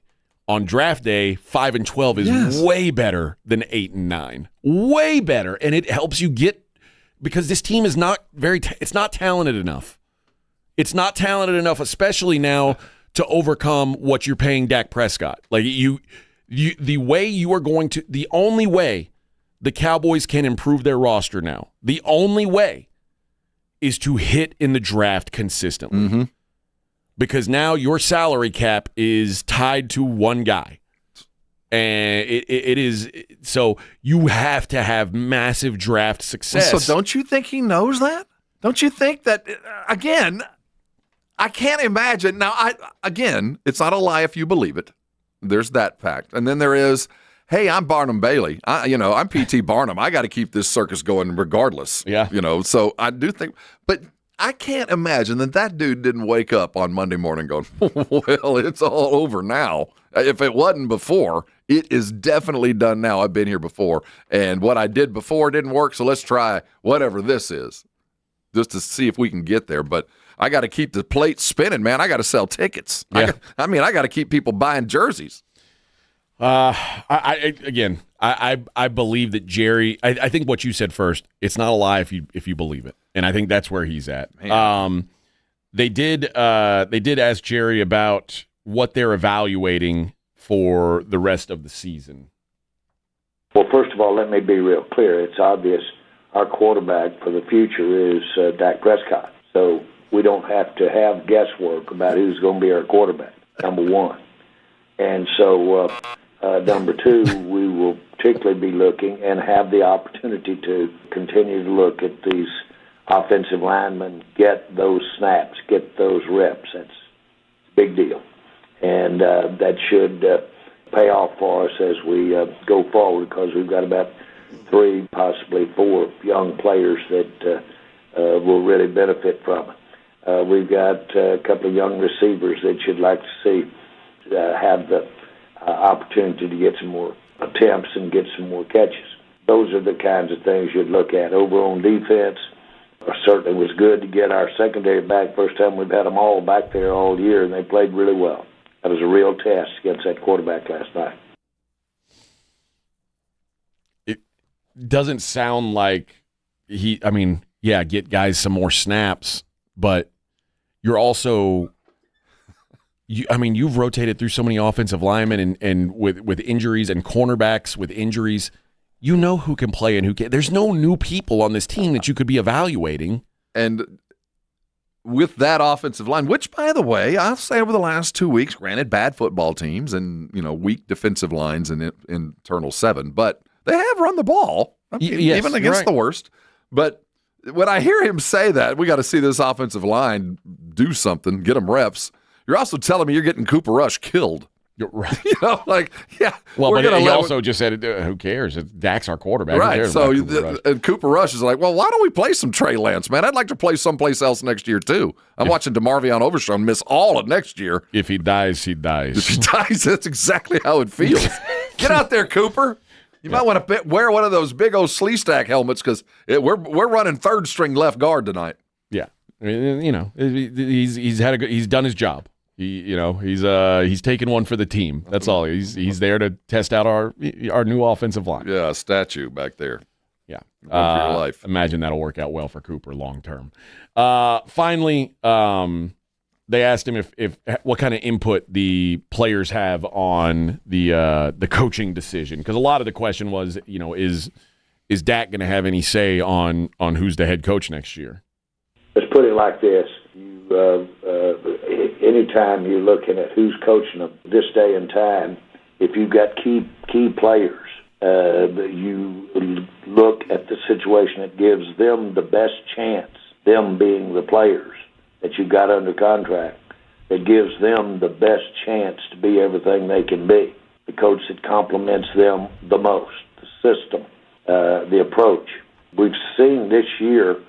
on draft day, 5-12 is way better than 8-9. Way better. And it helps you because this team is not it's not talented enough. It's not talented enough, especially now, to overcome what you're paying Dak Prescott. The only way the Cowboys can improve their roster now, the only way is to hit in the draft consistently. Mm-hmm. Because now your salary cap is tied to one guy. And it is, so you have to have massive draft success. So don't you think he knows that? Don't you think that, again, I can't imagine. Now, it's not a lie if you believe it. There's that fact. And then there is, hey, I'm Barnum Bailey. I'm P.T. Barnum. I got to keep this circus going regardless. Yeah. So I do think, but I can't imagine that dude didn't wake up on Monday morning going, well, it's all over now. If it wasn't before, it is definitely done now. I've been here before. And what I did before didn't work, so let's try whatever this is just to see if we can get there. But I got to keep the plate spinning, man. I got to sell tickets. Yeah. I got to keep people buying jerseys. I believe that Jerry. I think what you said first. It's not a lie if you believe it, and I think that's where he's at. They did ask Jerry about what they're evaluating for the rest of the season. Well, first of all, let me be real clear. It's obvious our quarterback for the future is Dak Prescott. So we don't have to have guesswork about who's going to be our quarterback, number one. And so, number two, we will particularly be looking and have the opportunity to continue to look at these offensive linemen, get those snaps, get those reps. That's a big deal. And that should pay off for us as we go forward, because we've got about 3, possibly 4 young players that will really benefit from it. We've got a couple of young receivers that you'd like to see have the opportunity to get some more attempts and get some more catches. Those are the kinds of things you'd look at. Over on defense, certainly was good to get our secondary back. First time we've had them all back there all year, and they played really well. That was a real test against that quarterback last night. It doesn't sound like get guys some more snaps, but you're also you've rotated through so many offensive linemen and with injuries and cornerbacks with injuries. You know who can play and who can't. There's no new people on this team that you could be evaluating. And with that offensive line, which, by the way, I'll say over the last 2 weeks, granted, bad football teams and weak defensive lines and internal 7, but they have run the ball, even against the worst. But when I hear him say that, we got to see this offensive line do something, get them reps. You're also telling me you're getting Cooper Rush killed. You're right. Well, but he also just said, who cares? Dak's our quarterback. Right. So and Cooper Rush is like, well, why don't we play some Trey Lance, man? I'd like to play someplace else next year, too. I'm watching DeMarvion Overshown miss all of next year. If he dies, he dies. If he dies, that's exactly how it feels. Get out there, Cooper. You might want to wear one of those big old slee stack helmets because we're running third string left guard tonight. Yeah. He's done his job. He's taken one for the team. That's all. He's there to test out our new offensive line. Yeah, a statue back there. Yeah, for your life. Imagine that'll work out well for Cooper long term. Finally, they asked him if what kind of input the players have on the coaching decision, because a lot of the question was, is Dak going to have any say on who's the head coach next year? Let's put it like this. Anytime you're looking at who's coaching them this day and time, if you've got key players, you look at the situation that gives them the best chance, them being the players that you've got under contract, that gives them the best chance to be everything they can be. The coach that complements them the most, the system, the approach. We've seen this year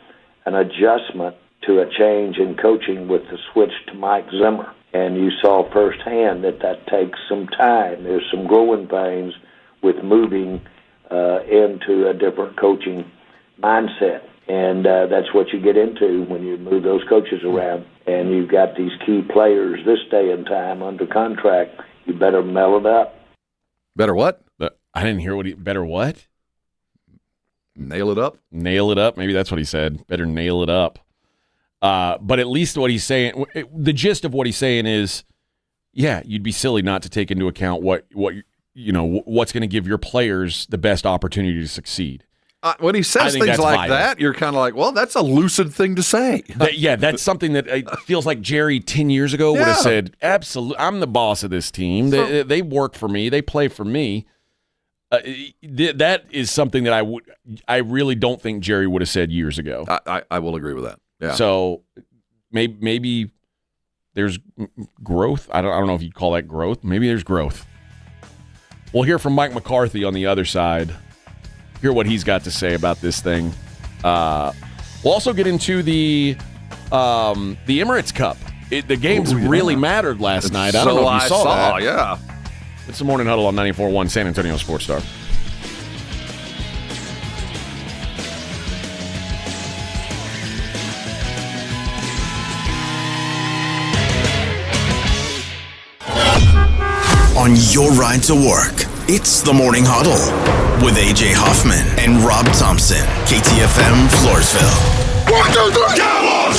an adjustment to a change in coaching with the switch to Mike Zimmer. And you saw firsthand that takes some time. There's some growing pains with moving into a different coaching mindset. And that's what you get into when you move those coaches around. And you've got these key players this day and time under contract. You better mellow it up. Better what? I didn't hear better what? Nail it up? Nail it up. Maybe that's what he said. Better nail it up. But at least what he's saying, the gist of what he's saying is, yeah, you'd be silly not to take into account what's going to give your players the best opportunity to succeed. When he says things like that, you're kind of like, well, that's a lucid thing to say. That's something that feels like Jerry 10 years ago would have said, absolutely, I'm the boss of this team. They work for me. They play for me. That is something that I really don't think Jerry would have said years ago. I will agree with that. Yeah. So maybe there's growth. I don't know if you'd call that growth. Maybe there's growth. We'll hear from Mike McCarthy on the other side. Hear what he's got to say about this thing. We'll also get into the Emirates Cup. The games really mattered last night. I don't know if you saw that. Yeah. It's the Morning Huddle on 94.1 San Antonio Sports Star. On your ride to work, it's the Morning Huddle with A.J. Hoffman and Rob Thompson. KTFM Floresville. 1, 2, 3, Cowboys!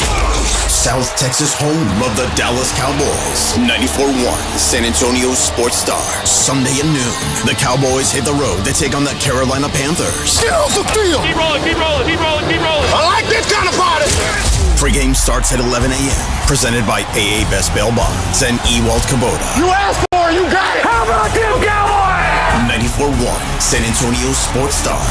South Texas home of the Dallas Cowboys. 94.1 San Antonio Sports Star. Sunday at noon. The Cowboys hit the road to take on the Carolina Panthers. Get off the field! Keep rolling, keep rolling, keep rolling, keep rolling. I like this kind of party! Pre-game starts at 11 a.m. Presented by AA Best Bail Bonds and Ewald Kubota. You asked for it, you got it! How about them Cowboys? 94.1 San Antonio Sports Star.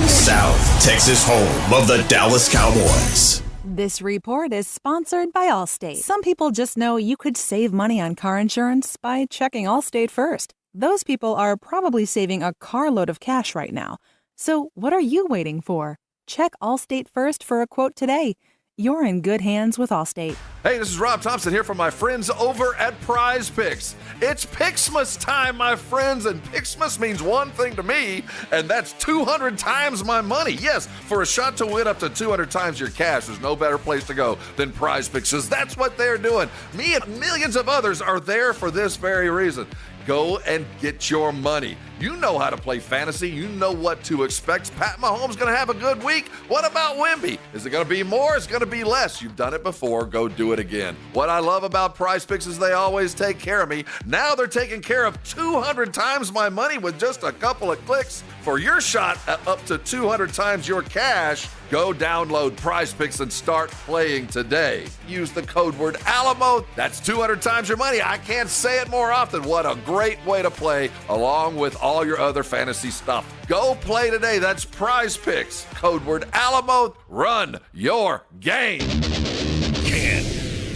South Texas home of the Dallas Cowboys. This report is sponsored by Allstate. Some people just know you could save money on car insurance by checking Allstate first. Those people are probably saving a carload of cash right now. So what are you waiting for? Check Allstate first for a quote today. You're in good hands with Allstate. Hey, this is Rob Thompson here from my friends over at Prize Picks. It's Pixmas time, my friends, and Pixmas means one thing to me, and that's 200 times my money. Yes, for a shot to win up to 200 times your cash, there's no better place to go than Prize Picks, because that's what they're doing. Me and millions of others are there for this very reason. Go and get your money. You know how to play fantasy. You know what to expect. Pat Mahomes going to have a good week. What about Wemby? Is it going to be more? Is it going to be less? You've done it before. Go do it again. What I love about Prize Picks is they always take care of me. Now they're taking care of 200 times my money with just a couple of clicks. For your shot at up to 200 times your cash, go download Prize Picks and start playing today. Use the code word Alamo. That's 200 times your money. I can't say it more often. What a great way to play along with all your other fantasy stuff. Go play today. That's Prize Picks. Code word Alamo. Run your game. Can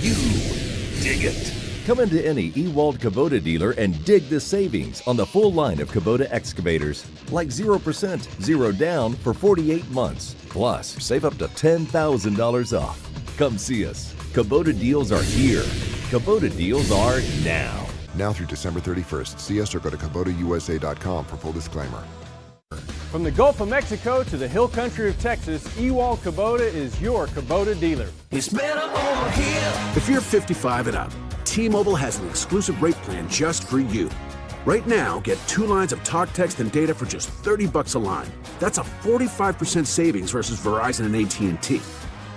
you dig it? Come into any Ewald Kubota dealer and dig the savings on the full line of Kubota excavators, like 0%, 0 down for 48 months. Plus, save up to $10,000 off. Come see us. Kubota deals are here. Kubota deals are now. Now through December 31st. See us or go to KubotaUSA.com for full disclaimer. From the Gulf of Mexico to the hill country of Texas, Ewald Kubota is your Kubota dealer. It's better over here. If you're 55 and up, T-Mobile has an exclusive rate plan just for you. Right now, get 2 lines of talk, text, and data for just $30 a line. That's a 45% savings versus Verizon and AT&T.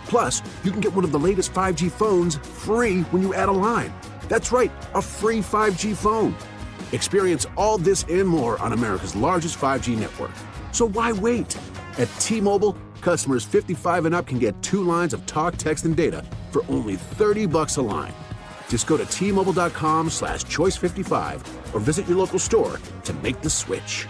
Plus, you can get one of the latest 5G phones free when you add a line. That's right, a free 5G phone. Experience all this and more on America's largest 5G network. So why wait? At T-Mobile, customers 55 and up can get 2 lines of talk, text, and data for only $30 a line. Just go to T-Mobile.com/choice55 or visit your local store to make the switch.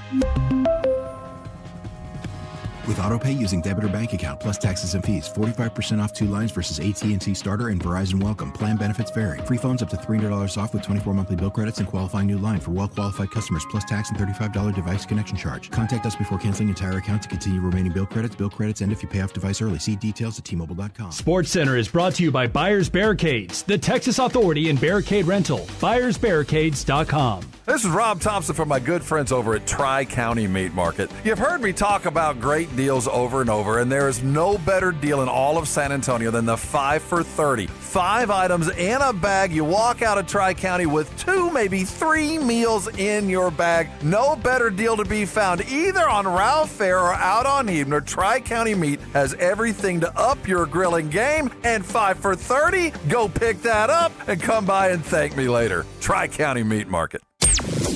With AutoPay using debit or bank account plus taxes and fees, 45% off 2 lines versus AT&T Starter and Verizon Welcome. Plan benefits vary. Free phones up to $300 off with 24 monthly bill credits and qualifying new line for well-qualified customers plus tax and $35 device connection charge. Contact us before canceling entire account to continue remaining bill credits. Bill credits end if you pay off device early. See details at T-Mobile.com. Sports Center is brought to you by Buyers Barricades, the Texas Authority in Barricade Rental. BuyersBarricades.com. This is Rob Thompson from my good friends over at Tri-County Meat Market. You've heard me talk about great deals over and over, and there is no better deal in all of San Antonio than the 5 for 30. 5 items in a bag. You walk out of Tri-County with 2, maybe 3 meals in your bag. No better deal to be found either on Ralph Fair or out on Evener. Tri-County Meat has everything to up your grilling game, and 5 for 30. Go pick that up and come by and thank me later. Tri-County Meat Market.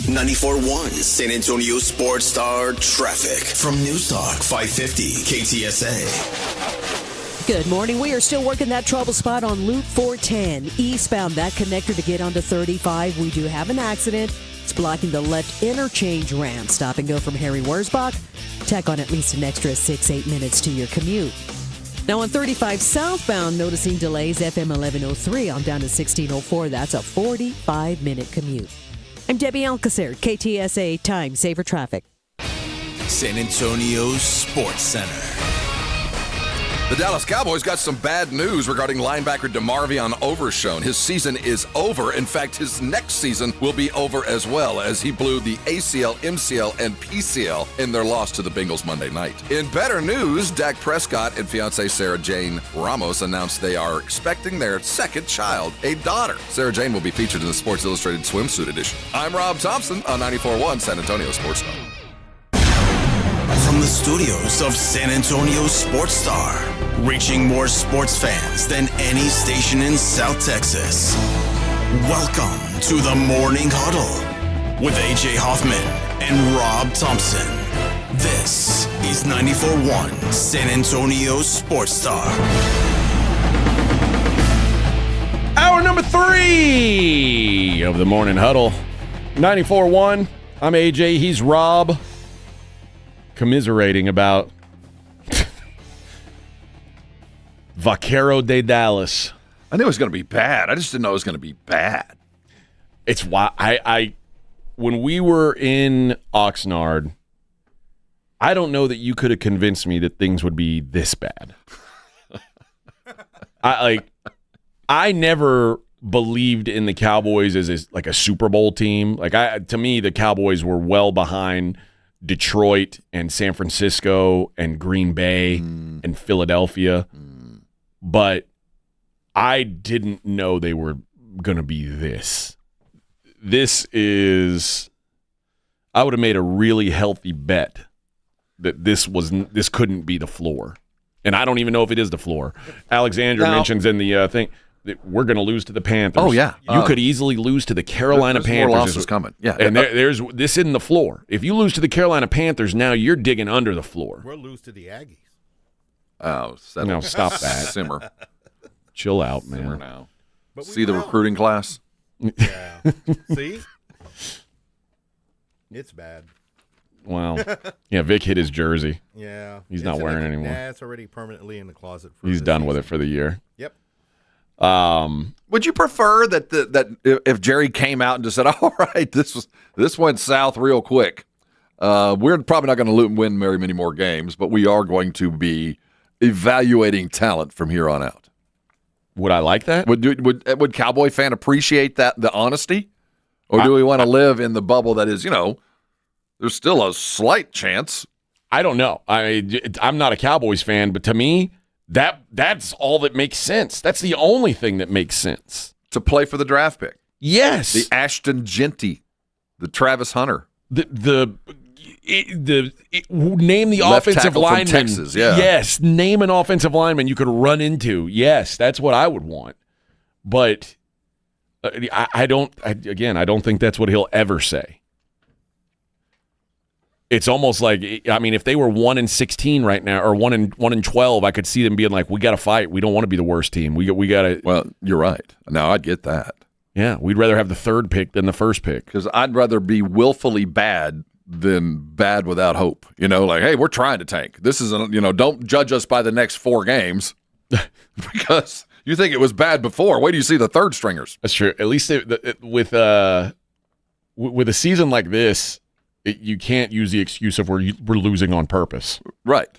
94.1 San Antonio Sports Star traffic from News Talk 550 KTSA. Good morning. We are still working that trouble spot on Loop 410 eastbound, that connector to get onto 35. We do have an accident. It's blocking the left interchange ramp. Stop and go from Harry Wurzbach. Tack on at least an extra 6-8 minutes to your commute. Now on 35 southbound, noticing delays. FM 1103 on down to 1604. That's a 45-minute commute. I'm Debbie Alcacer, KTSA Time Saver Traffic. San Antonio Sports Center. The Dallas Cowboys got some bad news regarding linebacker DeMarvion Overshown. His season is over. In fact, his next season will be over as well, as he blew the ACL, MCL, and PCL in their loss to the Bengals Monday night. In better news, Dak Prescott and fiancée Sarah Jane Ramos announced they are expecting their second child, a daughter. Sarah Jane will be featured in the Sports Illustrated Swimsuit edition. I'm Rob Thompson on 94.1 San Antonio Sports Star. From the studios of San Antonio Sports Star, reaching more sports fans than any station in South Texas. Welcome to the Morning Huddle with AJ Hoffman and Rob Thompson. This is 94.1 San Antonio Sports Star. Hour number 3 of the Morning Huddle. 94.1. I'm AJ. He's Rob. Commiserating about Vaquero de Dallas. I knew it was going to be bad. I just didn't know it was going to be bad. It's why I when we were in Oxnard, I don't know that you could have convinced me that things would be this bad. I never believed in the Cowboys as like a Super Bowl team. To me, the Cowboys were well behind Detroit and San Francisco and Green Bay and Philadelphia. But I didn't know they were going to be this. This is, I would have made a really healthy bet that this couldn't be the floor. And I don't even know if it is the floor. Alexandra mentions in the thing that we're going to lose to the Panthers. Oh, yeah. You could easily lose to the Carolina Panthers. More losses coming. Yeah. And this isn't the floor. If you lose to the Carolina Panthers, now you're digging under the floor. We'll lose to the Aggies. Oh, no, stop that. Simmer. Chill out, man. Simmer now. See the recruiting class? Yeah. See? It's bad. Wow. Yeah, Vic hit his jersey. Yeah. He's not wearing it anymore. Yeah, it's already permanently in the closet. He's done with it for the year. Yep. Would you prefer that if Jerry came out and just said, "All right, this went south real quick. We're probably not going to win very many more games, but we are going to be evaluating talent from here on out." Would I like that? Would Cowboy fan appreciate that, the honesty? Or do we want to live in the bubble that is, there's still a slight chance? I don't know. I'm not a Cowboys fan, but to me, that's all that makes sense. That's the only thing that makes sense. To play for the draft pick. Yes. The Ashton Genty, the Travis Hunter. Name the Left offensive tackle lineman. from Texas, yeah. Yes, name an offensive lineman you could run into. Yes, that's what I would want. But I don't think that's what he'll ever say. It's almost like, if they were 1-16 right now, or 1-12, I could see them being like, "We got to fight. We don't want to be the worst team. We got to." Well, you're right. Now I'd get that. Yeah, we'd rather have the third pick than the first pick. Because I'd rather be willfully bad than bad without hope. Like, hey, we're trying to tank. This isn't. Don't judge us by the next 4 games because you think it was bad before. Wait till you see the third stringers. That's true. At least with a season like this, you can't use the excuse of we're losing on purpose. Right.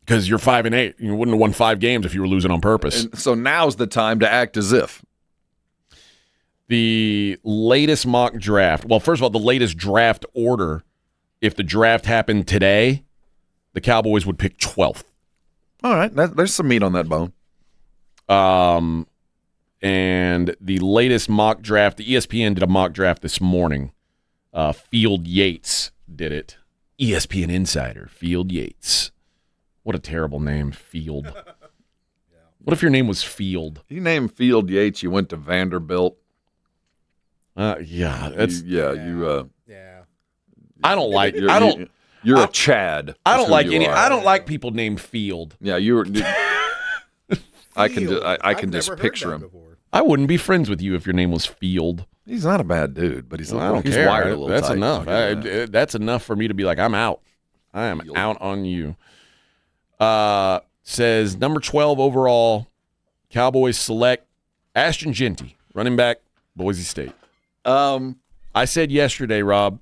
Because you're 5-8. You wouldn't have won 5 games if you were losing on purpose. And so now's the time to act as if. The latest mock draft. Well, first of all, the latest draft order. If the draft happened today, the Cowboys would pick 12th. All right. There's some meat on that bone. And the latest mock draft, the ESPN did a mock draft this morning. Field Yates did it. ESPN Insider, Field Yates. What a terrible name, Field. What if your name was Field? You named Field Yates, you went to Vanderbilt. Yeah, that's I don't like. You're a Chad. I don't like any. I don't like people named Field. Yeah, I can just picture him. I wouldn't be friends with you if your name was Field. He's not a bad dude, but he's wired a little That's tight. enough. That's enough for me to be like, I'm out. I am out on you. Says number 12 overall, Cowboys select Ashton Genty, running back, Boise State. I said yesterday, Rob,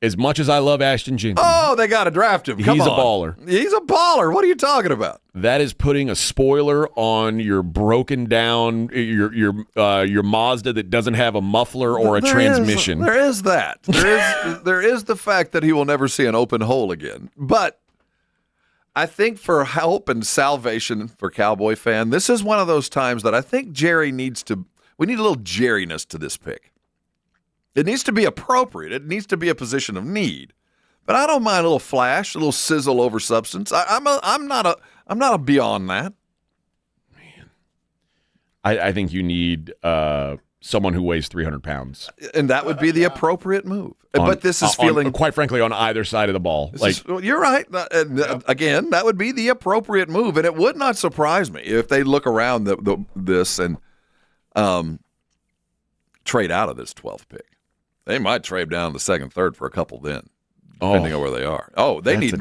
as much as I love Ashton Genty. Oh, they got to draft him. Come He's on. a baller. He's a baller. What are you talking about? That is putting a spoiler on your broken down your Mazda that doesn't have a muffler or a transmission. There is that. There is the fact that he will never see an open hole again. But I think for help and salvation for Cowboy fan, this is one of those times that I think Jerry needs to. We need a little Jerryness to this pick. It needs to be appropriate. It needs to be a position of need. But I don't mind a little flash, a little sizzle over substance. I'm not a beyond that. Man, I think you need someone who weighs 300 pounds, and that would be the appropriate move. But this is feeling, quite frankly, on either side of the ball. You're right. Again, that would be the appropriate move, and it would not surprise me if they look around this and trade out of this 12th pick. They might trade down the second, third for a couple then, depending on where they are. Oh, they need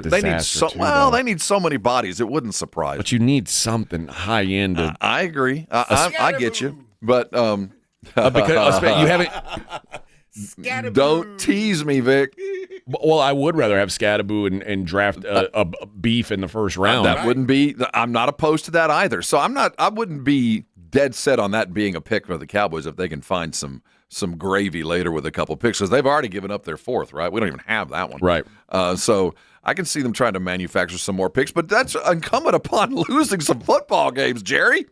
so many bodies. It wouldn't surprise me. But you need something high end. I agree. I get you, but because you haven't. Don't tease me, Vic. Well, I would rather have Scadaboo and draft a beef in the first round. That wouldn't be. I'm not opposed to that either. So I wouldn't be dead set on that being a pick for the Cowboys if they can find some gravy later with a couple picks, because they've already given up their 4th, right? We don't even have that one. Right. So I can see them trying to manufacture some more picks, but that's incumbent upon losing some football games, Jerry.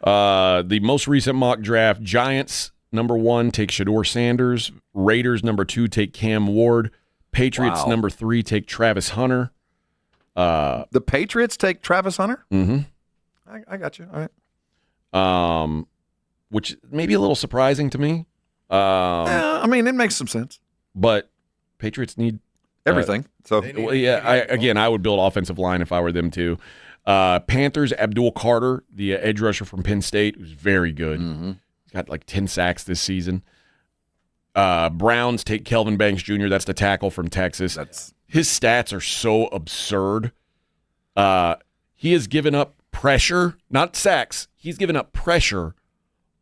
The most recent mock draft, Giants, number 1, take Shedeur Sanders. Raiders, number 2, take Cam Ward. Patriots, number 3, take Travis Hunter. The Patriots take Travis Hunter? Mm-hmm. I got you. All right. Which may be a little surprising to me. I mean, it makes some sense. But Patriots need everything. I would build offensive line if I were them too. Panthers, Abdul Carter, the edge rusher from Penn State, who's very good. Mm-hmm. He's got like 10 sacks this season. Browns take Kelvin Banks Jr. That's the tackle from Texas. His stats are so absurd. He has given up pressure, not sacks. He's given up pressure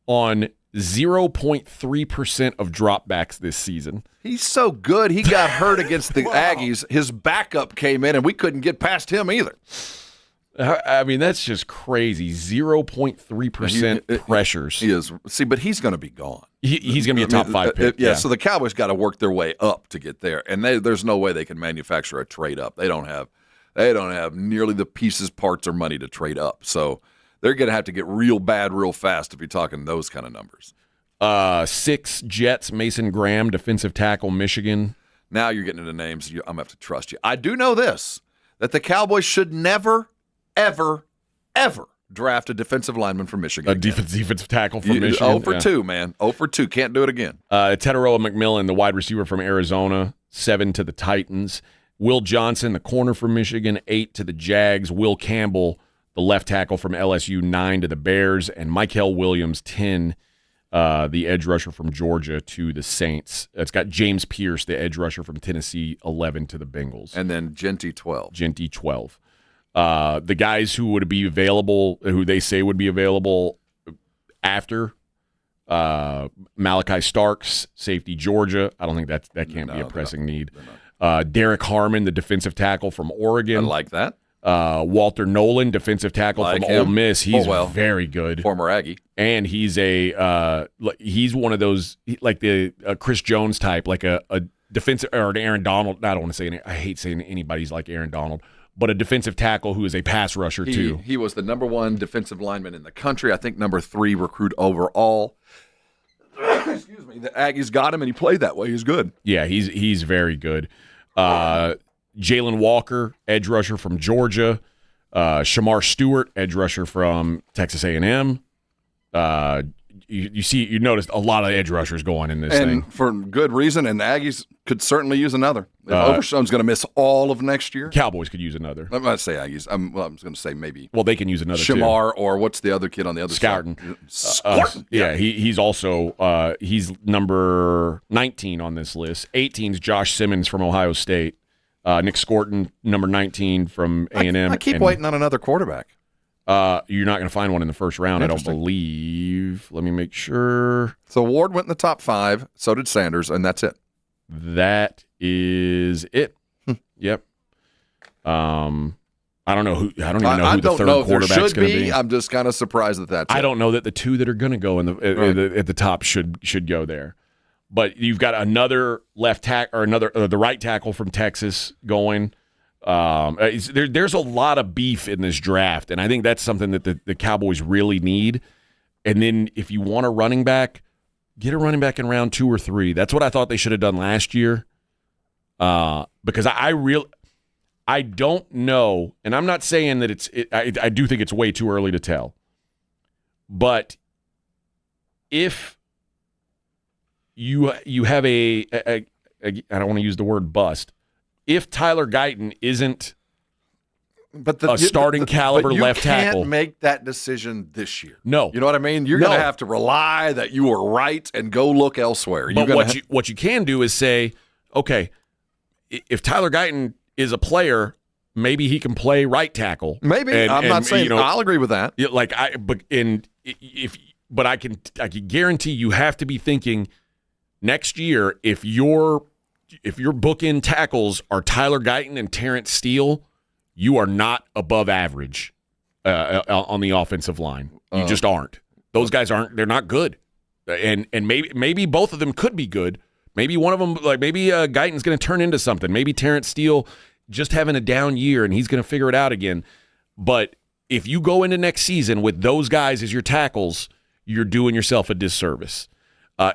on 0.3% of dropbacks this season. He's so good. He got hurt against the Aggies. His backup came in, and we couldn't get past him either. I mean, that's just crazy. 0.3% pressures. He is. See, but he's going to be gone. He's going to be a top 5 pick. Yeah, so the Cowboys got to work their way up to get there, and there's no way they can manufacture a trade up. They don't have nearly the pieces, parts, or money to trade up. So they're going to have to get real bad real fast if you're talking those kind of numbers. 6 Jets, Mason Graham, defensive tackle, Michigan. Now you're getting into names. I'm going to have to trust you. I do know this, that the Cowboys should never, ever, ever draft a defensive lineman from Michigan. A defensive tackle from Michigan. 0 for 2, man. 0 for 2. Can't do it again. Teteroa McMillan, the wide receiver from Arizona, 7 to the Titans. Will Johnson, the corner from Michigan, 8 to the Jags. Will Campbell, the left tackle from LSU, 9 to the Bears. And Michael Williams, 10, the edge rusher from Georgia, to the Saints. It's got James Pierce, the edge rusher from Tennessee, 11 to the Bengals. And then Genty, 12. Genty, 12. The guys who would be available, who they say would be available after, Malachi Starks, safety, Georgia. I don't think that can't be a pressing need. Derek Harmon, the defensive tackle from Oregon. I like that. Walter Nolan, defensive tackle from Ole Miss. He's very good. Former Aggie. And he's he's one of those, like the Chris Jones type, like a defensive, or an Aaron Donald. I don't want to say, I hate saying anybody's like Aaron Donald, but a defensive tackle who is a pass rusher too. He was the number 1 defensive lineman in the country. I think number 3 recruit overall. Excuse me. The Aggies got him, and he played that way. He's good. Yeah, he's very good. Jalen Walker, edge rusher from Georgia. Shamar Stewart, edge rusher from Texas A&M. You noticed a lot of edge rushers going in this thing. And for good reason, and the Aggies could certainly use another. If Overshone's going to miss all of next year. Cowboys could use another. I'm not say Aggies. I'm going to say maybe. Well, they can use another Shamar, or what's the other kid on the other side? Scourton. Yeah, he's also he's number 19 on this list. 18 is Josh Simmons from Ohio State. Nick Scourton, number 19 from A&M. I keep waiting on another quarterback. You're not going to find one in the first round, I don't believe. Let me make sure. So Ward went in the top 5. So did Sanders, and that's it. That is it. Yep. I don't know who. I don't even know who the third quarterback's going to be. I'm just kind of surprised that that's. I don't know that the 2 that are going to go in at the top should go there. But you've got another left tackle, or another the right tackle from Texas going. There's a lot of beef in this draft, and I think that's something that the Cowboys really need. And then if you want a running back, get a running back in round 2 or 3. That's what I thought they should have done last year. Because I don't know, and I'm not saying that I do think it's way too early to tell. But if you have I don't want to use the word bust. If Tyler Guyton isn't a starting caliber left tackle, you can't make that decision this year. No, you know what I mean. You're going to have to rely that you were right and go look elsewhere. But what you can do is say, okay, if Tyler Guyton is a player, maybe he can play right tackle. Maybe I'm not saying I'll agree with that. But I can guarantee you have to be thinking next year if your bookend tackles are Tyler Guyton and Terrence Steele, you are not above average on the offensive line. You just aren't. Those guys aren't. They're not good. And maybe both of them could be good. Maybe one of them, maybe Guyton's going to turn into something. Maybe Terrence Steele just having a down year and he's going to figure it out again. But if you go into next season with those guys as your tackles, you're doing yourself a disservice.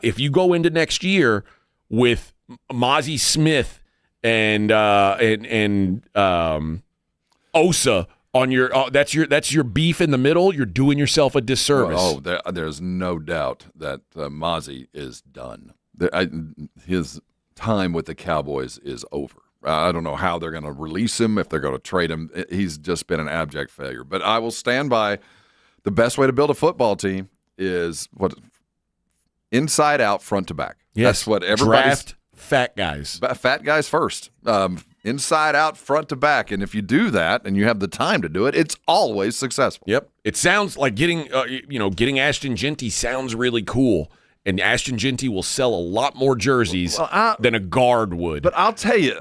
If you go into next year with Mozzie Smith and Osa on your that's your beef in the middle, you're doing yourself a disservice. There's no doubt that Mozzie is done. His time with the Cowboys is over. I don't know how they're going to release him, if they're going to trade him. He's just been an abject failure. But I will stand by the best way to build a football team is inside out, front to back. Yes. That's what everybody's draft fat guys. Fat guys first. inside out, front to back. And if you do that and you have the time to do it, it's always successful. Yep. It sounds like getting Ashton Genty sounds really cool. And Ashton Genty will sell a lot more jerseys than a guard would. But I'll tell you,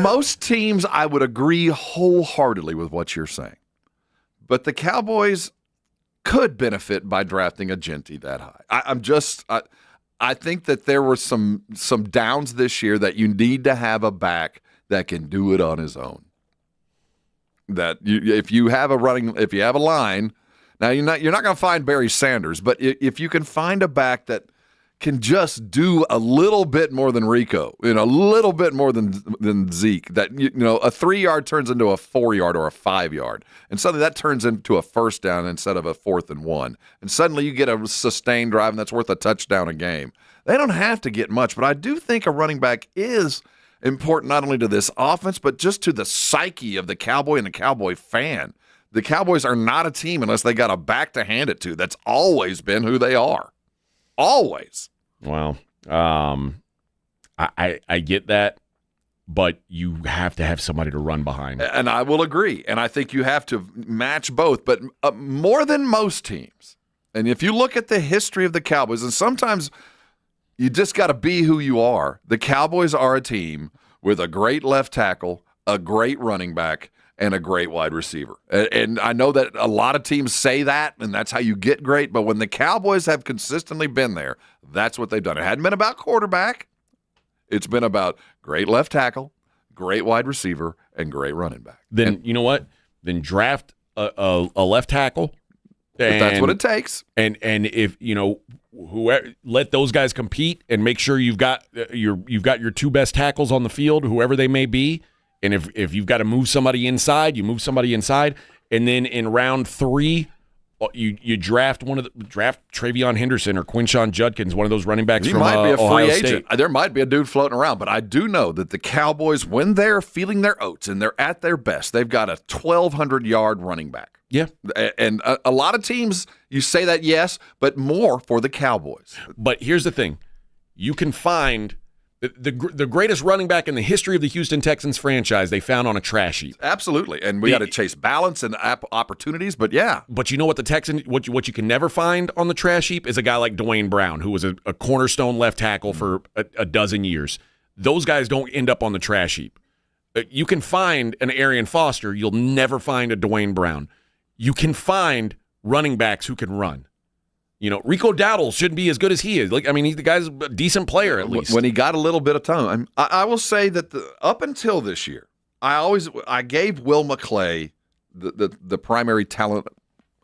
most teams, I would agree wholeheartedly with what you're saying. But the Cowboys could benefit by drafting a Genty that high. I think that there were some downs this year that you need to have a back that can do it on his own. That if you have a line, now you're not going to find Barry Sanders, but if you can find a back that can just do a little bit more than Rico, a little bit more than Zeke, that a 3-yard turns into a 4-yard or a 5-yard, and suddenly that turns into a first down instead of a 4th and 1, and suddenly you get a sustained drive and that's worth a touchdown a game. They don't have to get much, but I do think a running back is important not only to this offense but just to the psyche of the Cowboy and the Cowboy fan. The Cowboys are not a team unless they got a back to hand it to. That's always been who they are. Always. Wow. I get that, but you have to have somebody to run behind. And I will agree. And I think you have to match both, but more than most teams. And if you look at the history of the Cowboys, and sometimes you just got to be who you are. The Cowboys are a team with a great left tackle, a great running back, and a great wide receiver. And I know that a lot of teams say that, and that's how you get great, but when the Cowboys have consistently been there, that's what they've done. It hadn't been about quarterback. It's been about great left tackle, great wide receiver, and great running back. Then you know what? Then draft a left tackle. But that's what it takes. And if whoever, let those guys compete and make sure you've got your two best tackles on the field, whoever they may be. And if you've got to move somebody inside, you move somebody inside. And then in round 3, you draft Travion Henderson or Quinshon Judkins, one of those running backs from Ohio State. He might be a free agent. There might be a dude floating around, but I do know that the Cowboys, when they're feeling their oats and they're at their best, they've got a 1,200-yard running back. Yeah. And a lot of teams, you say that, yes, but more for the Cowboys. But here's the thing. You can find the greatest running back in the history of the Houston Texans franchise they found on a trash heap. Absolutely. And we got to chase balance and opportunities, but yeah. But you know what what you can never find on the trash heap is a guy like Dwayne Brown, who was a cornerstone left tackle for a dozen years. Those guys don't end up on the trash heap. You can find an Arian Foster. You'll never find a Dwayne Brown. You can find running backs who can run. Rico Dowdle shouldn't be as good as he is. The guy's a decent player at least. When he got a little bit of time, I will say that up until this year, I gave Will McClay the primary talent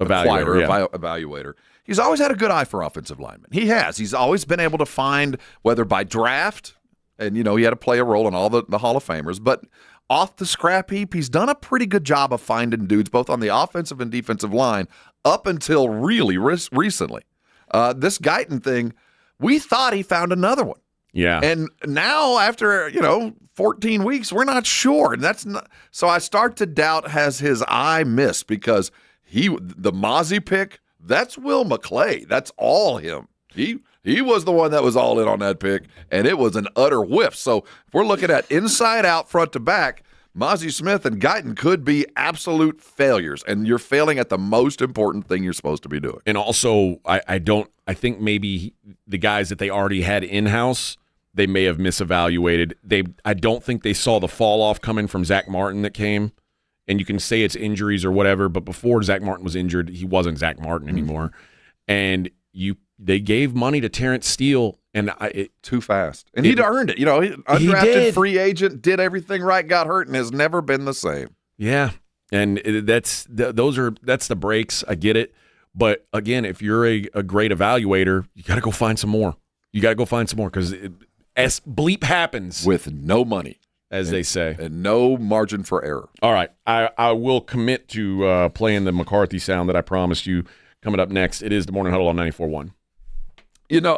evaluator. He's always had a good eye for offensive linemen. He has. He's always been able to find, whether by draft, and he had to play a role in all the Hall of Famers, but off the scrap heap, he's done a pretty good job of finding dudes both on the offensive and defensive line up until really recently. This Guyton thing, we thought he found another one. Yeah. And now after, 14 weeks, we're not sure. And so I start to doubt, has his eye missed? Because the Mozzie pick, that's Will McClay. That's all him. He was the one that was all in on that pick, and it was an utter whiff. So if we're looking at inside out, front to back, Mozzie Smith and Guyton could be absolute failures, and you're failing at the most important thing you're supposed to be doing. And also, I think maybe the guys that they already had in-house, they may have misevaluated. I don't think they saw the fall-off coming from Zach Martin that came, and you can say it's injuries or whatever, but before Zach Martin was injured, he wasn't Zach Martin anymore. And they gave money to Terrence Steele, and too fast. And he'd earned it. Undrafted free agent, did everything right, got hurt, and has never been the same. Yeah, and that's the breaks. I get it. But, again, if you're a great evaluator, you got to go find some more. You got to go find some more because as bleep happens. With no money. As they say. And no margin for error. All right. I will commit to playing the McCarthy sound that I promised you coming up next. It is the Morning Huddle on 94.1.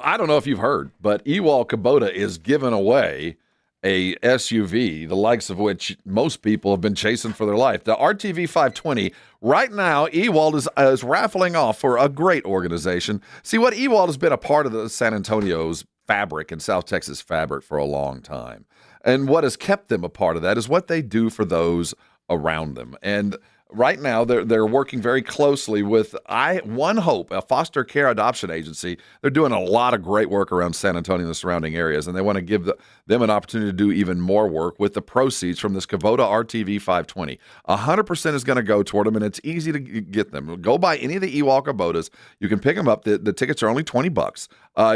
I don't know if you've heard, but Ewald Kubota is giving away a SUV, the likes of which most people have been chasing for their life. The RTV 520, right now, Ewald is raffling off for a great organization. See, what Ewald has been a part of the San Antonio's fabric and South Texas fabric for a long time. And what has kept them a part of that is what they do for those around them. And right now, they're working very closely with One Hope, a foster care adoption agency. They're doing a lot of great work around San Antonio and the surrounding areas, and they want to give them an opportunity to do even more work with the proceeds from this Kubota RTV 520. 100% is going to go toward them, and it's easy to get them. Go buy any of the Ewok Kubotas. You can pick them up. The tickets are only $20.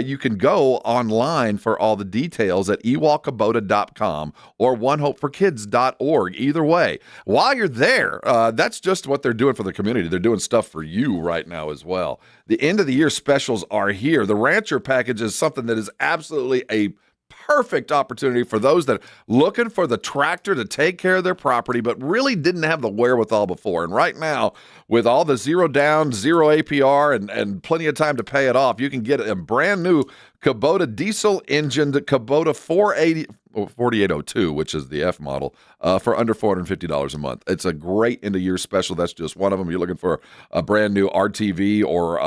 You can go online for all the details at ewalkabota.com or onehopeforkids.org. Either way, while you're there, that's just what they're doing for the community. They're doing stuff for you right now as well. The end of the year specials are here. The Rancher package is something that is absolutely a perfect opportunity for those that are looking for the tractor to take care of their property but really didn't have the wherewithal before. And right now, with all the zero down, zero APR, and plenty of time to pay it off, you can get a brand new Kubota diesel engined Kubota 4802, which is the F model, for under $450 a month. It's a great end of year special. That's just one of them. You're looking for a brand new RTV or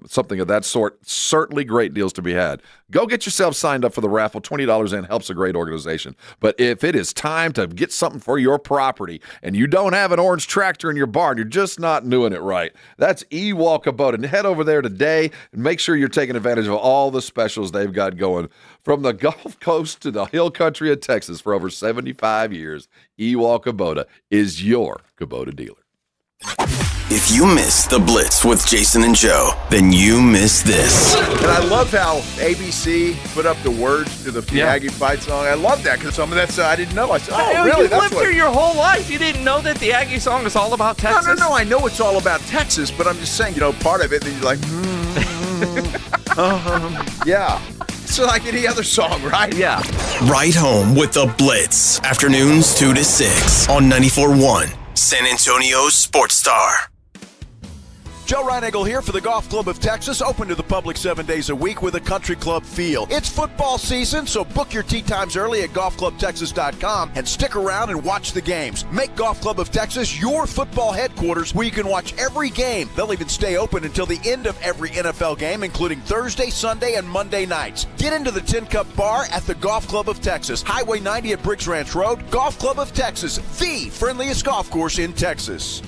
something of that sort. Certainly great deals to be had. Go get yourself signed up for the raffle. $20 in helps a great organization. But if it is time to get something for your property and you don't have an orange tractor in your barn, you're just not doing it right. That's Ewok Kubota. And head over there today and make sure you're taking advantage of all the specials they've got going. From the Gulf Coast to the hill country of Texas for over 75 years, Ewok Kubota is your Kubota dealer. If you missed the Blitz with Jason and Joe, then you missed this. And I love how ABC put up the words to the Aggie fight song. I love that because some of that I didn't know. I said, oh, really? You lived through your whole life. You didn't know that the Aggie song is all about Texas? No. I know it's all about Texas, but I'm just saying, part of it, then you're like, yeah. It's like any other song, right? Yeah. Right home with the Blitz. Afternoons 2 to 6 on 94.1 San Antonio's Sports Star. Joe Reinagle here for the Golf Club of Texas, open to the public 7 days a week with a country club feel. It's football season, so book your tee times early at golfclubtexas.com and stick around and watch the games. Make Golf Club of Texas your football headquarters where you can watch every game. They'll even stay open until the end of every NFL game, including Thursday, Sunday, and Monday nights. Get into the Tin Cup Bar at the Golf Club of Texas, Highway 90 at Briggs Ranch Road. Golf Club of Texas, the friendliest golf course in Texas.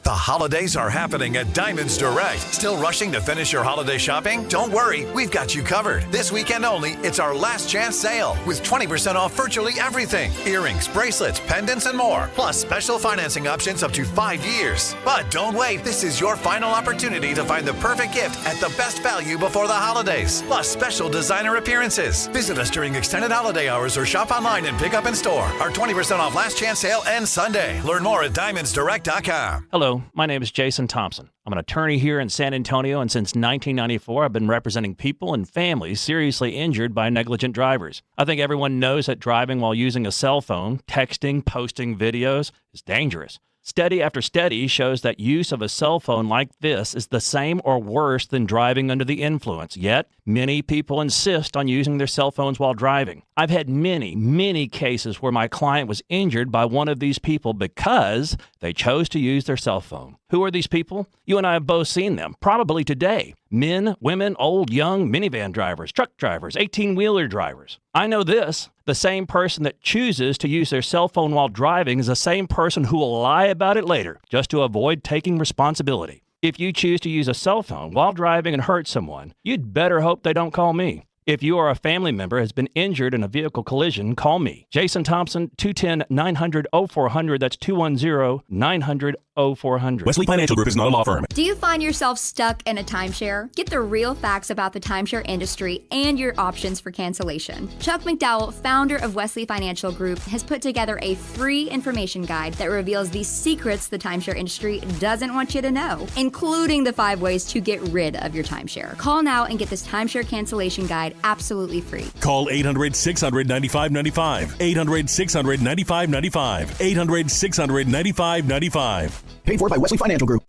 The holidays are happening at Diamonds Direct. Still rushing to finish your holiday shopping? Don't worry, we've got you covered. This weekend only, it's our last chance sale with 20% off virtually everything. Earrings, bracelets, pendants, and more. Plus special financing options up to 5 years. But don't wait, this is your final opportunity to find the perfect gift at the best value before the holidays. Plus special designer appearances. Visit us during extended holiday hours or shop online and pick up in store. Our 20% off last chance sale ends Sunday. Learn more at diamondsdirect.com. Hello. My name is Jason Thompson. I'm an attorney here in San Antonio, and since 1994, I've been representing people and families seriously injured by negligent drivers. I think everyone knows that driving while using a cell phone, texting, posting videos is dangerous. Study after study shows that use of a cell phone like this is the same or worse than driving under the influence. Yet, many people insist on using their cell phones while driving. I've had many cases where my client was injured by one of these people because they chose to use their cell phone. Who are these people? You and I have both seen them, probably today. Men, women, old, young, minivan drivers, truck drivers, 18-wheeler drivers. I know this. The same person that chooses to use their cell phone while driving is the same person who will lie about it later just to avoid taking responsibility. If you choose to use a cell phone while driving and hurt someone, you'd better hope they don't call me. If you or a family member has been injured in a vehicle collision, call me. Jason Thompson, 210-900-0400. That's 210-900-0400. Wesley Financial Group is not a law firm. Do you find yourself stuck in a timeshare? Get the real facts about the timeshare industry and your options for cancellation. Chuck McDowell, founder of Wesley Financial Group, has put together a free information guide that reveals the secrets the timeshare industry doesn't want you to know, including the 5 ways to get rid of your timeshare. Call now and get this timeshare cancellation guide absolutely free. Call 800-600-9595. 800-600-9595. 800-600-9595. Paid for by Wesley Financial Group.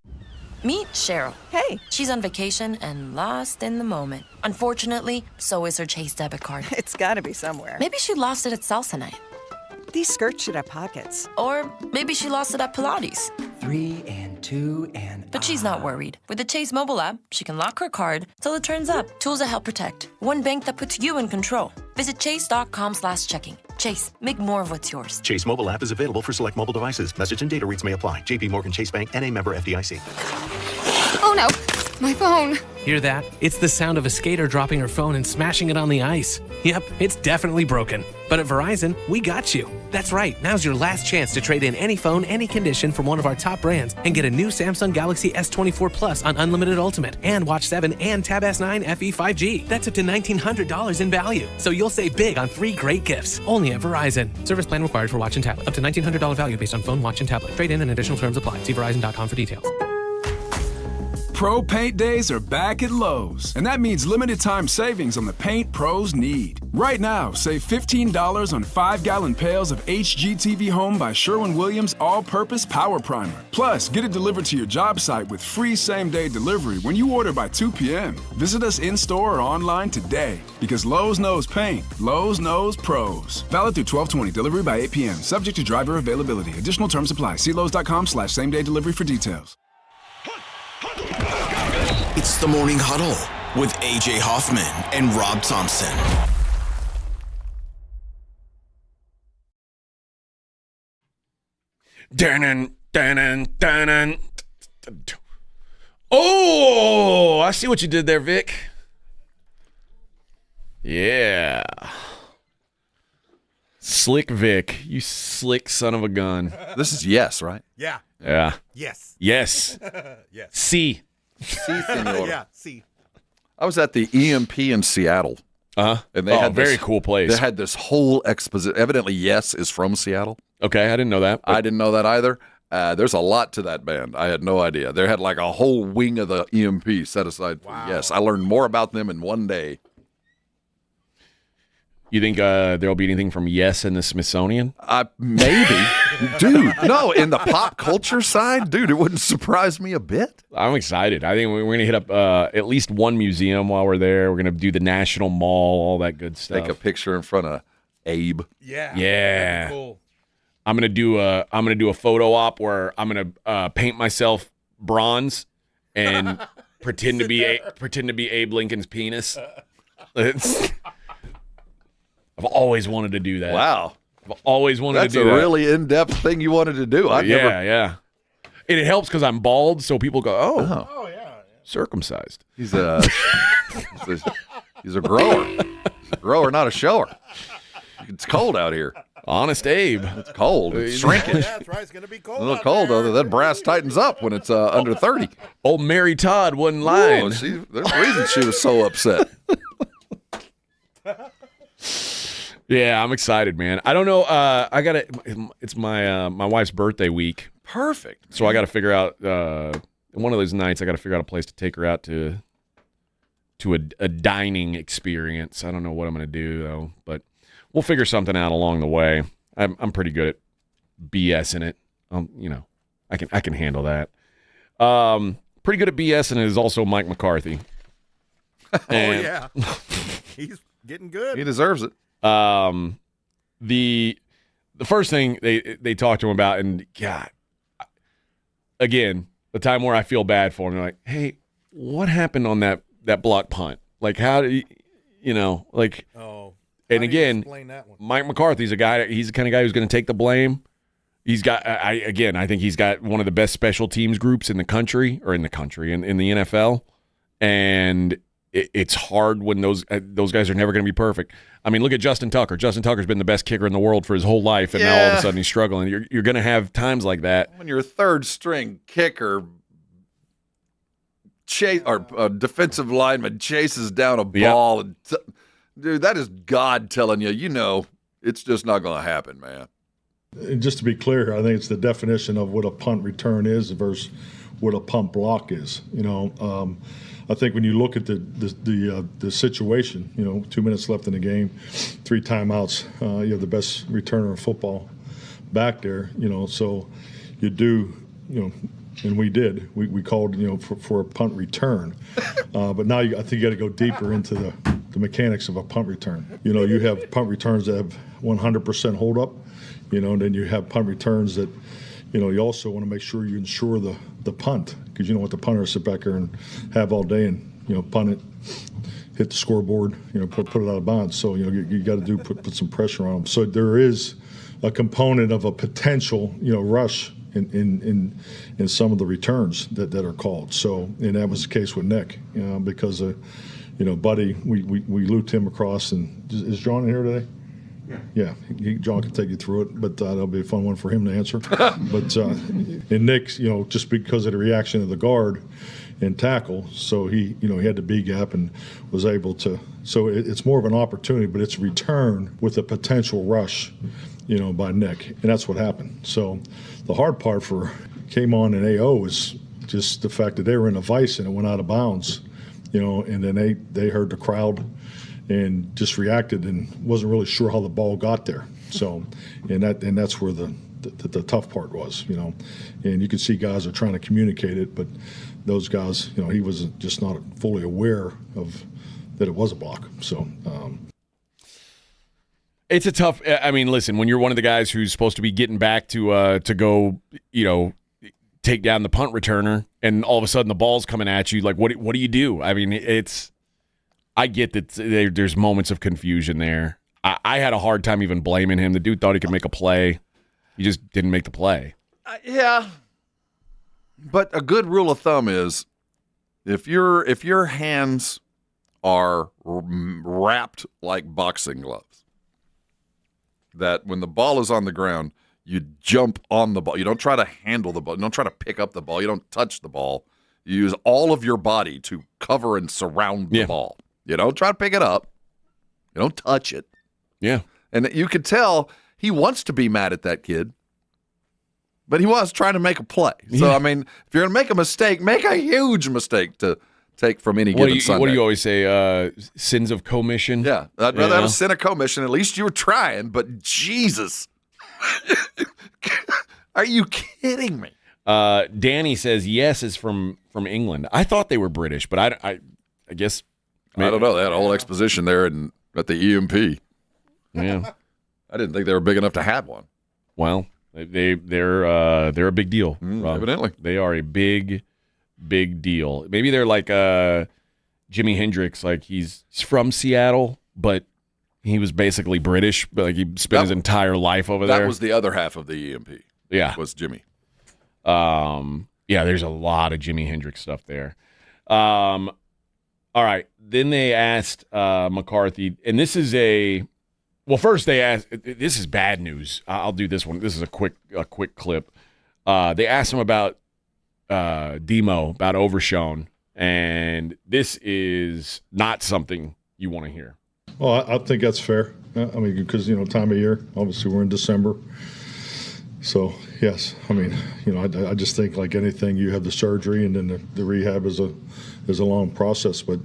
Meet Cheryl. Hey. She's on vacation and lost in the moment. Unfortunately, so is her Chase debit card. It's gotta be somewhere. Maybe she lost it at salsa night. These skirts should have pockets. Or maybe she lost it at Pilates. 3 and 2 and... But she's not worried. With the Chase mobile app, she can lock her card till it turns up. Tools that help protect. One bank that puts you in control. Visit chase.com/checking. Chase, make more of what's yours. Chase mobile app is available for select mobile devices. Message and data rates may apply. JP Morgan Chase Bank N.A. member FDIC. Oh no, my phone. Hear that? It's the sound of a skater dropping her phone and smashing it on the ice. Yep, it's definitely broken. But at Verizon, we got you. That's right, now's your last chance to trade in any phone, any condition from one of our top brands and get a new Samsung Galaxy S24 Plus on Unlimited Ultimate and Watch 7 and Tab S9 FE 5G. That's up to $1,900 in value. So you'll save big on 3 great gifts. Only at Verizon. Service plan required for watch and tablet. Up to $1,900 value based on phone, watch, and tablet. Trade in and additional terms apply. See Verizon.com for details. Pro Paint Days are back at Lowe's, and that means limited time savings on the paint pros need. Right now, save $15 on 5-gallon pails of HGTV Home by Sherwin-Williams All-Purpose Power Primer. Plus, get it delivered to your job site with free same-day delivery when you order by 2 p.m. Visit us in-store or online today, because Lowe's knows paint. Lowe's knows pros. Valid through 12/20. Delivery by 8 p.m. Subject to driver availability. Additional terms apply. See Lowe's.com/same-day delivery for details. It's the Morning Huddle with AJ Hoffman and Rob Thompson. Oh, I see what you did there, Vic. Yeah. Slick Vic, you slick son of a gun. This is yes, right? Yeah. Yeah. Yes. Yes. Yes. C. C, senor. Yeah, C. I was at the EMP in Seattle. Uh-huh. And they had very cool place. They had this whole exposition. Evidently, Yes is from Seattle. Okay, I didn't know that. I didn't know that either. There's a lot to that band. I had no idea. They had like a whole wing of the EMP set aside for Yes. I learned more about them in one day. You think there'll be anything from Yes in the Smithsonian? Maybe. Dude, no, in the pop culture side, dude, it wouldn't surprise me a bit. I'm excited. I think we're going to hit up at least one museum while we're there. We're going to do the National Mall, all that good stuff. Take a picture in front of Abe. Yeah. Yeah. That'd be cool. I'm going to do a photo op where I'm going to paint myself bronze and pretend to be Abe Lincoln's penis. I've always wanted to do that. Wow. I've always wanted to do that. That's a really in-depth thing you wanted to do. Yeah. And it helps because I'm bald, so people go, oh yeah. Circumcised. He's a grower. He's a grower, not a shower. It's cold out here. Honest Abe. It's cold. It's shrinking. Yeah, that's right. It's going to be cold. A little cold, though. That brass tightens up when it's under 30. Old Mary Todd wasn't lying. There's a reason she was so upset. Yeah, I'm excited, man. I don't know. It's my wife's birthday week. Perfect. So I got to figure out one of those nights. I got to figure out a place to take her out to a dining experience. I don't know what I'm going to do though, but we'll figure something out along the way. I'm pretty good at BSing it. I can handle that. Pretty good at BSing it is also Mike McCarthy. Yeah, he's getting good. He deserves it. The first thing they talked to him about, and God, again, the time where I feel bad for him. They're like, hey, what happened on that block punt? Like, how did like? Oh, and again, Mike McCarthy's a guy. He's the kind of guy who's going to take the blame. He's got. I think he's got one of the best special teams groups in the country, in the NFL, and it's hard when those guys are never going to be perfect. I mean, look at Justin Tucker. Justin Tucker's been the best kicker in the world for his whole life, and now all of a sudden he's struggling. You're going to have times like that. When your third string kicker defensive lineman chases down a ball, and dude, that is God telling you, it's just not going to happen, man. And just to be clear, I think it's the definition of what a punt return is versus what a punt block is. I think when you look at the situation, 2 minutes left in the game, 3 timeouts, you have the best returner in football back there, so you do, and we did. We called, for a punt return. But now I think you got to go deeper into the mechanics of a punt return. You have punt returns that have 100% hold up, and then you have punt returns that, you also want to make sure you ensure the punt, because you don't want the punter to sit back there and have all day and, punt it, hit the scoreboard, put it out of bounds. So, you got to put some pressure on them. So there is a component of a potential, rush in some of the returns that are called. So, and that was the case with Nick, because, Buddy, we looped him across. And is John in here today? Yeah, John can take you through it, but that'll be a fun one for him to answer. But and Nick, just because of the reaction of the guard and tackle, so he had the B gap and was able to. So it's more of an opportunity, but it's a return with a potential rush, by Nick, and that's what happened. So the hard part for came on and AO is just the fact that they were in a vice and it went out of bounds, and then they heard the crowd and just reacted and wasn't really sure how the ball got there. So, and that's where the tough part was, and you could see guys are trying to communicate it, but those guys, he was just not fully aware of that it was a block. So, it's a tough. I mean, listen, when you're one of the guys who's supposed to be getting back to go, take down the punt returner, and all of a sudden the ball's coming at you, like what do you do? I mean, I get that there's moments of confusion there. I had a hard time even blaming him. The dude thought he could make a play. He just didn't make the play. Yeah. But a good rule of thumb is if your hands are wrapped like boxing gloves, that when the ball is on the ground, you jump on the ball. You don't try to handle the ball. You don't try to pick up the ball. You don't touch the ball. You use all of your body to cover and surround the ball. You don't try to pick it up. You don't touch it. Yeah. And you could tell he wants to be mad at that kid, but he was trying to make a play. So, I mean, if you're going to make a mistake, make a huge mistake to take from any given Sunday. What do you always say? Sins of commission? Yeah. I'd rather have a sin of commission. At least you were trying, but Jesus. Are you kidding me? Danny says yes is from England. I thought they were British, but I guess I don't know. They had a whole exposition there at the EMP. Yeah, I didn't think they were big enough to have one. Well, they're a big deal. Evidently, they are a big deal. Maybe they're like Jimi Hendrix. Like he's from Seattle, but he was basically British. But like he spent his entire life over there. That was the other half of the EMP. Yeah, was Jimmy. Yeah, there's a lot of Jimi Hendrix stuff there. All right. Then they asked McCarthy, and this is first they asked, this is bad news. I'll do this one. This is a quick clip. They asked him about Demo, about Overshown, and this is not something you want to hear. Well, I think that's fair. I mean, because, time of year, obviously we're in December. So, yes, I mean, I just think like anything, you have the surgery and then the rehab is a long process. But,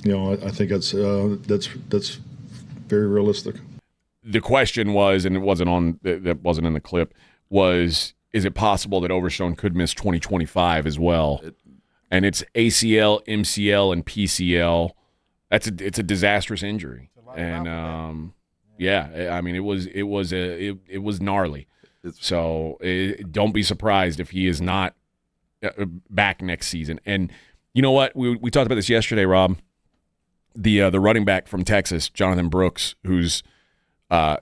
I think that's very realistic. The question was, and that wasn't in the clip, is it possible that Overshown could miss 2025 as well? And it's ACL, MCL, and PCL. It's a disastrous injury. And, yeah, I mean, it was gnarly. So don't be surprised if he is not back next season. And you know what? We talked about this yesterday, Rob. The running back from Texas, Jonathan Brooks, who's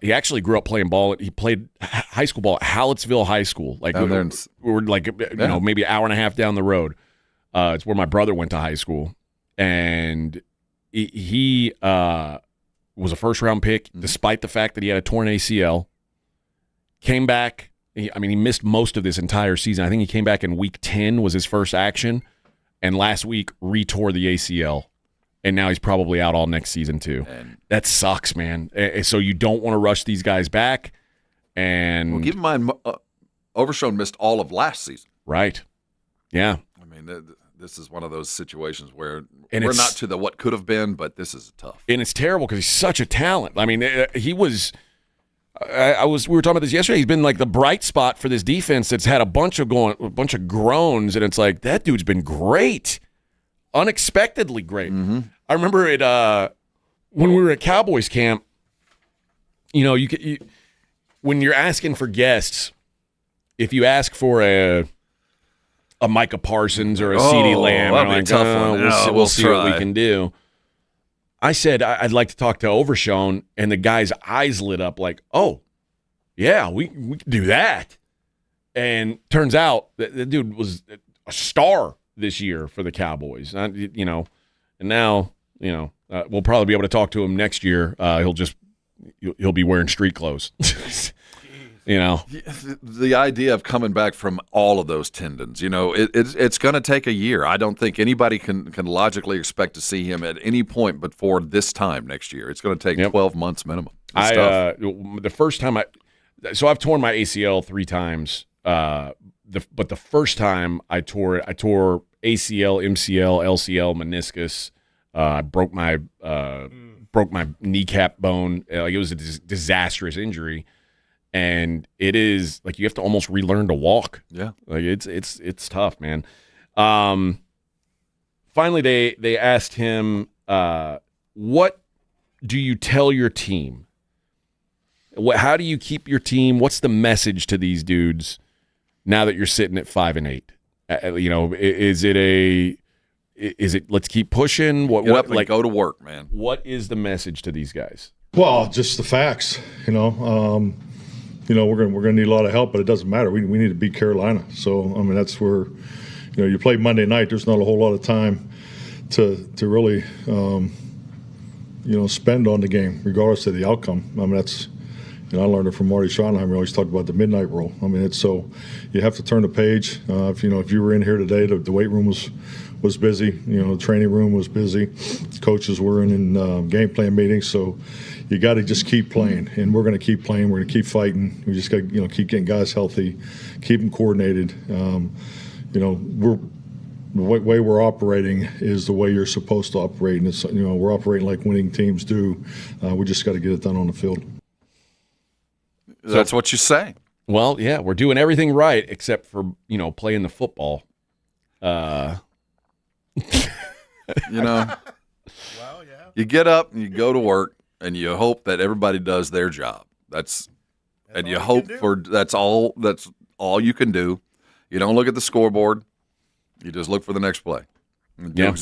he actually grew up playing ball. He played high school ball at Hallettsville High School. Like we're like maybe an hour and a half down the road. It's where my brother went to high school, and he was a first round pick, despite the fact that he had a torn ACL. Came back. He missed most of this entire season. I think he came back in week 10 was his first action, and last week retore the ACL, and now he's probably out all next season too. That sucks, man. So you don't want to rush these guys back. And keep in mind, Overshown missed all of last season. Right. Yeah. I mean, this is one of those situations where we're not to the what could have been, but this is tough. And it's terrible because he's such a talent. I mean, he was. We were talking about this yesterday. He's been like the bright spot for this defense that's had a bunch of groans, and it's like that dude's been great, unexpectedly great. Mm-hmm. I remember it when we were at Cowboys camp. When you're asking for guests, if you ask for a Micah Parsons or a CeeDee Lamb, that'd be a tough one. We'll see what we can do. I said I'd like to talk to Overshown, and the guy's eyes lit up like, oh, yeah, we can do that. And turns out that the dude was a star this year for the Cowboys. And now, we'll probably be able to talk to him next year. He'll be wearing street clothes. The idea of coming back from all of those tendons, it's going to take a year. I don't think anybody can logically expect to see him at any point before this time next year. It's going to take 12 months minimum. The first time I've torn my ACL 3 times. But the first time I tore ACL, MCL, LCL, meniscus. I broke my kneecap bone. It was a disastrous injury. And it is like you have to almost relearn to walk. Yeah, like it's tough, man. Finally, they asked him, "What do you tell your team? How do you keep your team? What's the message to these dudes now that you're sitting at 5-8? Is it let's keep pushing? Get up and go to work, man. What is the message to these guys? Well, just the facts. We're gonna need a lot of help, but it doesn't matter. We need to beat Carolina. So that's where you play Monday night. There's not a whole lot of time to really spend on the game, regardless of the outcome. That's I learned it from Marty Schottenheimer. He always talked about the midnight rule. It's so you have to turn the page. If you were in here today, the weight room was busy. The training room was busy. Coaches were in game plan meetings. So you got to just keep playing, and we're going to keep playing. We're going to keep fighting. We just got to keep getting guys healthy, keep them coordinated. The way we're operating is the way you're supposed to operate, and it's we're operating like winning teams do. We just got to get it done on the field. That's what you say. Well, yeah, we're doing everything right except for playing the football. You get up and you go to work and you hope that everybody does their job. That's you hope for that's all you can do. You don't look at the scoreboard. You just look for the next play. Yeah.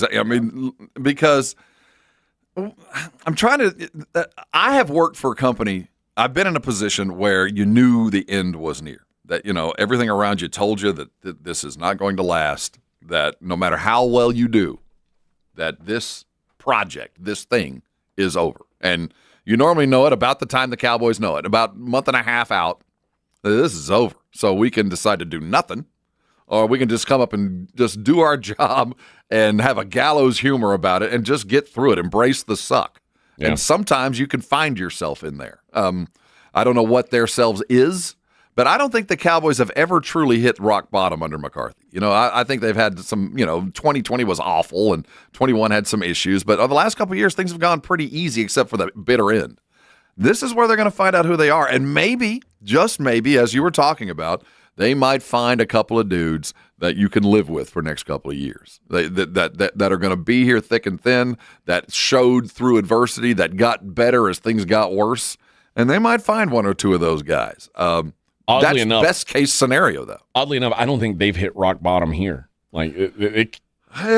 Because I'm trying to I have worked for a company. I've been in a position where you knew the end was near. That everything around you told you that this is not going to last. That no matter how well you do, that this project, this thing, is over. And you normally know it about the time the Cowboys know it, about a month and a half out, this is over. So we can decide to do nothing, or we can just come up and just do our job and have a gallows humor about it and just get through it, embrace the suck. Yeah. And sometimes you can find yourself in there. I don't know what their selves is, but I don't think the Cowboys have ever truly hit rock bottom under McCarthy. I think they've had some, 2020 was awful and 21 had some issues, but over the last couple of years, things have gone pretty easy except for the bitter end. This is where they're going to find out who they are. And maybe, just maybe, as you were talking about, they might find a couple of dudes that you can live with for the next couple of years, that are going to be here thick and thin, that showed through adversity, that got better as things got worse. And they might find one or two of those guys. That's enough, best case scenario, though. Oddly enough, I don't think they've hit rock bottom here. Like it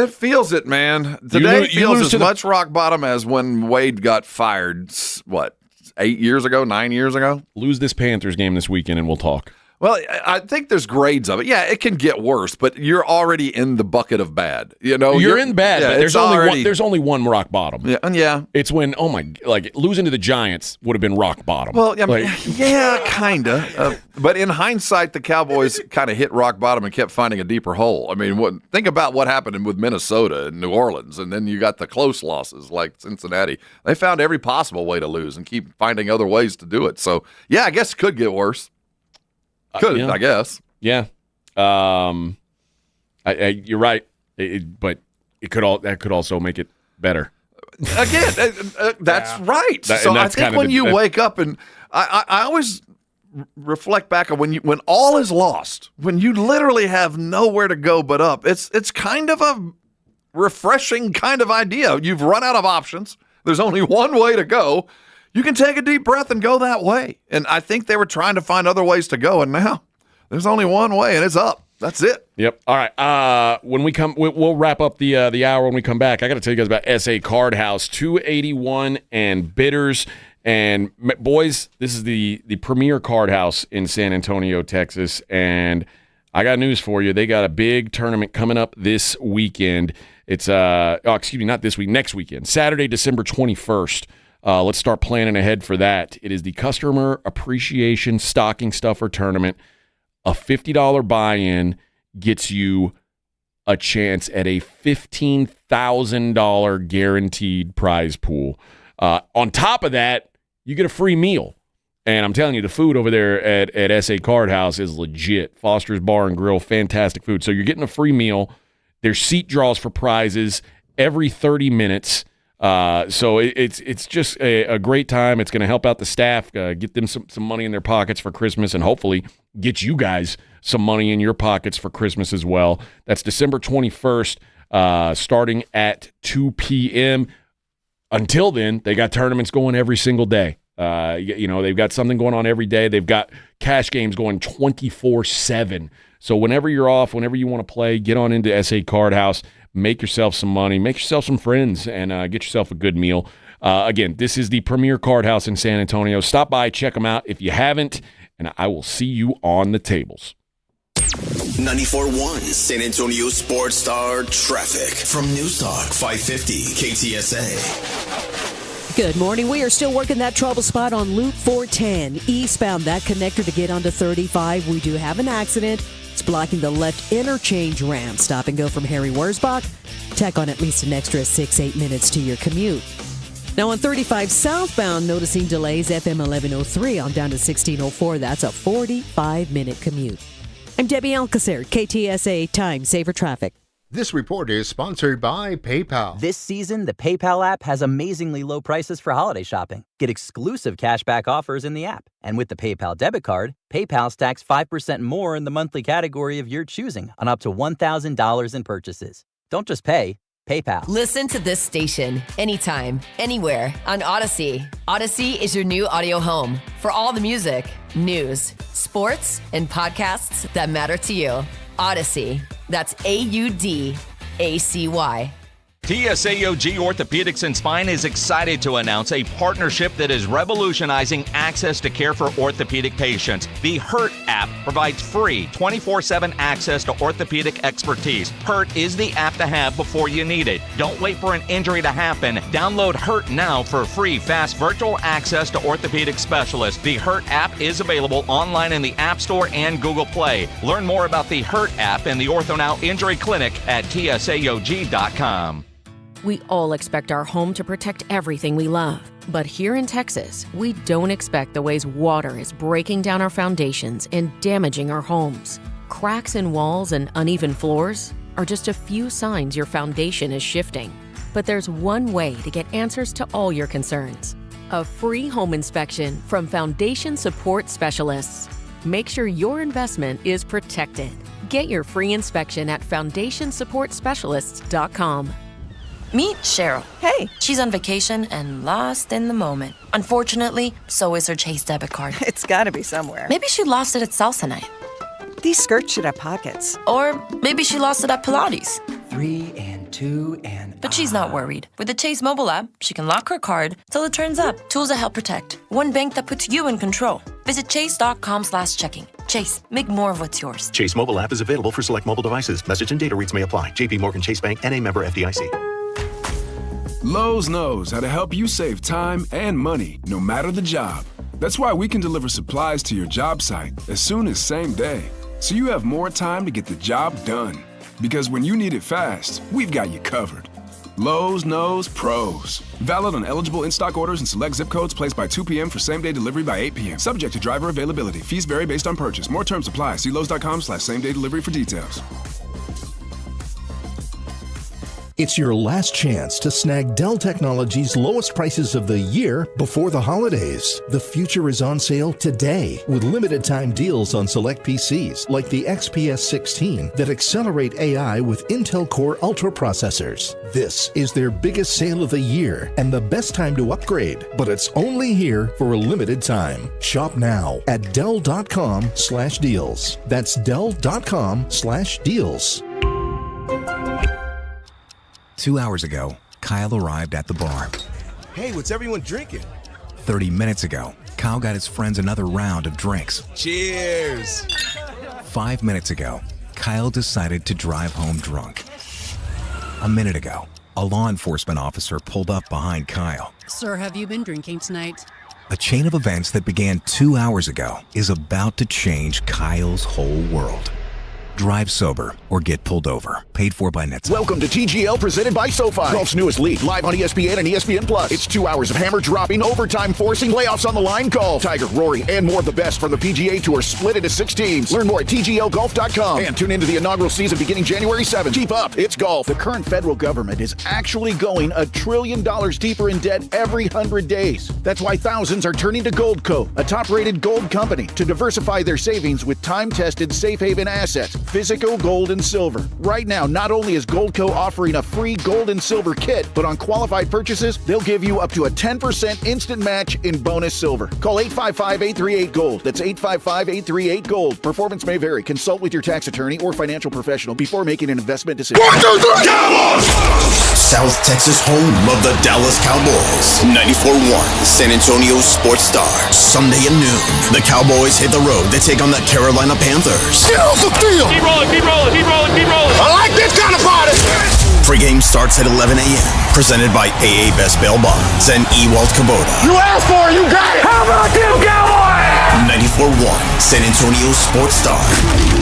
feels it, man. Today feels as much rock bottom as when Wade got fired. What, 8 years ago, 9 years ago? Lose this Panthers game this weekend, and we'll talk. Well, I think there's grades of it. Yeah, it can get worse, but you're already in the bucket of bad. You're in bad. Yeah, but there's only one rock bottom. Yeah. It's when losing to the Giants would have been rock bottom. Well, yeah, kind of. But in hindsight, the Cowboys kind of hit rock bottom and kept finding a deeper hole. Think about what happened with Minnesota and New Orleans, and then you got the close losses like Cincinnati. They found every possible way to lose and keep finding other ways to do it. So, yeah, I guess it could get worse. I guess. Yeah. You're right. But that could also make it better. Again, that's right. So I think when you wake up, and I always reflect back on when all is lost, when you literally have nowhere to go but up, it's kind of a refreshing kind of idea. You've run out of options. There's only one way to go. You can take a deep breath and go that way. And I think they were trying to find other ways to go, and now there's only one way, and it's up. That's it. Yep. All right. When we come, we'll wrap up the hour when we come back. I got to tell you guys about SA Card House, 281 and Bitters. And boys, this is the premier card house in San Antonio, Texas. And I got news for you. They got a big tournament coming up this weekend. It's not this week, next weekend, Saturday, December 21st. Let's start planning ahead for that. It is the Customer Appreciation Stocking Stuffer Tournament. A $50 buy-in gets you a chance at a $15,000 guaranteed prize pool. On top of that, you get a free meal. And I'm telling you, the food over there at SA Card House is legit. Foster's Bar and Grill, fantastic food. So you're getting a free meal. There's seat draws for prizes every 30 minutes. So it's just a great time. It's going to help out the staff, get them some money in their pockets for Christmas, and hopefully get you guys some money in your pockets for Christmas as well. That's December 21st, starting at 2 p.m. Until then, they got tournaments going every single day. They've got something going on every day. They've got cash games going 24/7. So whenever you're off, whenever you want to play, get on into SA Card House. Make yourself some money, make yourself some friends, and get yourself a good meal. Again, this is the premier card house in San Antonio. Stop by, check them out if you haven't, and I will see you on the tables. 94.1 San Antonio Sports Star traffic from News Talk 550 KTSA. Good morning. We are still working that trouble spot on Loop 410, eastbound, that connector to get onto 35. We do have an accident. It's blocking the left interchange ramp. Stop and go from Harry Wurzbach. Tack on at least an extra 6-8 minutes to your commute. Now on 35 southbound, noticing delays, FM 1103 on down to 1604. That's a 45-minute commute. I'm Debbie Alcacer, KTSA Time Saver Traffic. This report is sponsored by PayPal. This season, the PayPal app has amazingly low prices for holiday shopping. Get exclusive cashback offers in the app. And with the PayPal debit card, PayPal stacks 5% more in the monthly category of your choosing on up to $1,000 in purchases. Don't just pay, PayPal. Listen to this station anytime, anywhere on Odyssey. Odyssey is your new audio home for all the music, news, sports, and podcasts that matter to you. Odyssey. That's AUDACY. TSAOG Orthopedics and Spine is excited to announce a partnership that is revolutionizing access to care for orthopedic patients. The HURT app provides free 24/7 access to orthopedic expertise. HURT is the app to have before you need it. Don't wait for an injury to happen. Download HURT now for free, fast virtual access to orthopedic specialists. The HURT app is available online in the App Store and Google Play. Learn more about the HURT app and the OrthoNow Injury Clinic at TSAOG.com. We all expect our home to protect everything we love. But here in Texas, we don't expect the ways water is breaking down our foundations and damaging our homes. Cracks in walls and uneven floors are just a few signs your foundation is shifting. But there's one way to get answers to all your concerns. A free home inspection from Foundation Support Specialists. Make sure your investment is protected. Get your free inspection at FoundationSupportSpecialists.com. Meet Cheryl. Hey. She's on vacation and lost in the moment. Unfortunately, so is her Chase debit card. It's gotta be somewhere. Maybe she lost it at salsa night. These skirts should have pockets. Or maybe she lost it at Pilates. 3 and 2 and... But she's not worried. With the Chase mobile app, she can lock her card till it turns up. Tools that help protect. One bank that puts you in control. Visit chase.com/checking. Chase, make more of what's yours. Chase mobile app is available for select mobile devices. Message and data rates may apply. JP Morgan Chase Bank, N.A. member FDIC. Lowe's knows how to help you save time and money, no matter the job. That's why we can deliver supplies to your job site as soon as same day, so you have more time to get the job done. Because when you need it fast, we've got you covered. Lowe's knows pros. Valid on eligible in-stock orders and select zip codes placed by 2 p.m. for same-day delivery by 8 p.m. Subject to driver availability. Fees vary based on purchase. More terms apply. See Lowe's.com/same-day delivery for details. It's your last chance to snag Dell Technologies' lowest prices of the year before the holidays. The future is on sale today with limited time deals on select PCs like the XPS 16 that accelerate AI with Intel Core Ultra processors. This is their biggest sale of the year and the best time to upgrade, but it's only here for a limited time. Shop now at Dell.com/deals. That's Dell.com/deals. 2 hours ago, Kyle arrived at the bar. Hey, what's everyone drinking? 30 minutes ago, Kyle got his friends another round of drinks. Cheers! 5 minutes ago, Kyle decided to drive home drunk. A minute ago, a law enforcement officer pulled up behind Kyle. Sir, have you been drinking tonight? A chain of events that began 2 hours ago is about to change Kyle's whole world. Drive sober or get pulled over. Paid for by NetSuite. Welcome to TGL presented by SoFi. Golf's newest league, live on ESPN and ESPN Plus. It's 2 hours of hammer dropping, overtime forcing, playoffs on the line golf. Tiger, Rory, and more of the best from the PGA Tour split into 6 teams. Learn more at TGLGolf.com and tune into the inaugural season beginning January 7th. Keep up, it's golf. The current federal government is actually going $1 trillion deeper in debt every 100 days. That's why thousands are turning to Goldco, a top-rated gold company, to diversify their savings with time-tested safe haven assets. Physical gold and silver. Right now, not only is Goldco offering a free gold and silver kit, but on qualified purchases, they'll give you up to a 10% instant match in bonus silver. Call 855-838-GOLD. That's 855-838-GOLD. Performance may vary. Consult with your tax attorney or financial professional before making an investment decision. 1, 2, 3, Cowboys! South Texas home of the Dallas Cowboys. 94.1 San Antonio Sports Star. Sunday at noon. The Cowboys hit the road to take on the Carolina Panthers. Get off the field! Keep rolling, keep rolling, keep rolling, keep rolling. I like this kind of party. Pregame starts at 11 a.m. Presented by AA Best Bail Bonds and Ewald Kubota. You asked for it, you got it. How about them Cowboys? 94.1 San Antonio Sports Star.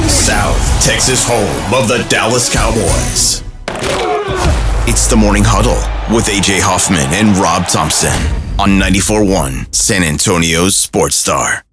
South Texas home of the Dallas Cowboys. It's the Morning Huddle with AJ Hoffman and Rob Thompson on 94.1 San Antonio Sports Star.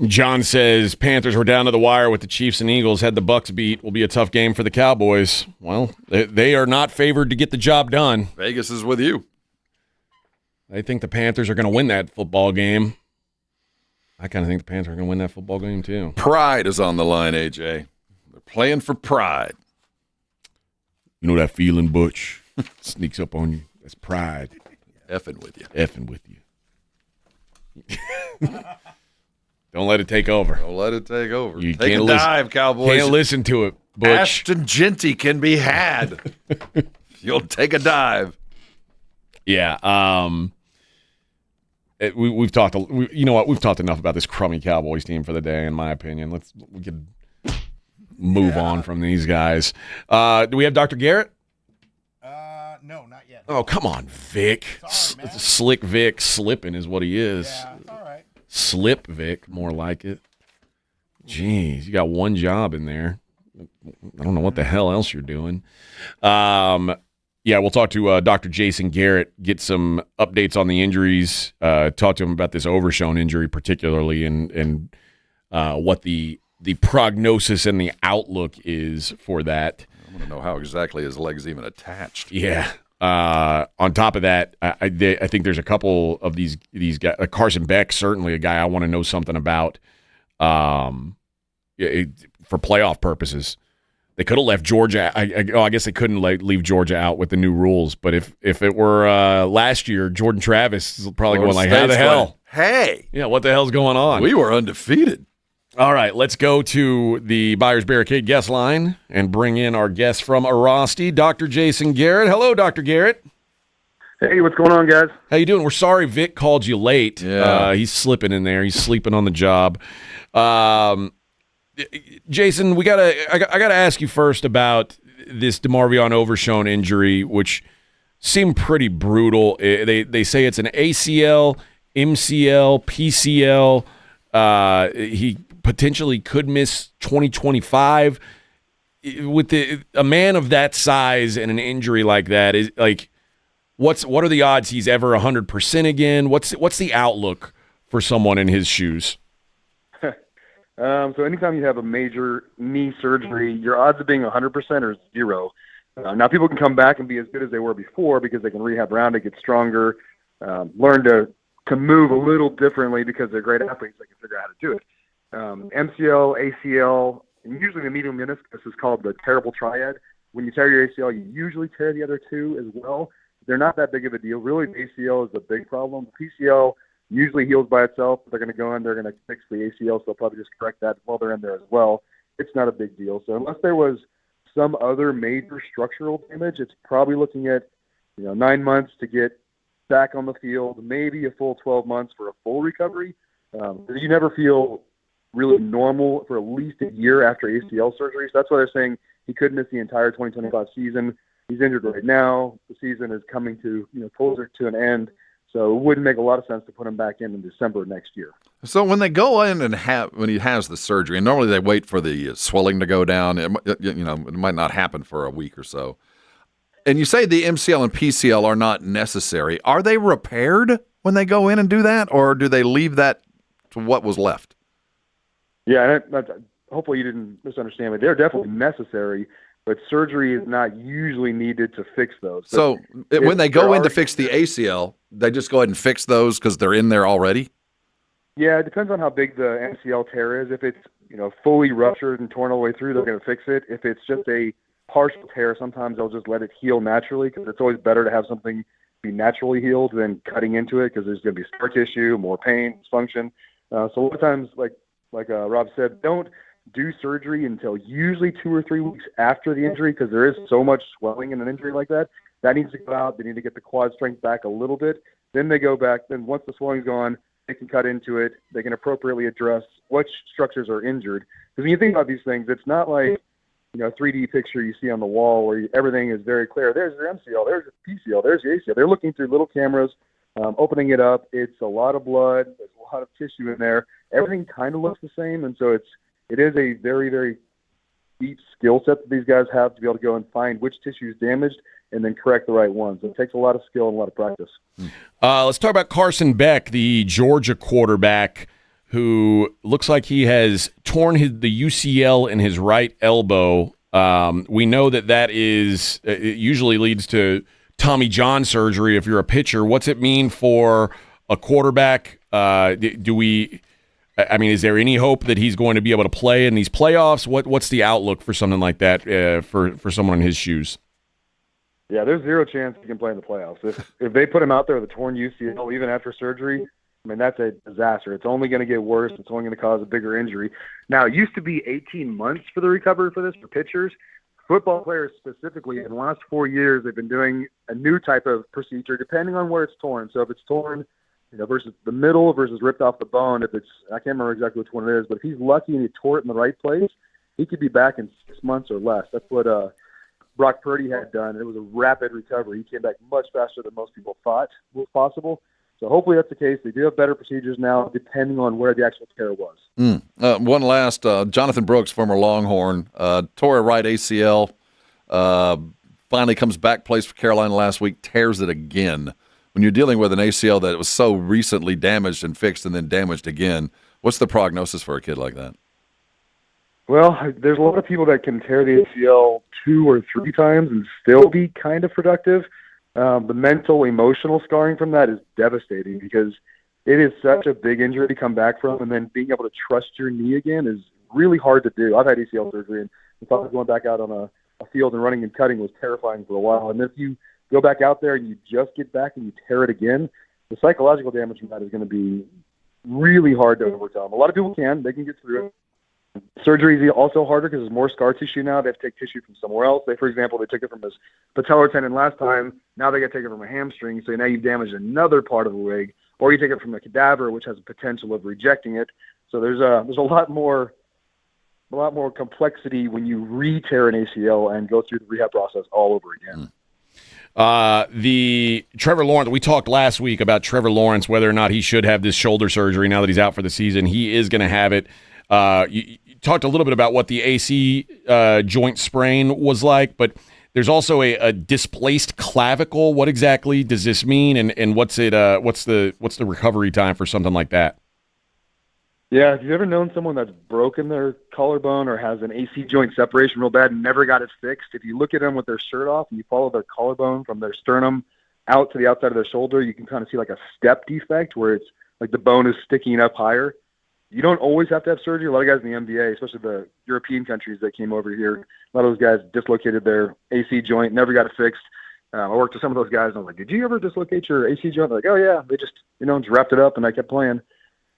John says Panthers were down to the wire with the Chiefs and Eagles. Had the Bucs beat. Will be a tough game for the Cowboys. Well, they are not favored to get the job done. Vegas is with you. I think the Panthers are going to win that football game. I kind of think the Panthers are going to win that football game too. Pride is on the line, AJ. They're playing for pride. You know that feeling, Butch? Sneaks up on you. That's pride. Effing with you. Effing with you. Don't let it take over. Don't let it take over. You Take can't a dive, Cowboys. Can't listen to it, Butch. Ashton Genty can be had. You'll take a dive. Yeah. We've talked. You know what? We've talked enough about this crummy Cowboys team for the day, in my opinion. We could move on from these guys. Do we have Dr. Garrett? No, not yet. Oh, come on, Vic. Sorry, Slick Vic. Slipping is what he is. Yeah, it's all right. Slip Vic, more like it. Jeez, you got one job in there. I don't know what the hell else you're doing. Yeah, we'll talk to Dr. Jason Garrett, get some updates on the injuries, talk to him about this Overshown injury particularly, and what the prognosis and the outlook is for that. I want to know how exactly his leg's even attached. Yeah. On top of that, I think there's a couple of these guys. Carson Beck, certainly a guy I want to know something about for playoff purposes. They could have left Georgia. I guess they couldn't leave Georgia out with the new rules. But if it were last year, Jordan Travis is probably going like, how the hell? Hey. Yeah, what the hell's going on? We were undefeated. All right, let's go to the Buyers Barricade guest line and bring in our guest from Arasti, Dr. Jason Garrett. Hello, Dr. Garrett. Hey, what's going on, guys? How you doing? We're sorry Vic called you late. Yeah. He's slipping in there. He's sleeping on the job. Jason, I gotta ask you first about this DeMarvion Overshown injury, which seemed pretty brutal. They say it's an ACL, MCL, PCL. He potentially could miss 2025. With a man of that size and an injury like that, what are the odds he's ever 100% again? What's the outlook for someone in his shoes? So anytime you have a major knee surgery, your odds of being 100% are 0. Now people can come back and be as good as they were before because they can rehab around it, get stronger, learn to move a little differently because they're great athletes. They can figure out how to do it. MCL, ACL, and usually the medial meniscus is called the terrible triad. When you tear your ACL, you usually tear the other two as well. They're not that big of a deal. Really, the ACL is the big problem. The PCL usually heals by itself. They're going to go in, they're going to fix the ACL, so they'll probably just correct that while they're in there as well. It's not a big deal. So unless there was some other major structural damage, it's probably looking at 9 months to get back on the field, maybe a full 12 months for a full recovery. You never feel really normal for at least a year after ACL surgery. So that's why they're saying he could miss the entire 2025 season. He's injured right now. The season is coming to closer to an end. So it wouldn't make a lot of sense to put him back in December next year. So when they go in and when he has the surgery, and normally they wait for the swelling to go down, it might not happen for a week or so. And you say the MCL and PCL are not necessary. Are they repaired when they go in and do that, or do they leave that to what was left? Yeah, hopefully you didn't misunderstand me. They're definitely necessary, but surgery is not usually needed to fix those. So when they go in to fix the ACL, they just go ahead and fix those because they're in there already? Yeah, it depends on how big the MCL tear is. If it's fully ruptured and torn all the way through, they're going to fix it. If it's just a partial tear, sometimes they'll just let it heal naturally because it's always better to have something be naturally healed than cutting into it because there's going to be scar tissue, more pain, dysfunction. So a lot of times, like Rob said, don't do surgery until usually 2 or 3 weeks after the injury because there is so much swelling in an injury like that. That needs to go out. They need to get the quad strength back a little bit. Then they go back. Then once the swelling's gone, they can cut into it. They can appropriately address which structures are injured. Because when you think about these things, it's not like a 3D picture you see on the wall where everything is very clear. There's your MCL, there's your PCL, there's your ACL. They're looking through little cameras, opening it up. It's a lot of blood. There's a lot of tissue in there. Everything kind of looks the same, and so it is a very, very deep skill set that these guys have to be able to go and find which tissue is damaged and then correct the right ones. It takes a lot of skill and a lot of practice. Let's talk about Carson Beck, the Georgia quarterback, who looks like he has torn the UCL in his right elbow. We know that is it usually leads to Tommy John surgery if you're a pitcher. What's it mean for a quarterback? Is there any hope that he's going to be able to play in these playoffs? What's the outlook for something like that for someone in his shoes? Yeah, there's zero chance he can play in the playoffs. If they put him out there with a torn UCL even after surgery, that's a disaster. It's only going to get worse. It's only going to cause a bigger injury. Now, it used to be 18 months for the recovery for this for pitchers. Football players specifically, in the last 4 years, they've been doing a new type of procedure depending on where it's torn. So if it's torn versus the middle versus ripped off the bone, I can't remember exactly which one it is, but if he's lucky and he tore it in the right place, he could be back in 6 months or less. That's what Brock Purdy had done. It was a rapid recovery. He came back much faster than most people thought was possible. So hopefully that's the case. They do have better procedures now, depending on where the actual tear was. One last, Jonathan Brooks, former Longhorn, tore a right ACL, finally comes back, plays for Carolina last week, tears it again. When you're dealing with an ACL that was so recently damaged and fixed and then damaged again, what's the prognosis for a kid like that? Well, there's a lot of people that can tear the ACL 2 or 3 times and still be kind of productive. The mental, emotional scarring from that is devastating because it is such a big injury to come back from, and then being able to trust your knee again is really hard to do. I've had ACL surgery, and the thought of going back out on a field and running and cutting was terrifying for a while. And if you go back out there and you just get back and you tear it again, the psychological damage from that is going to be really hard to overcome. A lot of people they can get through it. Surgery is also harder because there's more scar tissue now. They have to take tissue from somewhere else. For example, they took it from his patellar tendon last time. Now they got to take it from a hamstring. So now you've damaged another part of the leg, or you take it from a cadaver, which has a potential of rejecting it. So there's a lot more complexity when you re-tear an ACL and go through the rehab process all over again. The Trevor Lawrence, we talked last week about Trevor Lawrence, whether or not he should have this shoulder surgery now that he's out for the season. He is going to have it. You talked a little bit about what the AC joint sprain was like, but There's also a displaced clavicle. What exactly does this mean, and what's the recovery time for something like that? Yeah, if you've ever known someone that's broken their collarbone or has an AC joint separation real bad and never got it fixed, if you look at them with their shirt off and you follow their collarbone from their sternum out to the outside of their shoulder, you can kind of see like a step defect where it's like the bone is sticking up higher. You don't always have to have surgery. A lot of guys in the NBA, especially the European countries that came over here, a lot of those guys dislocated their AC joint, never got it fixed. I worked with some of those guys, and I was like, did you ever dislocate your AC joint? They're like, oh, yeah. They just, just wrapped it up, and I kept playing.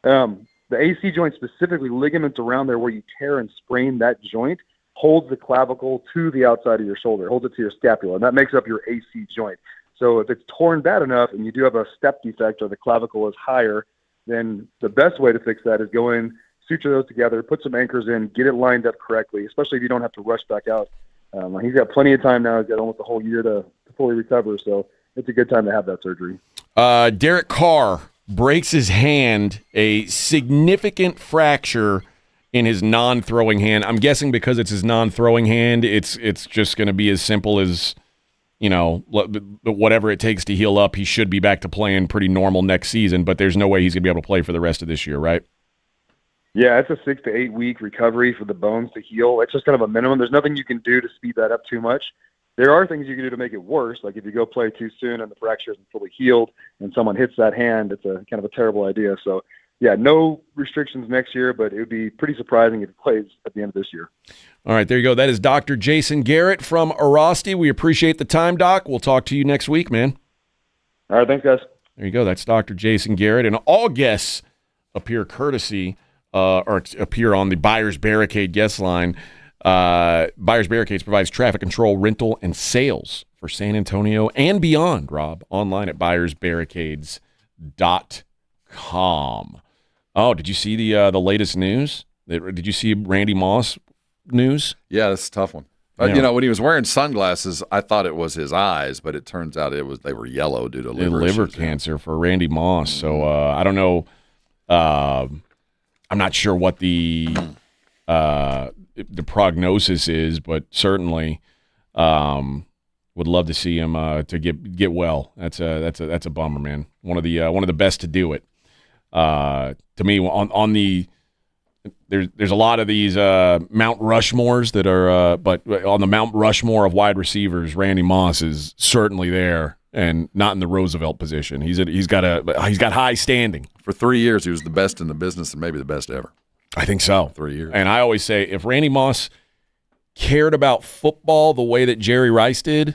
The AC joint, specifically ligaments around there where you tear and sprain that joint, holds the clavicle to the outside of your shoulder, holds it to your scapula, and that makes up your AC joint. So if it's torn bad enough and you do have a step defect or the clavicle is higher, then the best way to fix that is go in, suture those together, put some anchors in, get it lined up correctly, especially if you don't have to rush back out. He's got plenty of time now. He's got almost a whole year to fully recover, so it's a good time to have that surgery. Derek Carr breaks his hand, a significant fracture in his non-throwing hand. I'm guessing because it's his non-throwing hand, it's just going to be as simple as, whatever it takes to heal up. He should be back to playing pretty normal next season, but there's no way he's going to be able to play for the rest of this year, right? Yeah, it's a 6 to 8 week recovery for the bones to heal. It's just kind of a minimum. There's nothing you can do to speed that up too much. There are things you can do to make it worse, like if you go play too soon and the fracture isn't fully healed and someone hits that hand, it's a kind of a terrible idea. So, yeah, no restrictions next year, but it would be pretty surprising if he plays at the end of this year. All right, there you go. That is Dr. Jason Garrett from Orasti. We appreciate the time, Doc. We'll talk to you next week, man. All right, thanks, guys. There you go. That's Dr. Jason Garrett. And all guests appear courtesy or appear on the Buyers Barricade guest line. Buyers Barricades provides traffic control, rental, and sales for San Antonio and beyond, Rob. Online at buyersbarricades.com. Oh, did you see the latest news? Did you see Randy Moss news? Yeah, that's a tough one. Yeah. When he was wearing sunglasses, I thought it was his eyes, but it turns out they were yellow due to liver cancer for Randy Moss. So I don't know. I'm not sure what the prognosis is, but certainly would love to see him to get well. That's a bummer, man. One of the best to do it. To me, on the there's a lot of these Mount Rushmores that are, but on the Mount Rushmore of wide receivers, Randy Moss is certainly there, and not in the Roosevelt position. He's got high standing. For 3 years, he was the best in the business and maybe the best ever. I think so. 3 years. And I always say, if Randy Moss cared about football the way that Jerry Rice did,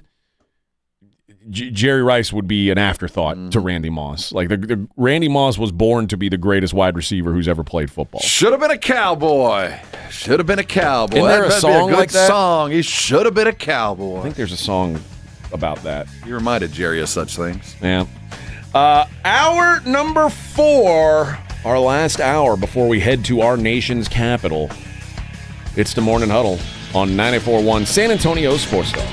Jerry Rice would be an afterthought to Randy Moss. Like the Randy Moss was born to be the greatest wide receiver who's ever played football. Should have been a cowboy. Should have been a cowboy. Isn't there a song like that? Song. He should have been a cowboy. I think there's a song about that. You reminded Jerry of such things. Yeah. Hour number 4, our last hour before we head to our nation's capital. It's the Morning Huddle on 94.1 San Antonio Sports Star.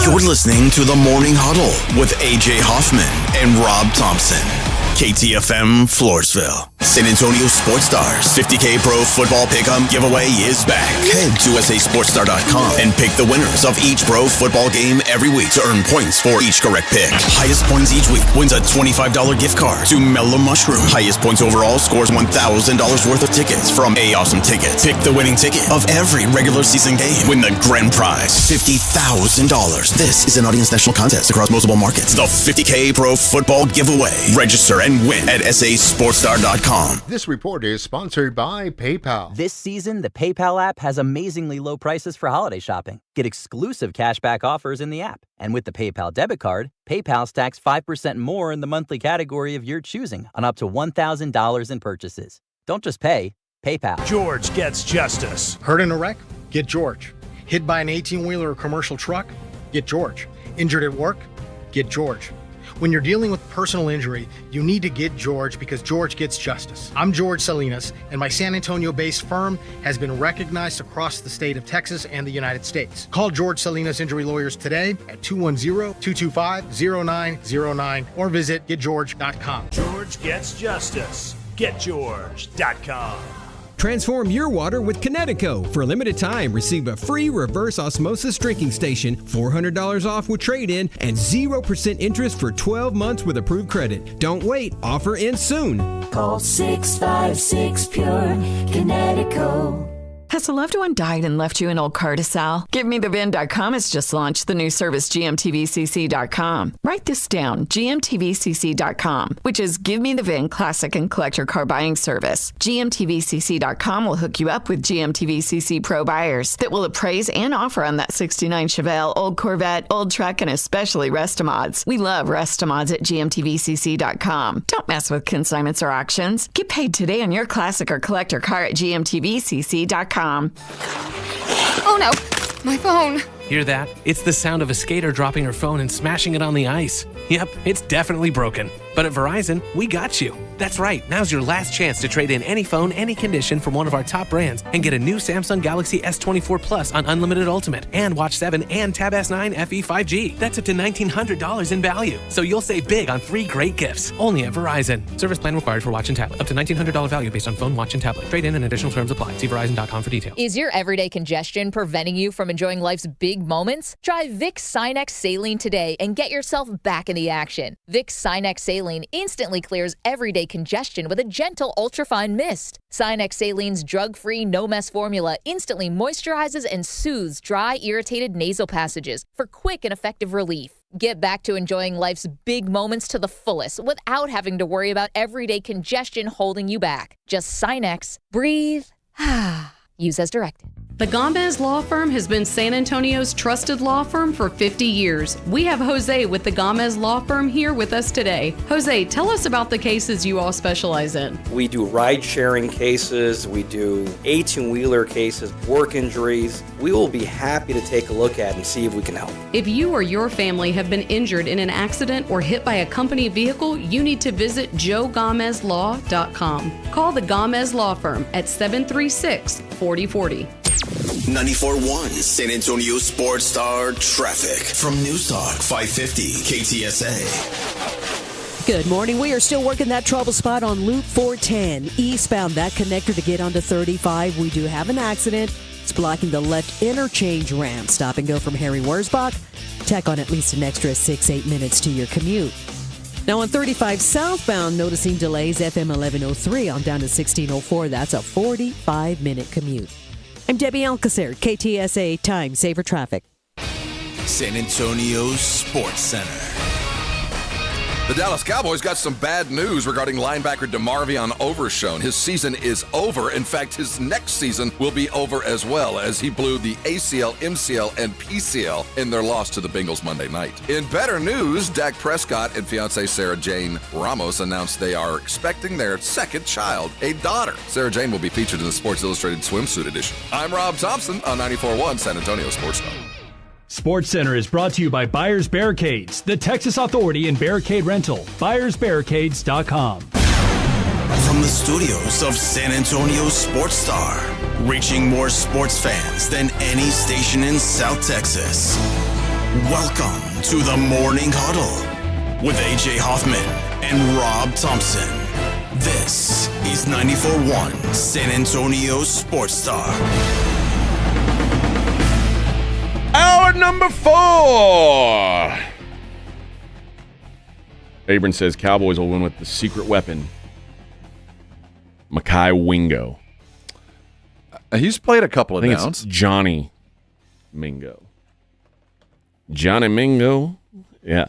You're listening to the Morning Huddle with AJ Hoffman and Rob Thompson. KTFM Floresville. San Antonio Sports Stars 50K Pro Football Pick'em giveaway is back. Head to sasportstar.com and pick the winners of each pro football game every week to earn points for each correct pick. Highest points each week wins a $25 gift card to Mellow Mushroom. Highest points overall scores $1,000 worth of tickets from A Awesome Tickets. Pick the winning ticket of every regular season game. Win the grand prize, $50,000. This is an audience national contest across multiple markets. The 50K Pro Football Giveaway. Register and win at sasportstar.com. This report is sponsored by PayPal. This season, the PayPal app has amazingly low prices for holiday shopping. Get exclusive cashback offers in the app. And with the PayPal debit card, PayPal stacks 5% more in the monthly category of your choosing on up to $1,000 in purchases. Don't just pay, PayPal. George gets justice. Hurt in a wreck? Get George. Hit by an 18-wheeler or commercial truck? Get George. Injured at work? Get George. When you're dealing with personal injury, you need to get George because George gets justice. I'm George Salinas, and my San Antonio-based firm has been recognized across the state of Texas and the United States. Call George Salinas Injury Lawyers today at 210-225-0909 or visit getgeorge.com. George gets justice. GetGeorge.com. Transform your water with Connecticut. For a limited time, receive a free reverse osmosis drinking station, $400 off with trade-in, and 0% interest for 12 months with approved credit. Don't wait. Offer ends soon. Call 656-PURE, Connecticut. Has a loved one died and left you an old car to sell? GiveMeTheVin.com has just launched the new service GMTVCC.com. Write this down, GMTVCC.com, which is Give Me the VIN classic and collector car buying service. GMTVCC.com will hook you up with GMTVCC Pro buyers that will appraise and offer on that 69 Chevelle, old Corvette, old truck, and especially Restomods. We love Restomods at GMTVCC.com. Don't mess with consignments or auctions. Get paid today on your classic or collector car at GMTVCC.com. Oh no, my phone. Hear that? It's the sound of a skater dropping her phone and smashing it on the ice. Yep, it's definitely broken. But at Verizon, we got you. That's right, now's your last chance to trade in any phone, any condition from one of our top brands and get a new Samsung Galaxy S24 Plus on Unlimited Ultimate and Watch 7 and Tab S9 FE 5G. That's up to $1,900 in value. So you'll save big on 3 great gifts. Only at Verizon. Service plan required for watch and tablet. Up to $1,900 value based on phone, watch, and tablet. Trade in and additional terms apply. See Verizon.com for details. Is your everyday congestion preventing you from enjoying life's big moments? Try Vicks Sinex Saline today and get yourself back in the action. Vicks Sinex Saline instantly clears everyday congestion with a gentle ultrafine mist. Sinex Saline's drug-free, no-mess formula instantly moisturizes and soothes dry, irritated nasal passages for quick and effective relief. Get back to enjoying life's big moments to the fullest without having to worry about everyday congestion holding you back. Just Sinex, breathe, use as directed. The Gomez Law Firm has been San Antonio's trusted law firm for 50 years. We have Jose with the Gomez Law Firm here with us today. Jose, tell us about the cases you all specialize in. We do ride-sharing cases, we do 18-wheeler cases, work injuries. We will be happy to take a look at and see if we can help. If you or your family have been injured in an accident or hit by a company vehicle, you need to visit joegomezlaw.com. Call the Gomez Law Firm at 736-4040. 94.1 San Antonio Sports Star traffic from News Talk 550 KTSA. Good morning. We are still working that trouble spot on Loop 410 eastbound, that connector to get onto 35. We do have an accident. It's blocking the left interchange ramp. Stop and go from Harry Wurzbach. Tack on at least an extra 6-8 minutes to your commute. Now on 35 southbound, noticing delays FM 1103 on down to 1604. That's a 45-minute commute. I'm Debbie Alcacer, KTSA Time Saver Traffic. San Antonio Sports Center. The Dallas Cowboys got some bad news regarding linebacker DeMarvion Overshown. His season is over. In fact, his next season will be over as well, as he blew the ACL, MCL, and PCL in their loss to the Bengals Monday night. In better news, Dak Prescott and fiancée Sarah Jane Ramos announced they are expecting their second child, a daughter. Sarah Jane will be featured in the Sports Illustrated swimsuit edition. I'm Rob Thompson on 94.1 San Antonio Sports Star. Sports Center is brought to you by Buyers Barricades, the Texas authority in barricade rental. BuyersBarricades.com. From the studios of San Antonio Sports Star, reaching more sports fans than any station in South Texas. Welcome to the Morning Huddle with AJ Hoffman and Rob Thompson. This is 94.1 San Antonio Sports Star. Hour number 4. Abram says Cowboys will win with the secret weapon, Micah Wingo. He's played a couple of I think downs. It's Johnny Mingo. Johnny Mingo? Yeah.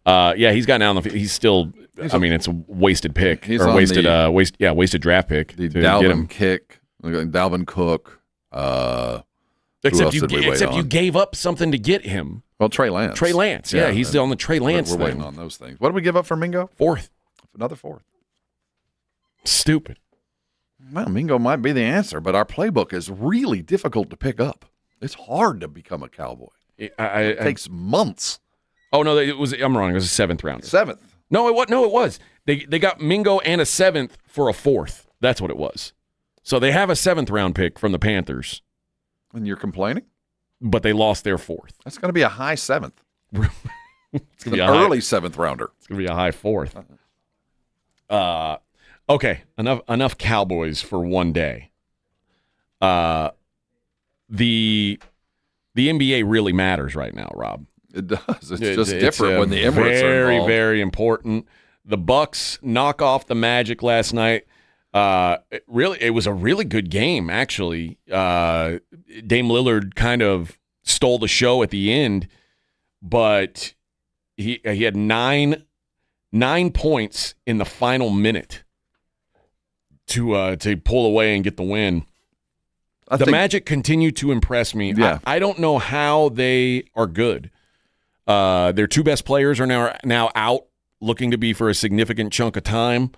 Yeah, he's got now. He's still. I mean, it's a wasted pick. He's or on wasted. the, wasted draft pick. The to get him. Dalvin Kick, Dalvin Cook. Except you gave up something to get him. Well, Trey Lance. Yeah, he's on the Trey Lance We're thing. waiting on those things. What did we give up for Mingo? 4th. Another 4th. Stupid. Well, Mingo might be the answer, but our playbook is really difficult to pick up. It's hard to become a Cowboy. It takes months. Oh no, I'm wrong. It was a 7th round. 7th. No, it was. They got Mingo and a 7th for a 4th. That's what it was. So they have a 7th round pick from the Panthers. And you're complaining? But they lost their 4th. That's going to be a high 7th. It's an early 7th rounder. It's going to be a high 4th. Okay, enough Cowboys for one day. The NBA really matters right now, Rob. It does. It's just different when the Emirates are very, involved. very important. The Bucks knock off the Magic last night. It was a really good game, actually. Dame Lillard kind of stole the show at the end, but he had nine points in the final minute to pull away and get the win. The Magic continue to impress me. Yeah. I don't know how they are good. Their 2 best players are now out, looking to be for a significant chunk of time.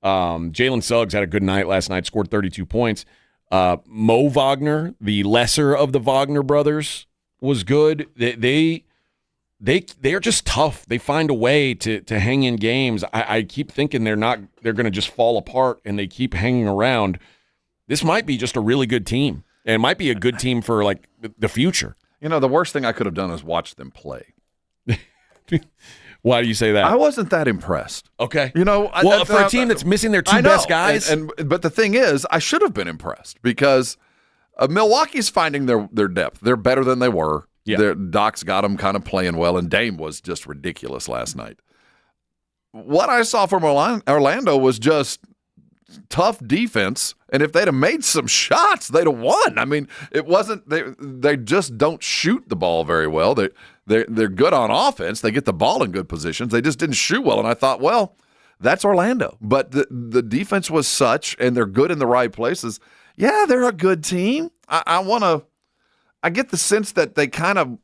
Jalen Suggs had a good night last night, scored 32 points. Mo Wagner, the lesser of the Wagner brothers, was good. They are just tough. They find a way to hang in games. I keep thinking they're going to just fall apart, and they keep hanging around. This might be just a really good team, and it might be a good team for like the future. You know, the worst thing I could have done is watch them play. Why do you say that? I wasn't that impressed. Okay. You know, for a team that's missing their 2 best guys. But the thing is, I should have been impressed because Milwaukee's finding their depth. They're better than they were. Yeah. Doc's got them kind of playing well, and Dame was just ridiculous last night. What I saw from Orlando was just tough defense, and if they'd have made some shots, they'd have won. I mean, it wasn't they just don't shoot the ball very well. They're good on offense. They get the ball in good positions. They just didn't shoot well, and I thought, well, that's Orlando. But the defense was such, and they're good in the right places. Yeah, they're a good team. I get the sense that they kind of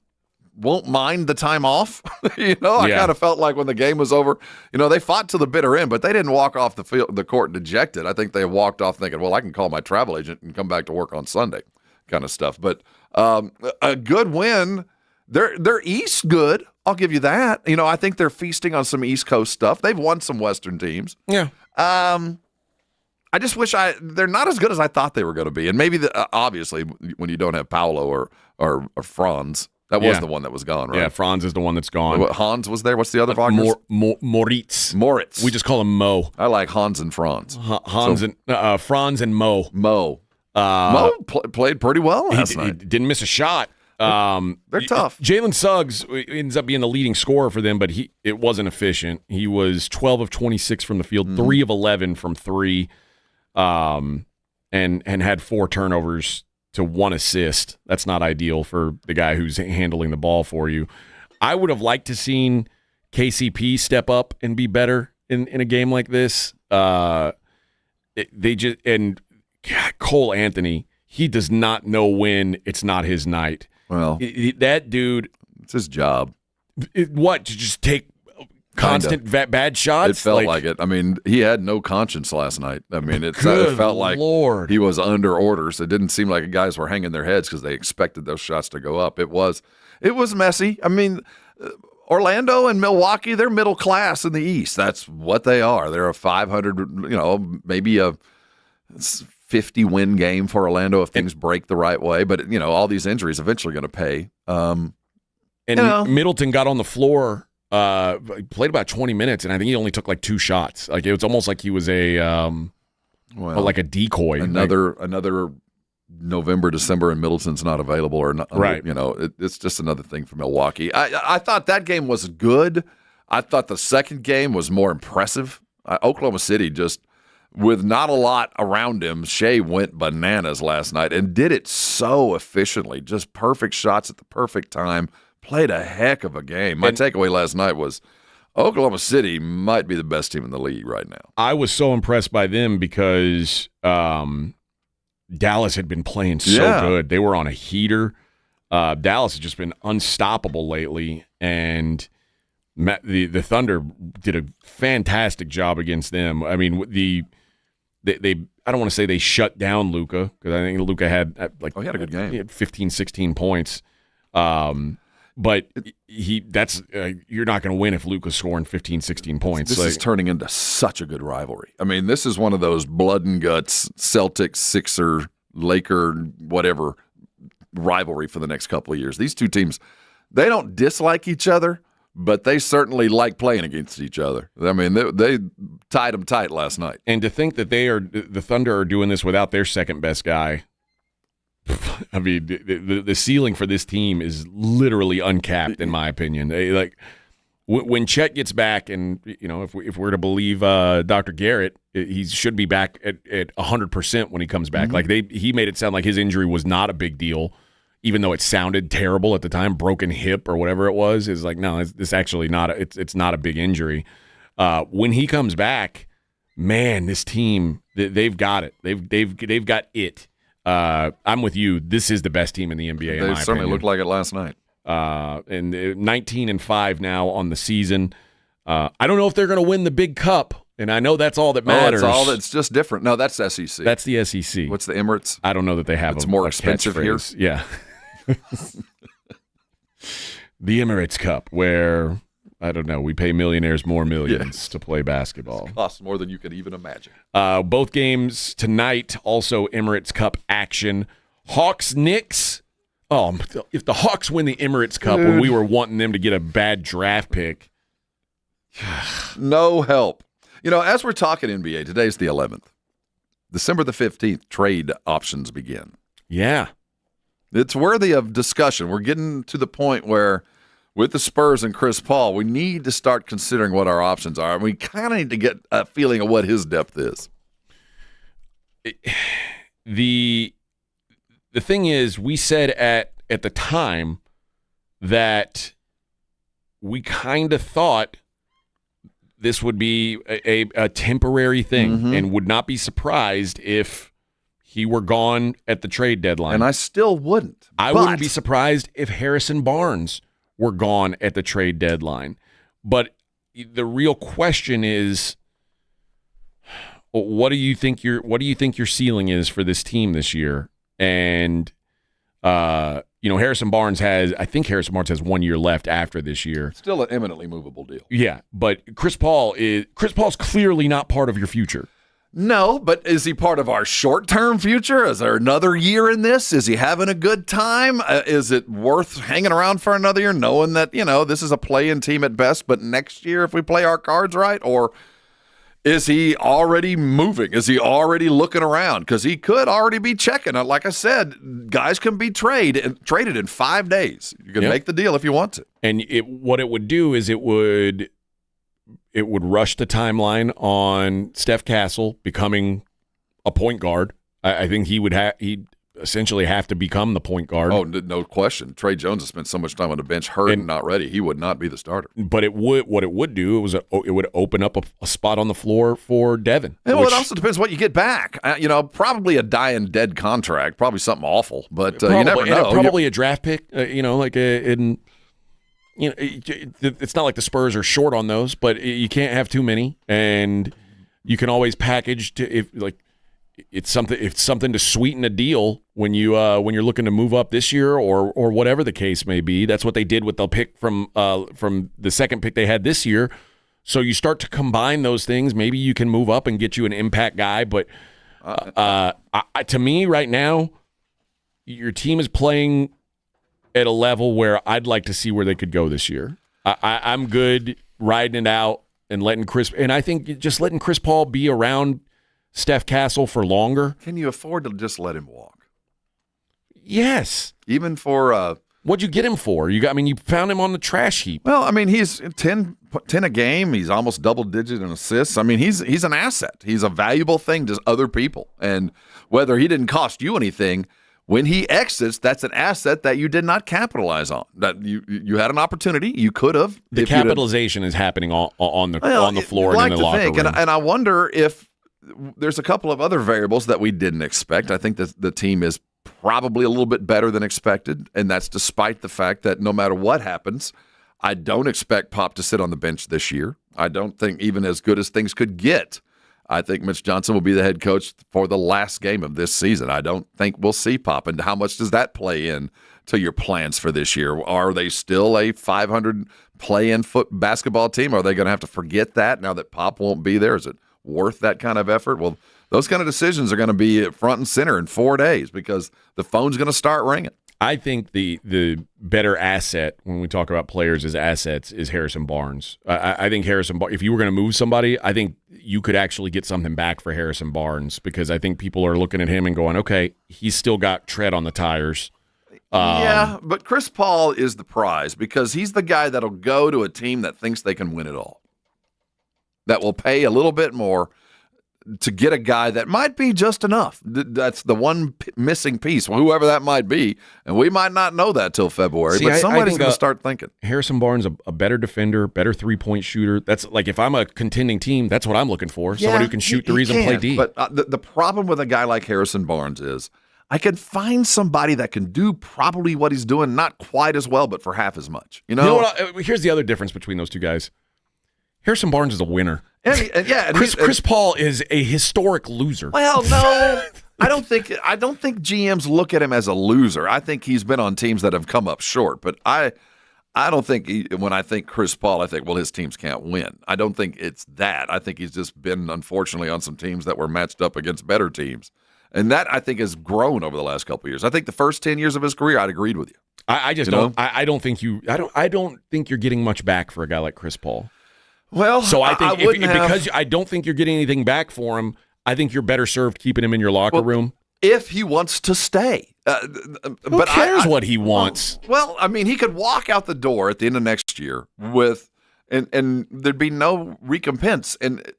won't mind the time off. I kind of felt like when the game was over, they fought to the bitter end, but they didn't walk off the court dejected. I think they walked off thinking, well, I can call my travel agent and come back to work on Sunday kind of stuff. But a good win. They're East good. I'll give you that. I think they're feasting on some East Coast stuff. They've won some Western teams. Yeah. I just wish they're not as good as I thought they were going to be. And maybe, obviously, when you don't have Paolo or Franz, that was the one that was gone, right? Yeah, Franz is the one that's gone. Hans was there. What's the other Wagner? Moritz. We just call him Mo. I like Hans and Franz. And Franz and Mo. Mo played pretty well last night. He didn't miss a shot. They're tough. Jalen Suggs ends up being the leading scorer for them, but it wasn't efficient. He was 12 of 26 from the field, 3 of 11 from 3, and had 4 turnovers to 1 assist. That's not ideal for the guy who's handling the ball for you. I would have liked to seen KCP step up and be better in a game like this. Cole Anthony, he does not know when it's not his night. Well, that dude, it's his job. To just take constant bad shots? It felt like it. I mean, he had no conscience last night. I mean, it felt like he was under orders. It didn't seem like guys were hanging their heads because they expected those shots to go up. It was messy. I mean, Orlando and Milwaukee, they're middle class in the East. That's what they are. They're a 500, maybe a 50-win game for Orlando if things break the right way. But, all these injuries eventually going to pay. Middleton got on the floor, played about 20 minutes, and I think he only took like 2 shots. Like it was almost like he was like a decoy. Another November, December, and Middleton's not available, or not, right? It's just another thing for Milwaukee. I thought that game was good. I thought the second game was more impressive. Oklahoma City just. With not a lot around him, Shea went bananas last night and did it so efficiently. Just perfect shots at the perfect time. Played a heck of a game. My takeaway last night was Oklahoma City might be the best team in the league right now. I was so impressed by them because Dallas had been playing so good. They were on a heater. Dallas has just been unstoppable lately, and the Thunder did a fantastic job against them. I mean, They I don't want to say they shut down Luka because I think Luka had he had a good game. He had 15, 16 points. But But you're not going to win if Luka's scoring 15, 16 points. This is turning into such a good rivalry. I mean, this is one of those blood and guts Celtics, Sixer, Laker, whatever rivalry for the next couple of years. These two teams, they don't dislike each other, but they certainly like playing against each other. I mean, they tied them tight last night. And to think that the Thunder are doing this without their second best guy. I mean, the ceiling for this team is literally uncapped, in my opinion. When Chet gets back, and if we're to believe Dr. Garrett, he should be back at 100% when he comes back. Mm-hmm. He made it sound like his injury was not a big deal, even though it sounded terrible at the time, broken hip or whatever it was. Is like, no, it's actually not. It's not a big injury. When he comes back, man, this team they've got it. They've got it. I'm with you. This is the best team in the NBA. They certainly looked like it last night. And 19-5 now on the season. I don't know if they're going to win the big cup, and I know that's all that matters. It's just different. No, that's SEC. That's the SEC. What's the Emirates? I don't know that they have. It's more expensive here. Yeah. The Emirates Cup, where I don't know, we pay millionaires more millions to play basketball. It costs more than you could even imagine. Both games tonight, also Emirates Cup action. Hawks-Knicks. Oh, if the Hawks win the Emirates Cup when we were wanting them to get a bad draft pick. No help. As we're talking NBA, today's the 11th. December the 15th, trade options begin. Yeah. It's worthy of discussion. We're getting to the point where with the Spurs and Chris Paul, we need to start considering what our options are. And we kind of need to get a feeling of what his depth is. The thing is, we said at the time that we kind of thought this would be a temporary thing and would not be surprised if he were gone at the trade deadline. And I still wouldn't. I wouldn't be surprised if Harrison Barnes were gone at the trade deadline. But the real question is, what do you think your ceiling is for this team this year? And Harrison Barnes has 1 year left after this year. Still an eminently movable deal. Yeah, but Chris Paul's clearly not part of your future. No, but is he part of our short-term future? Is there another year in this? Is he having a good time? Is it worth hanging around for another year, knowing that, this is a play-in team at best, but next year if we play our cards right? Or is he already moving? Is he already looking around? Because he could already be checking. Like I said, guys can be traded in 5 days. You can make the deal if you want to. And what it would do is it would rush the timeline on Steph Castle becoming a point guard. I think he'd essentially have to become the point guard. Oh, no question. Trey Jones has spent so much time on the bench hurt and not ready. He would not be the starter. But it would open up a spot on the floor for Devin. And it also depends what you get back. Probably a dying dead contract, probably something awful, but you never know. Probably a draft pick, it's not like the Spurs are short on those, but you can't have too many, and you can always package it's something to sweeten a deal when you're looking to move up this year or whatever the case may be. That's what they did with the pick from the second pick they had this year. So you start to combine those things. Maybe you can move up and get you an impact guy, but to me right now, your team is playing at a level where I'd like to see where they could go this year. I'm good riding it out and I think just letting Chris Paul be around Steph Castle for longer. Can you afford to just let him walk? Yes. Even for what'd you get him for? You found him on the trash heap. Well, he's 10 a game. He's almost double digit in assists. He's an asset. He's a valuable thing to other people. And whether he didn't cost you anything, when he exits, that's an asset that you did not capitalize on. That you had an opportunity, you could have. The capitalization is happening on the floor and in the locker room. And I wonder if there's a couple of other variables that we didn't expect. I think that the team is probably a little bit better than expected, and that's despite the fact that no matter what happens, I don't expect Pop to sit on the bench this year. I don't think even as good as things could get, I think Mitch Johnson will be the head coach for the last game of this season. I don't think we'll see Pop. And how much does that play in to your plans for this year? Are they still a 500 play-in basketball team? Are they going to have to forget that now that Pop won't be there? Is it worth that kind of effort? Well, those kind of decisions are going to be front and center in 4 days because the phone's going to start ringing. I think the better asset when we talk about players as assets is Harrison Barnes. I think Harrison Barnes, if you were going to move somebody, I think you could actually get something back for Harrison Barnes because I think people are looking at him and going, okay, he's still got tread on the tires. Yeah, but Chris Paul is the prize because he's the guy that'll go to a team that thinks they can win it all, that will pay a little bit more to get a guy that might be just enough. That's the one missing piece, whoever that might be, and we might not know that till February, but somebody's going to start thinking. Harrison Barnes, a better defender, better three-point shooter. That's like if I'm a contending team, that's what I'm looking for, somebody who can shoot threes and play D. But the problem with a guy like Harrison Barnes is I can find somebody that can do probably what he's doing, not quite as well, but for half as much. You know what? Here's the other difference between those two guys. Harrison Barnes is a winner. And Chris Paul is a historic loser. Well, no, I don't think GMs look at him as a loser. I think he's been on teams that have come up short. But I don't think when I think Chris Paul, I think, well, his teams can't win. I don't think it's that. I think he's just been, unfortunately, on some teams that were matched up against better teams. And that, I think, has grown over the last couple of years. I think the first 10 years of his career, I'd agreed with you. I just don't. I don't think you're getting much back for a guy like Chris Paul. Well, so I think because I don't think you're getting anything back for him, I think you're better served keeping him in your locker room. If he wants to stay. Who cares what he wants? Well, I mean, he could walk out the door at the end of next year with, and there'd be no recompense. And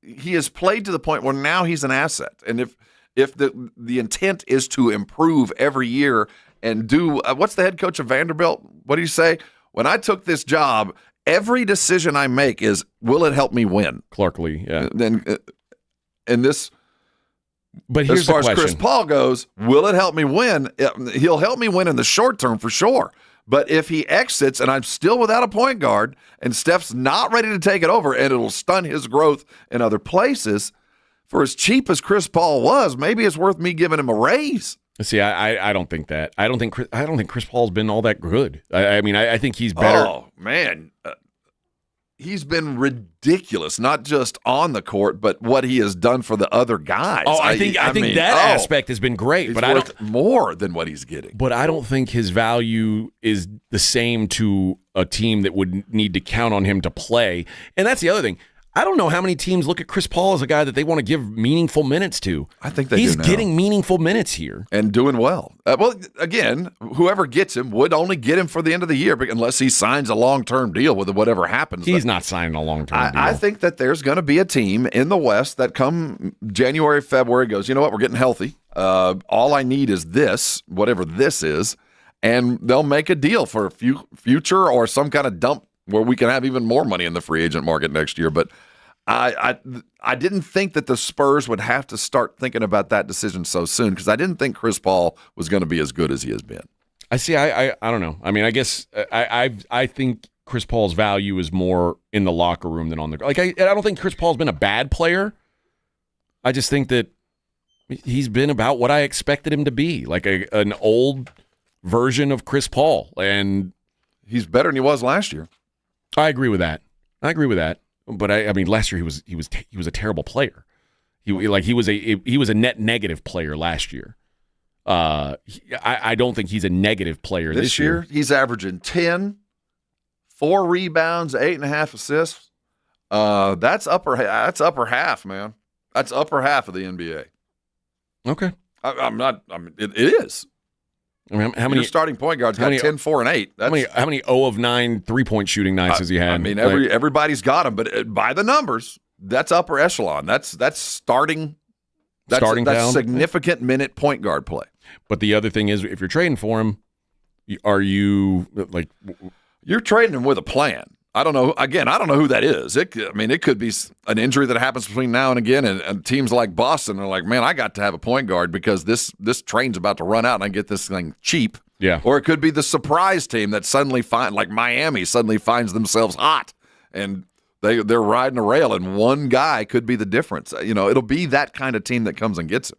he has played to the point where now he's an asset. And if the intent is to improve every year and do, what's the head coach of Vanderbilt? What do you say? When I took this job, every decision I make is, will it help me win? Clark Lee, yeah. And this, but here's as far the question. as Chris Paul goes, will it help me win? He'll help me win in the short term for sure. But if he exits and I'm still without a point guard and Steph's not ready to take it over and it'll stun his growth in other places, for as cheap as Chris Paul was, maybe it's worth me giving him a raise. See, I don't think that. I don't think Chris Paul's been all that good. I mean, I think he's better. Oh man, he's been ridiculous. Not just on the court, but what he has done for the other guys. Oh, I think that aspect has been great. But worth more than what he's getting. But I don't think his value is the same to a team that would need to count on him to play. And that's the other thing. I don't know how many teams look at Chris Paul as a guy that they want to give meaningful minutes to. I think he's getting meaningful minutes here. And doing well. Well, again, whoever gets him would only get him for the end of the year unless he signs a long-term deal with whatever happens. He's not signing a long-term deal. I think that there's going to be a team in the West that come January, February goes, you know what, we're getting healthy. All I need is this, whatever this is, and they'll make a deal for a future or some kind of dump where we can have even more money in the free agent market next year. But I didn't think that the Spurs would have to start thinking about that decision so soon because I didn't think Chris Paul was going to be as good as he has been. I don't know. I mean, I guess I think Chris Paul's value is more in the locker room than on the I don't think Chris Paul's been a bad player. I just think that he's been about what I expected him to be, like an old version of Chris Paul, and he's better than he was last year. I agree with that. But I mean, last year he was a terrible player. He was a net negative player last year. I don't think he's a negative player this year. He's averaging 10, 4 rebounds, 8.5 assists. That's upper half, man. That's upper half of the NBA. Okay. It is. I mean, how many your starting point guards got 10, 4, and 8? How many 0 of 9 3-point shooting nights has he had? I mean, everybody's got them, but by the numbers, that's upper echelon. That's starting. That's significant minute point guard play. But the other thing is, if you're trading for him, are you like you're trading him with a plan? I don't know. Again, I don't know who that is. It could be an injury that happens between now and again, and teams like Boston are like, man, I got to have a point guard because this train's about to run out and I get this thing cheap. Yeah. Or it could be the surprise team that suddenly like Miami suddenly finds themselves hot and They're riding a rail, and one guy could be the difference. It'll be that kind of team that comes and gets it.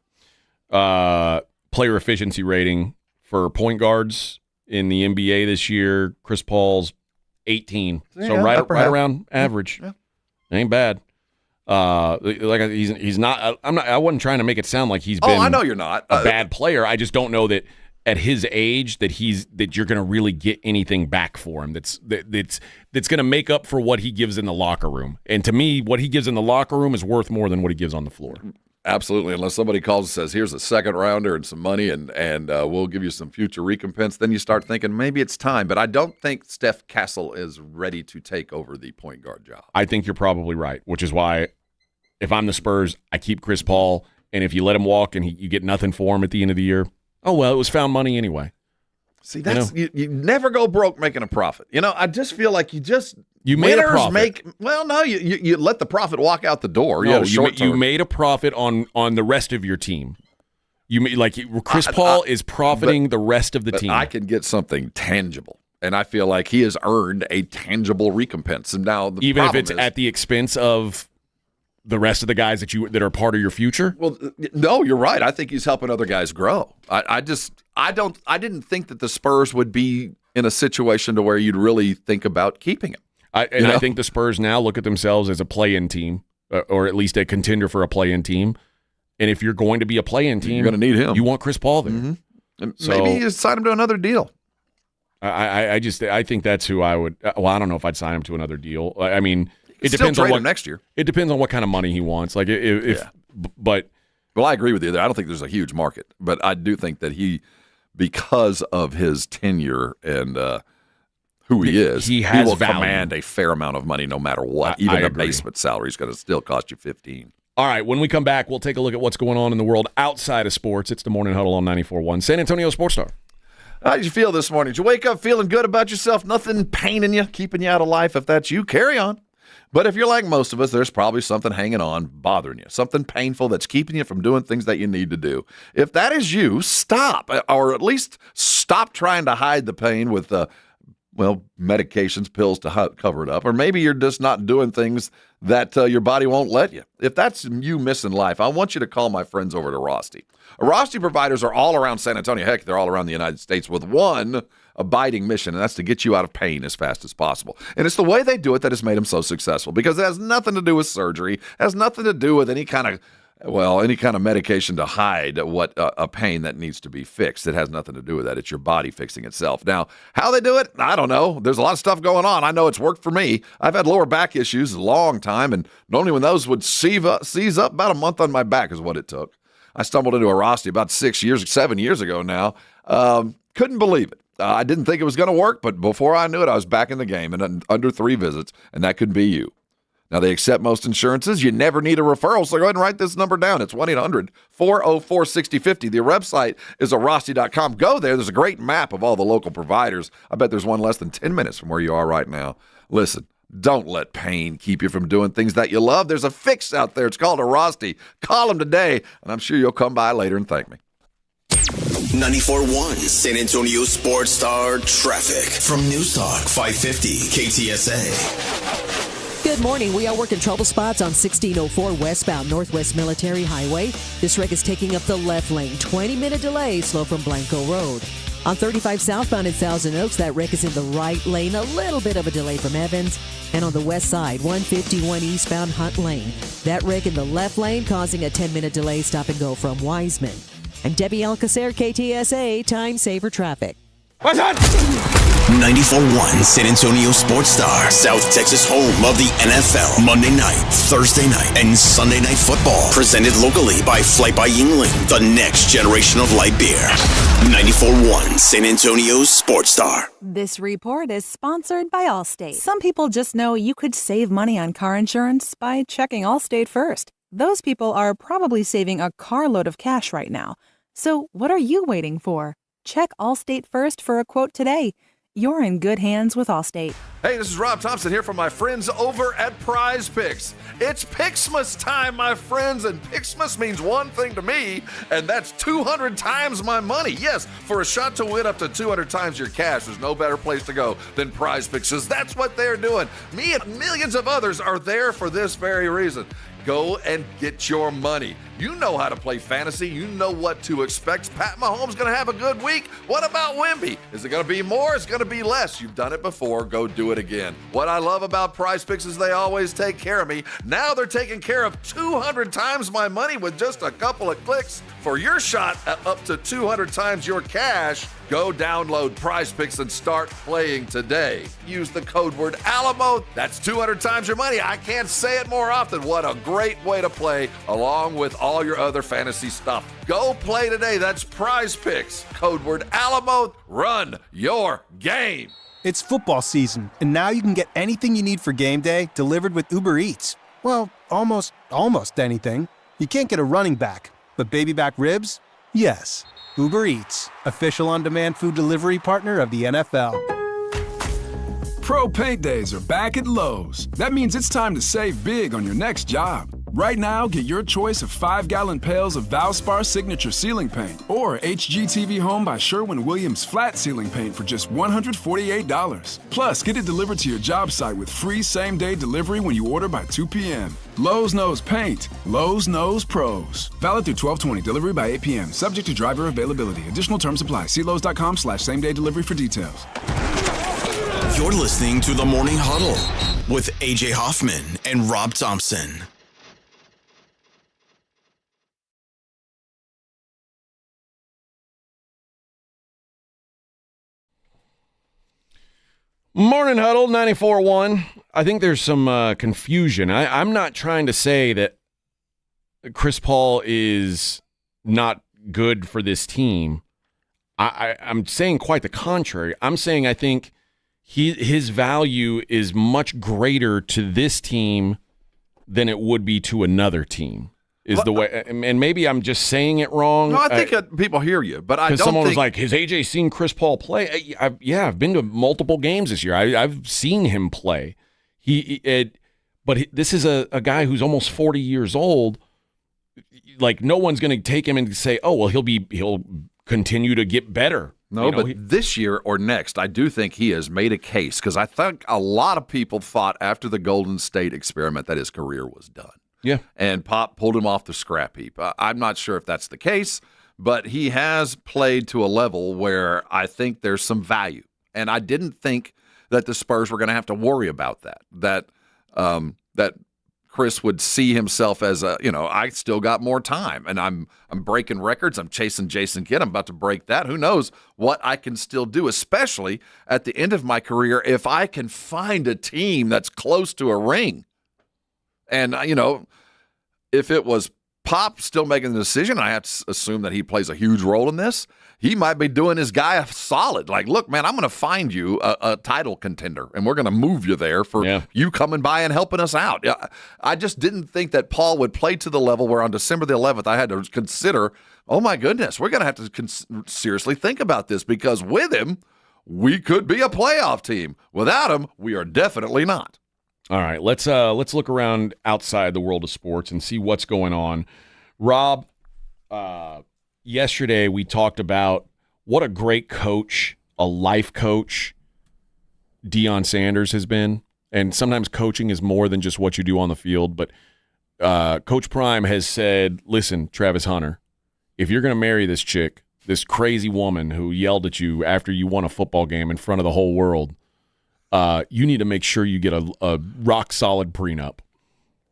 Player efficiency rating for point guards in the NBA this year, Chris Paul's 18. So right around average. Yeah. Ain't bad. He's not. I wasn't trying to make it sound like he's been. Oh, I know you're not a bad player. I just don't know that at his age that you're going to really get anything back for him. That's going to make up for what he gives in the locker room. And to me, what he gives in the locker room is worth more than what he gives on the floor. Absolutely, unless somebody calls and says, "Here's a second rounder and some money, and we'll give you some future recompense," then you start thinking maybe it's time. But I don't think Steph Castle is ready to take over the point guard job. I think you're probably right, which is why if I'm the Spurs, I keep Chris Paul, and if you let him walk and you get nothing for him at the end of the year, oh well, it was found money anyway. See, that's you never go broke making a profit. I just feel like you made a profit. You let the profit walk out the door. No, you made a profit on the rest of your team. You made Chris Paul is profiting the rest of the team. I can get something tangible, and I feel like he has earned a tangible recompense. And now, even if it's at the expense of the rest of the guys that are part of your future? Well, no, you're right. I think he's helping other guys grow. I didn't think that the Spurs would be in a situation to where you'd really think about keeping him. I think the Spurs now look at themselves as a play-in team, or at least a contender for a play-in team. And if you're going to be a play-in team, you're going to need him. You want Chris Paul there. Mm-hmm. So, maybe you sign him to another deal. I think that's who I would. Well, I don't know if I'd sign him to another deal. I mean, it depends on what next year. It depends on what kind of money he wants. But I agree with you there. I don't think there's a huge market, but I do think that because of his tenure and who he is, he will command a fair amount of money no matter what. Even the basement salary is going to still cost you $15. All right, when we come back, we'll take a look at what's going on in the world outside of sports. It's the Morning Huddle on 94.1, San Antonio Sports Star. How did you feel this morning? Did you wake up feeling good about yourself? Nothing paining you, keeping you out of life? If that's you, carry on. But if you're like most of us, there's probably something hanging on, bothering you, something painful that's keeping you from doing things that you need to do. If that is you, stop, or at least stop trying to hide the pain with, medications, pills to cover it up. Or maybe you're just not doing things that your body won't let you. If that's you missing life, I want you to call my friends over to Rosti. Rosti providers are all around San Antonio. Heck, they're all around the United States with one abiding mission, and that's to get you out of pain as fast as possible. And it's the way they do it that has made them so successful, because it has nothing to do with surgery, it has nothing to do with any kind of medication to hide what a pain that needs to be fixed. It has nothing to do with that. It's your body fixing itself. Now, how they do it, I don't know. There's a lot of stuff going on. I know it's worked for me. I've had lower back issues a long time, and normally when those would seize up, about a month on my back is what it took. I stumbled into a Rosti about 7 years ago now. Couldn't believe it. I didn't think it was going to work, but before I knew it, I was back in the game in under 3 visits, and that could be you. Now, they accept most insurances. You never need a referral, so go ahead and write this number down. It's 1-800-404-6050. The website is Rosti.com. Go there. There's a great map of all the local providers. I bet there's one less than 10 minutes from where you are right now. Listen, don't let pain keep you from doing things that you love. There's a fix out there. It's called a Rosti. Call them today, and I'm sure you'll come by later and thank me. 94.1 San Antonio Sports Star traffic from News Talk 550 KTSA. Good morning. We are working trouble spots on 1604 westbound Northwest Military Highway. This wreck is taking up the left lane. 20-minute delay, slow from Blanco Road. On 35 southbound in Thousand Oaks, that wreck is in the right lane. A little bit of a delay from Evans. And on the west side, 151 eastbound Hunt Lane. That wreck in the left lane causing a 10-minute delay, stop and go from Wiseman. I'm Debbie Alcacer, KTSA, Time Saver Traffic. What's up? 94.1 San Antonio Sports Star, South Texas home of the NFL. Monday night, Thursday night, and Sunday night football. Presented locally by Flight by Yingling, the next generation of light beer. 94.1 San Antonio Sports Star. This report is sponsored by Allstate. Some people just know you could save money on car insurance by checking Allstate first. Those people are probably saving a carload of cash right now. So what are you waiting for? Check Allstate first for a quote today. you're in good hands with Allstate. Hey, this is Rob Thompson here from my friends over at Prize Picks. It's Pixmas time, my friends, and Pixmas means one thing to me, and that's 200 times my money. Yes, for a shot to win up to 200 times your cash, there's no better place to go than Prize Picks, because that's what they're doing. Me and millions of others are there for this very reason. Go and get your money. You know how to play fantasy. You know what to expect. Pat Mahomes going to have a good week. What about Wemby? Is it going to be more? Is it going to be less? You've done it before. Go do it again. What I love about Prize Picks is they always take care of me. Now they're taking care of 200 times my money with just a couple of clicks. For your shot at up to 200 times your cash, go download Prize Picks and start playing today. Use the code word Alamo. That's 200 times your money. I can't say it more often. What a great way to play along with all your other fantasy stuff. Go play today. That's Prize Picks. Code word Alamo. Run your game. It's football season, and now you can get anything you need for game day delivered with Uber Eats. Well, almost anything. You can't get a running back, but baby back ribs? Yes. Uber Eats, official on-demand food delivery partner of the NFL. Pro Paint Days are back at Lowe's. That means it's time to save big on your next job. Right now, get your choice of 5-gallon pails of Valspar Signature Ceiling Paint or HGTV Home by Sherwin-Williams Flat Ceiling Paint for just $148. Plus, get it delivered to your job site with free same-day delivery when you order by 2 p.m. Lowe's knows paint. Lowe's knows pros. Valid through 12/20. Delivery by 8 p.m. Subject to driver availability. Additional terms apply. See Lowe's.com/same-day delivery for details. You're listening to the Morning Huddle with AJ Hoffman and Rob Thompson. Morning Huddle 94.1. I think there's some confusion. I'm not trying to say that Chris Paul is not good for this team. I'm saying quite the contrary. I'm saying I think his value is much greater to this team than it would be to another team. Is the way, and maybe I'm just saying it wrong. No, I think people hear you, but I don't think... someone was like, has AJ seen Chris Paul play? I've been to multiple games this year. I've seen him play. But this is a guy who's almost 40 years old. Like, no one's going to take him and say, oh, well, he'll continue to get better. No, but this year or next, I do think he has made a case, because I think a lot of people thought after the Golden State experiment that his career was done. Yeah. And Pop pulled him off the scrap heap. I'm not sure if that's the case, but he has played to a level where I think there's some value. And I didn't think that the Spurs were going to have to worry about that Chris would see himself as I still got more time, and I'm breaking records. I'm chasing Jason Kidd. I'm about to break that. Who knows what I can still do, especially at the end of my career, if I can find a team that's close to a ring. And, if it was Pop still making the decision, I have to assume that he plays a huge role in this. He might be doing his guy a solid. Like, look, man, I'm going to find you a title contender, and we're going to move you there for you coming by and helping us out. I just didn't think that Paul would play to the level where on December the 11th I had to consider, oh, my goodness, we're going to have to seriously think about this, because with him, we could be a playoff team. Without him, we are definitely not. All right, let's look around outside the world of sports and see what's going on. Rob, yesterday we talked about what a great coach, a life coach, Deion Sanders has been. And sometimes coaching is more than just what you do on the field. But Coach Prime has said, listen, Travis Hunter, if you're going to marry this chick, this crazy woman who yelled at you after you won a football game in front of the whole world, you need to make sure you get a rock-solid prenup.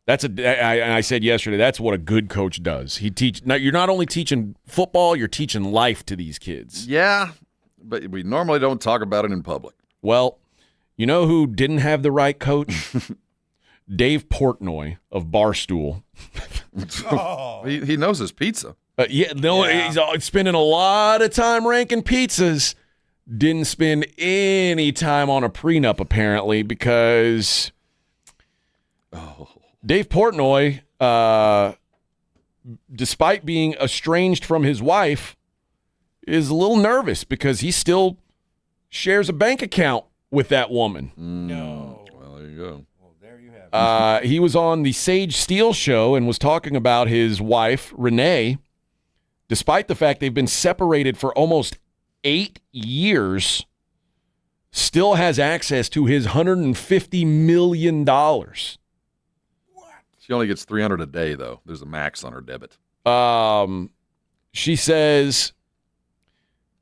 I said yesterday, that's what a good coach does. Now, you're not only teaching football, you're teaching life to these kids. Yeah, but we normally don't talk about it in public. Well, you know who didn't have the right coach? Dave Portnoy of Barstool. He knows his pizza. He's spending a lot of time ranking pizzas. Didn't spend any time on a prenup, apparently, because Dave Portnoy, despite being estranged from his wife, is a little nervous because he's still shares a bank account with that woman. No. Well, there you go. He was on the Sage Steele show and was talking about his wife, Renee, despite the fact they've been separated for almost 8 years, still has access to his $150 million. She only gets $300 a day, though. There's a max on her debit. She says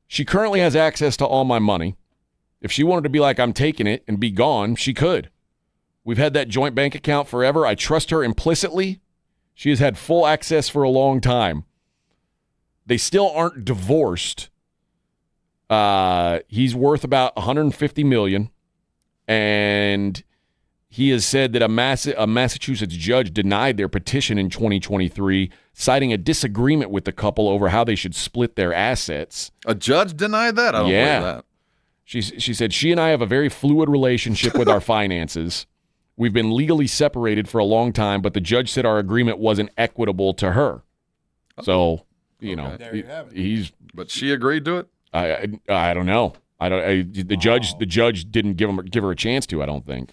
she currently has access to all my money. If she wanted to be like, I'm taking it and be gone, she could. We've had that joint bank account forever. I trust her implicitly. She has had full access for a long time. They still aren't divorced. He's worth about $150 million, and he has said that a Massachusetts judge denied their petition in 2023, citing a disagreement with the couple over how they should split their assets. A judge denied that? I don't believe that. She said, she and I have a very fluid relationship with our finances. We've been legally separated for a long time, but the judge said our agreement wasn't equitable to her. So, he's. But she agreed to it. I don't know. The judge didn't give her a chance to. I don't think.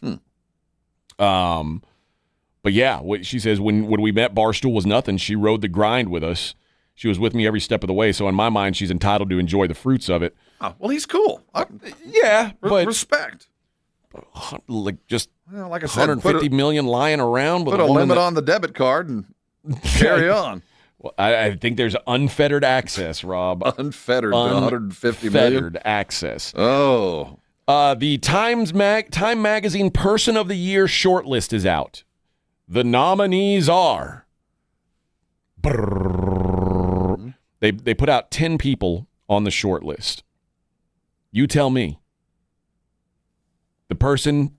But yeah, what she says when we met, Barstool was nothing. She rode the grind with us. She was with me every step of the way. So in my mind, she's entitled to enjoy the fruits of it. Oh, well, he's cool. But respect. Like like I said, $150 million lying around with put a limit on the debit card and carry on. Well, I think there's unfettered access, Rob. Unfettered, $150 million? Unfettered access. Oh. The Time Magazine Person of the Year shortlist is out. The nominees are... They put out 10 people on the shortlist. You tell me. The person,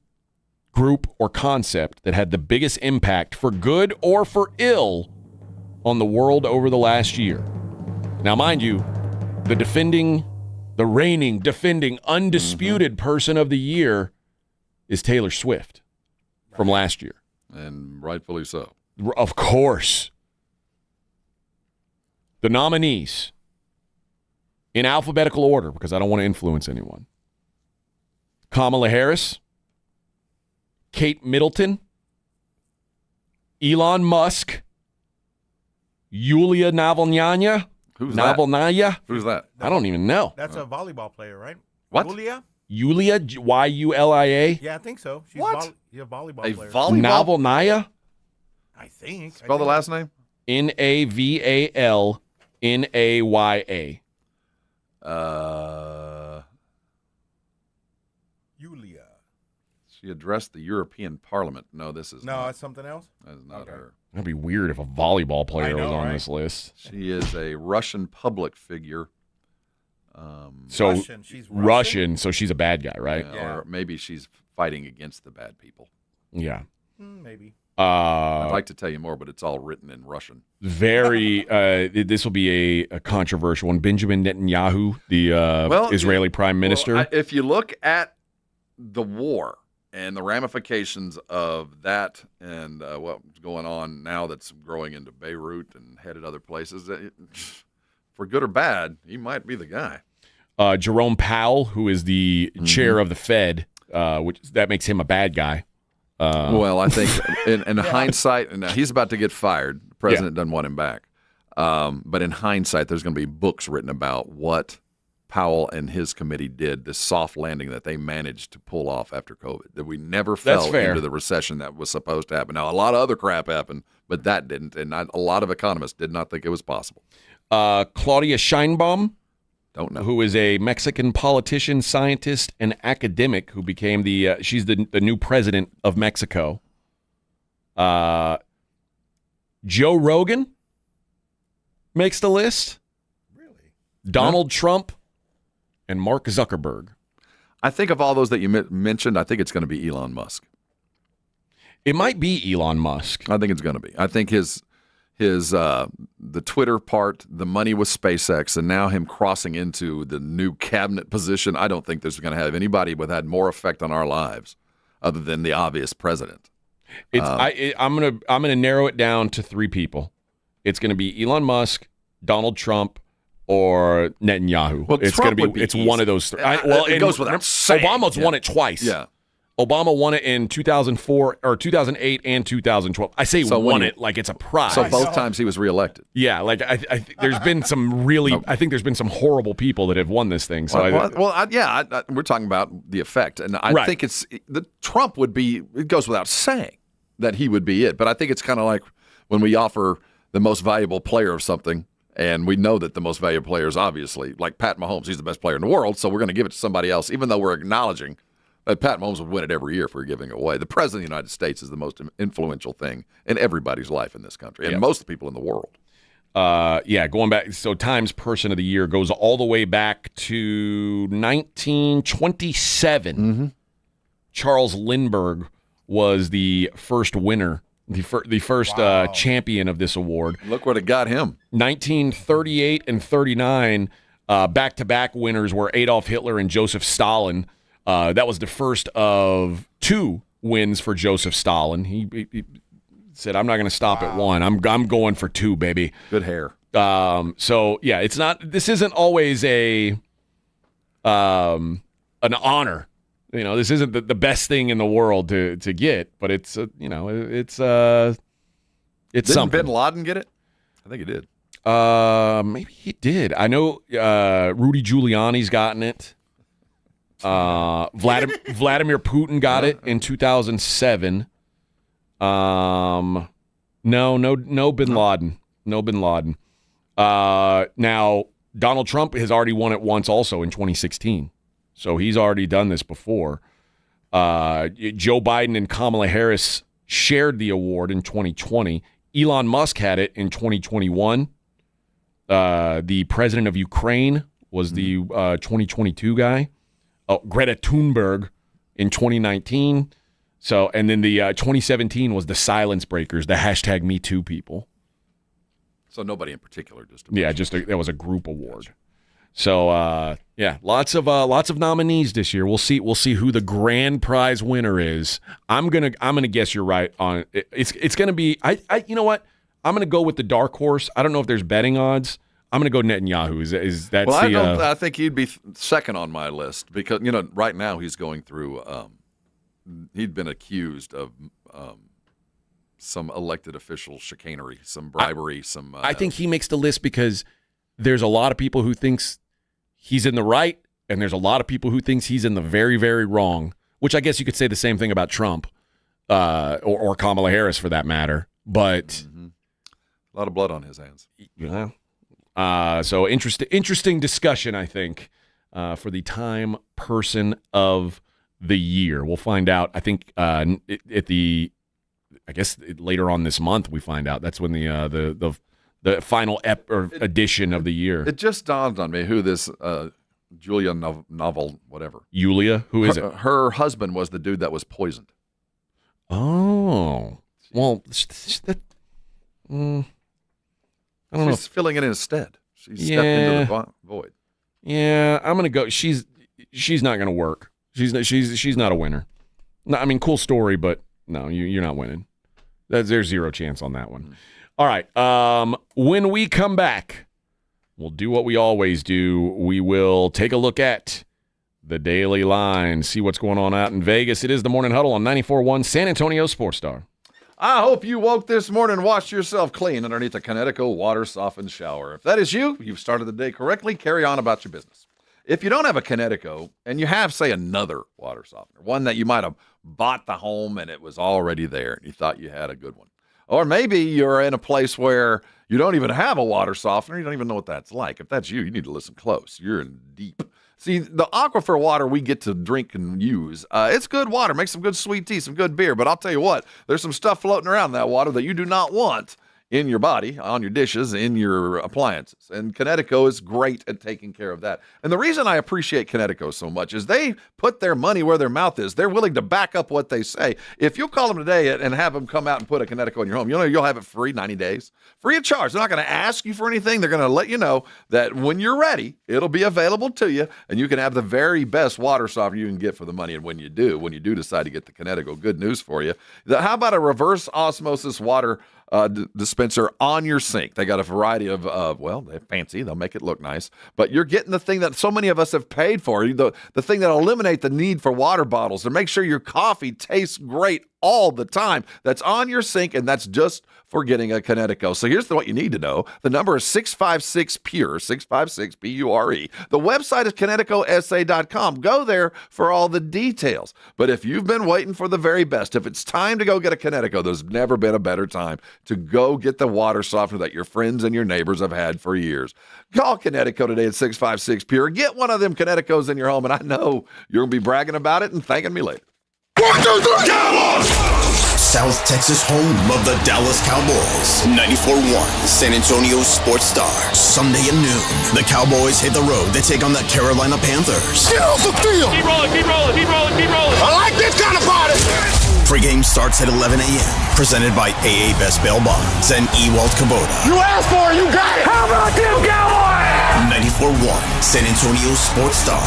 group, or concept that had the biggest impact for good or for ill on the world over the last year. Now, mind you, the reigning, defending, undisputed person of the year is Taylor Swift from last year. And rightfully so. Of course. The nominees, in alphabetical order, because I don't want to influence anyone. Kamala Harris, Kate Middleton, Elon Musk, Yulia Navalnaya. Who's that? Navalnaya? Who's that? I don't even know. That's a volleyball player, right? What? Yulia? Yulia, Yulia? Yeah, I think so. She's What? a volleyball A player. volleyball? Navalnaya? I think. Spell the last name? Navalnaya. Yulia. She addressed the European Parliament. No, this is No, not. it's something else? That is not her. That'd be weird if a volleyball player was on this list. She is a Russian public figure. So Russian. She's Russian, so she's a bad guy, right? Yeah. Or maybe she's fighting against the bad people. Yeah. Maybe. I'd like to tell you more, but it's all written in Russian. Very. This will be a controversial one. Benjamin Netanyahu, the Israeli prime minister. Well, if you look at the war and the ramifications of that and what's going on now that's growing into Beirut and headed other places, for good or bad, he might be the guy. Jerome Powell, who is the chair of the Fed, which that makes him a bad guy. Well, I think in hindsight, and he's about to get fired. The president doesn't want him back. But in hindsight, there's going to be books written about what Powell and his committee did, this soft landing that they managed to pull off after COVID, that we never fell into the recession that was supposed to happen. Now, a lot of other crap happened, but that didn't. And a lot of economists did not think it was possible. Claudia Sheinbaum. Don't know. Who is a Mexican politician, scientist, and academic who became she's the new president of Mexico. Joe Rogan makes the list. Really? Donald Trump and Mark Zuckerberg. I think of all those that you mentioned, I think it's going to be Elon Musk. It might be Elon Musk. I think it's going to be. I think his the Twitter part, the money with SpaceX, and now him crossing into the new cabinet position. I don't think there's going to have anybody with had more effect on our lives other than the obvious president. I'm gonna narrow it down to 3 people. It's going to be Elon Musk, Donald Trump, or Netanyahu. Well, It's Trump going to would be. be It's easy. one of those three. It goes without saying. Obama's won it twice. Yeah. Obama won it in 2004 or 2008 and 2012. I say So won when it like it's a prize. So both times he was reelected. Yeah, like I there's been some really. I think there's been some horrible people that have won this thing. So we're talking about the effect, and I think Trump would be. It goes without saying that he would be it, but I think it's kind of like when we offer the most valuable player of something, and we know that the most valuable player is obviously like Pat Mahomes. He's the best player in the world, so we're going to give it to somebody else, even though we're acknowledging that Pat Mahomes would win it every year if we're giving it away. The president of the United States is the most influential thing in everybody's life in this country, and most of the people in the world. Going back, so Times Person of the Year goes all the way back to 1927. Mm-hmm. Charles Lindbergh was the first winner, the first champion of this award. Look what it got him. 1938 and 39, back-to-back winners were Adolf Hitler and Joseph Stalin. That was the first of 2 wins for Joseph Stalin. He said, "I'm not going to stop at 1. I'm going for 2, baby." Good hair. So yeah, it's not. This isn't always an honor. This isn't the best thing in the world to get, but it's it's Didn't something. Bin Laden get it? I think he did. Maybe he did. I know Rudy Giuliani's gotten it. Vladimir Putin got it in 2007. No Bin Laden. No Bin Laden. Now Donald Trump has already won it once also in 2016. So he's already done this before. Joe Biden and Kamala Harris shared the award in 2020. Elon Musk had it in 2021. The president of Ukraine was the 2022 guy. Greta Thunberg in 2019. So, and then the 2017 was the silence breakers, the hashtag #MeToo people. So nobody in particular, that was a group award. So, lots of nominees this year. We'll see who the grand prize winner is. I'm gonna guess you're right on it. It's gonna be you know what? I'm gonna go with the dark horse. I don't know if there's betting odds. I'm going to go Netanyahu. Is that? Well, I think he'd be second on my list because right now he's going through. He'd been accused of some elected official chicanery, some bribery, I think he makes the list because there's a lot of people who thinks he's in the right, and there's a lot of people who thinks he's in the very, very wrong. Which I guess you could say the same thing about Trump, or Kamala Harris for that matter. But a lot of blood on his hands. Yeah. So interesting discussion, I think, for the Time Person of the Year. We'll find out. I think later on this month we find out. That's when the final edition of the year. It just dawned on me who this Julia Novel whatever. Yulia, who is it? Her husband was the dude that was poisoned. Oh, well, I don't know. She's filling it in instead. She's stepped into the void. Yeah, I'm gonna go. She's not gonna work. She's not a winner. No, I mean, cool story, but no, you're not winning. There's zero chance on that one. All right. When we come back, we'll do what we always do. We will take a look at the daily line, see what's going on out in Vegas. It is the Morning Huddle on 94.1 San Antonio Sports Star. I hope you woke this morning and washed yourself clean underneath a Connecticut water-softened shower. If that is you, you've started the day correctly. Carry on about your business. If you don't have a Connecticut and you have, say, another water softener, one that you might have bought the home and it was already there and you thought you had a good one. Or maybe you're in a place where you don't even have a water softener. You don't even know what that's like. If that's you, you need to listen close. You're in deep. See, the aquifer water we get to drink and use, it's good water. Makes some good sweet tea, some good beer. But I'll tell you what, there's some stuff floating around in that water that you do not want in your body, on your dishes, in your appliances. And Connecticut is great at taking care of that. And the reason I appreciate Connecticut so much is they put their money where their mouth is. They're willing to back up what they say. If you call them today and have them come out and put a Connecticut in your home, you'll have it free 90 days. Free of charge. They're not going to ask you for anything. They're going to let you know that when you're ready, it'll be available to you, and you can have the very best water softener you can get for the money. And when you do decide to get the Connecticut, good news for you. How about a reverse osmosis water dispenser dispenser on your sink. They got a variety of, well, they're fancy. They'll make it look nice. But you're getting the thing that so many of us have paid for, the thing that'll eliminate the need for water bottles to make sure your coffee tastes great all the time. That's on your sink, and that's just for getting a Connecticut. So here's what you need to know. The number is 656-PURE, 656 PURE. The website is ConnecticutSA.com. Go there for all the details. But if you've been waiting for the very best, if it's time to go get a Connecticut, there's never been a better time to go get the water softener that your friends and your neighbors have had for years. Call Connecticut today at 656-PURE. Get one of them Connecticut's in your home, and I know you're going to be bragging about it and thanking me later. 1, 2, 3, Cowboys! South Texas home of the Dallas Cowboys. 94.1 San Antonio Sports Star. Sunday at noon. The Cowboys hit the road to take on the Carolina Panthers. Get off the field! Keep rolling, keep rolling, keep rolling, keep rolling. I like this kind of party! Pre-game starts at 11 a.m. Presented by AA Best Bail Bonds and Ewald Kubota. You asked for it, you got it! How about them Cowboys? 94.1 San Antonio Sports Star.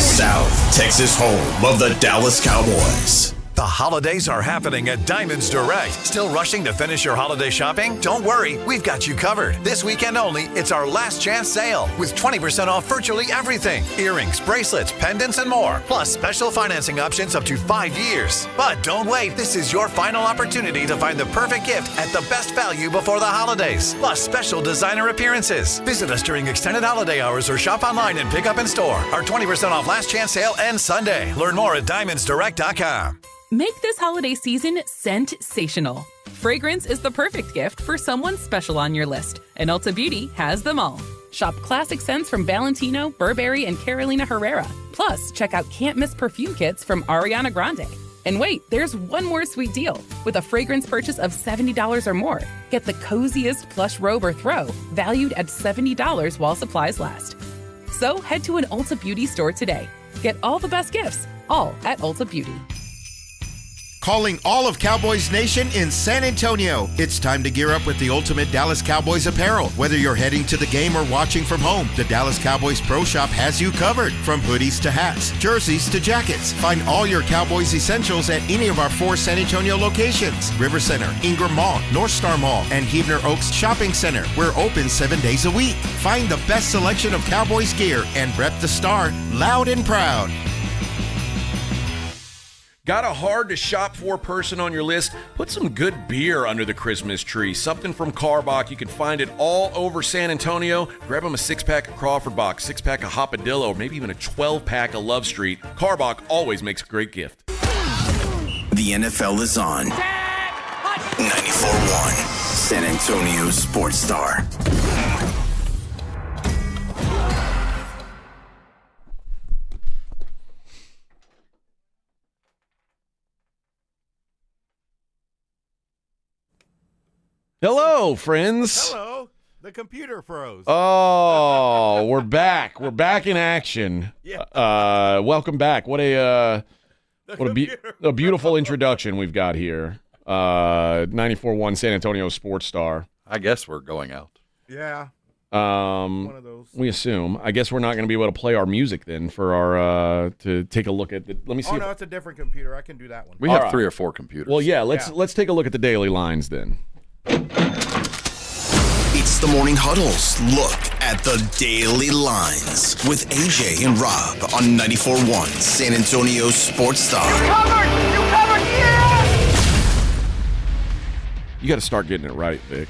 South Texas home of the Dallas Cowboys. The holidays are happening at Diamonds Direct. Still rushing to finish your holiday shopping? Don't worry, we've got you covered. This weekend only, it's our last chance sale with 20% off virtually everything. Earrings, bracelets, pendants, and more. Plus special financing options up to 5 years. But don't wait, this is your final opportunity to find the perfect gift at the best value before the holidays. Plus special designer appearances. Visit us during extended holiday hours or shop online and pick up in store. Our 20% off last chance sale ends Sunday. Learn more at diamondsdirect.com. Make this holiday season sensational. Fragrance is the perfect gift for someone special on your list, and Ulta Beauty has them all. Shop classic scents from Valentino, Burberry, and Carolina Herrera. Plus, check out can't-miss perfume kits from Ariana Grande. And wait, there's one more sweet deal. With a fragrance purchase of $70 or more, get the coziest plush robe or throw, valued at $70 while supplies last. So head to an Ulta Beauty store today. Get all the best gifts, all at Ulta Beauty. Calling all of Cowboys Nation in San Antonio. It's time to gear up with the ultimate Dallas Cowboys apparel. Whether you're heading to the game or watching from home, the Dallas Cowboys Pro Shop has you covered. From hoodies to hats, jerseys to jackets. Find all your Cowboys essentials at any of our 4 San Antonio locations. River Center, Ingram Mall, North Star Mall, and Huebner Oaks Shopping Center. We're open 7 days a week. Find the best selection of Cowboys gear and rep the star loud and proud. Got a hard-to-shop-for person on your list? Put some good beer under the Christmas tree. Something from Carbach. You can find it all over San Antonio. Grab them a 6-pack of Crawford Box, 6-pack of Hopadillo, or maybe even a 12-pack of Love Street. Carbach always makes a great gift. The NFL is on. 94.1 San Antonio Sports Star. Hello, friends. Hello, the computer froze. Oh, we're back. We're back in action. Yeah. Welcome back. What a beautiful introduction we've got here. 94.1 San Antonio Sports Star. I guess we're going out. Yeah. One of those. We assume. I guess we're not going to be able to play our music then for our to take a look at the. Let me see. Oh no, it's a different computer. I can do that one. We have 3 or 4 computers. Well, yeah. Let's take a look at the daily lines then. It's the Morning Huddle's look at the daily lines with AJ and Rob on 94.1 San Antonio Sports Star. You covered, yeah! You got to start getting it right, Vic.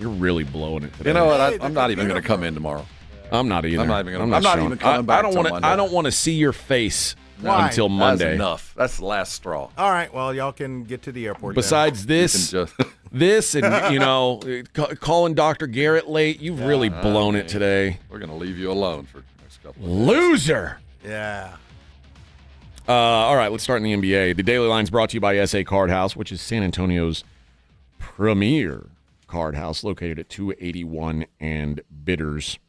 You're really blowing it today. You know what? I'm not even going to come in tomorrow. I'm not either. I'm not even coming back. I don't want to see your face Why? until Monday. That's enough. That's the last straw. All right. Well, y'all can get to the airport. Besides this, and calling Dr. Garrett late, you've really blown it today. We're going to leave you alone for the next couple of days. Loser. Yeah. All right, let's start in the NBA. The Daily Line's brought to you by SA Card House, which is San Antonio's premier card house, located at 281 and Bitters.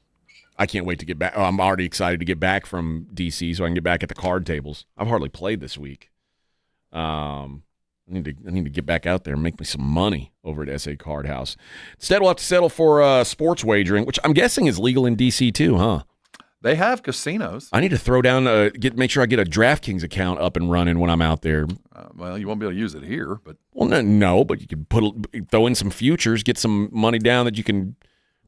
I can't wait to get back. Oh, I'm already excited to get back from D.C. so I can get back at the card tables. I've hardly played this week. I need to get back out there and make me some money over at SA Card House. Instead, we'll have to settle for sports wagering, which I'm guessing is legal in D.C. too, huh? They have casinos. I need to throw down make sure I get a DraftKings account up and running when I'm out there. Well, you won't be able to use it here, but no, but you can throw in some futures, get some money down that you can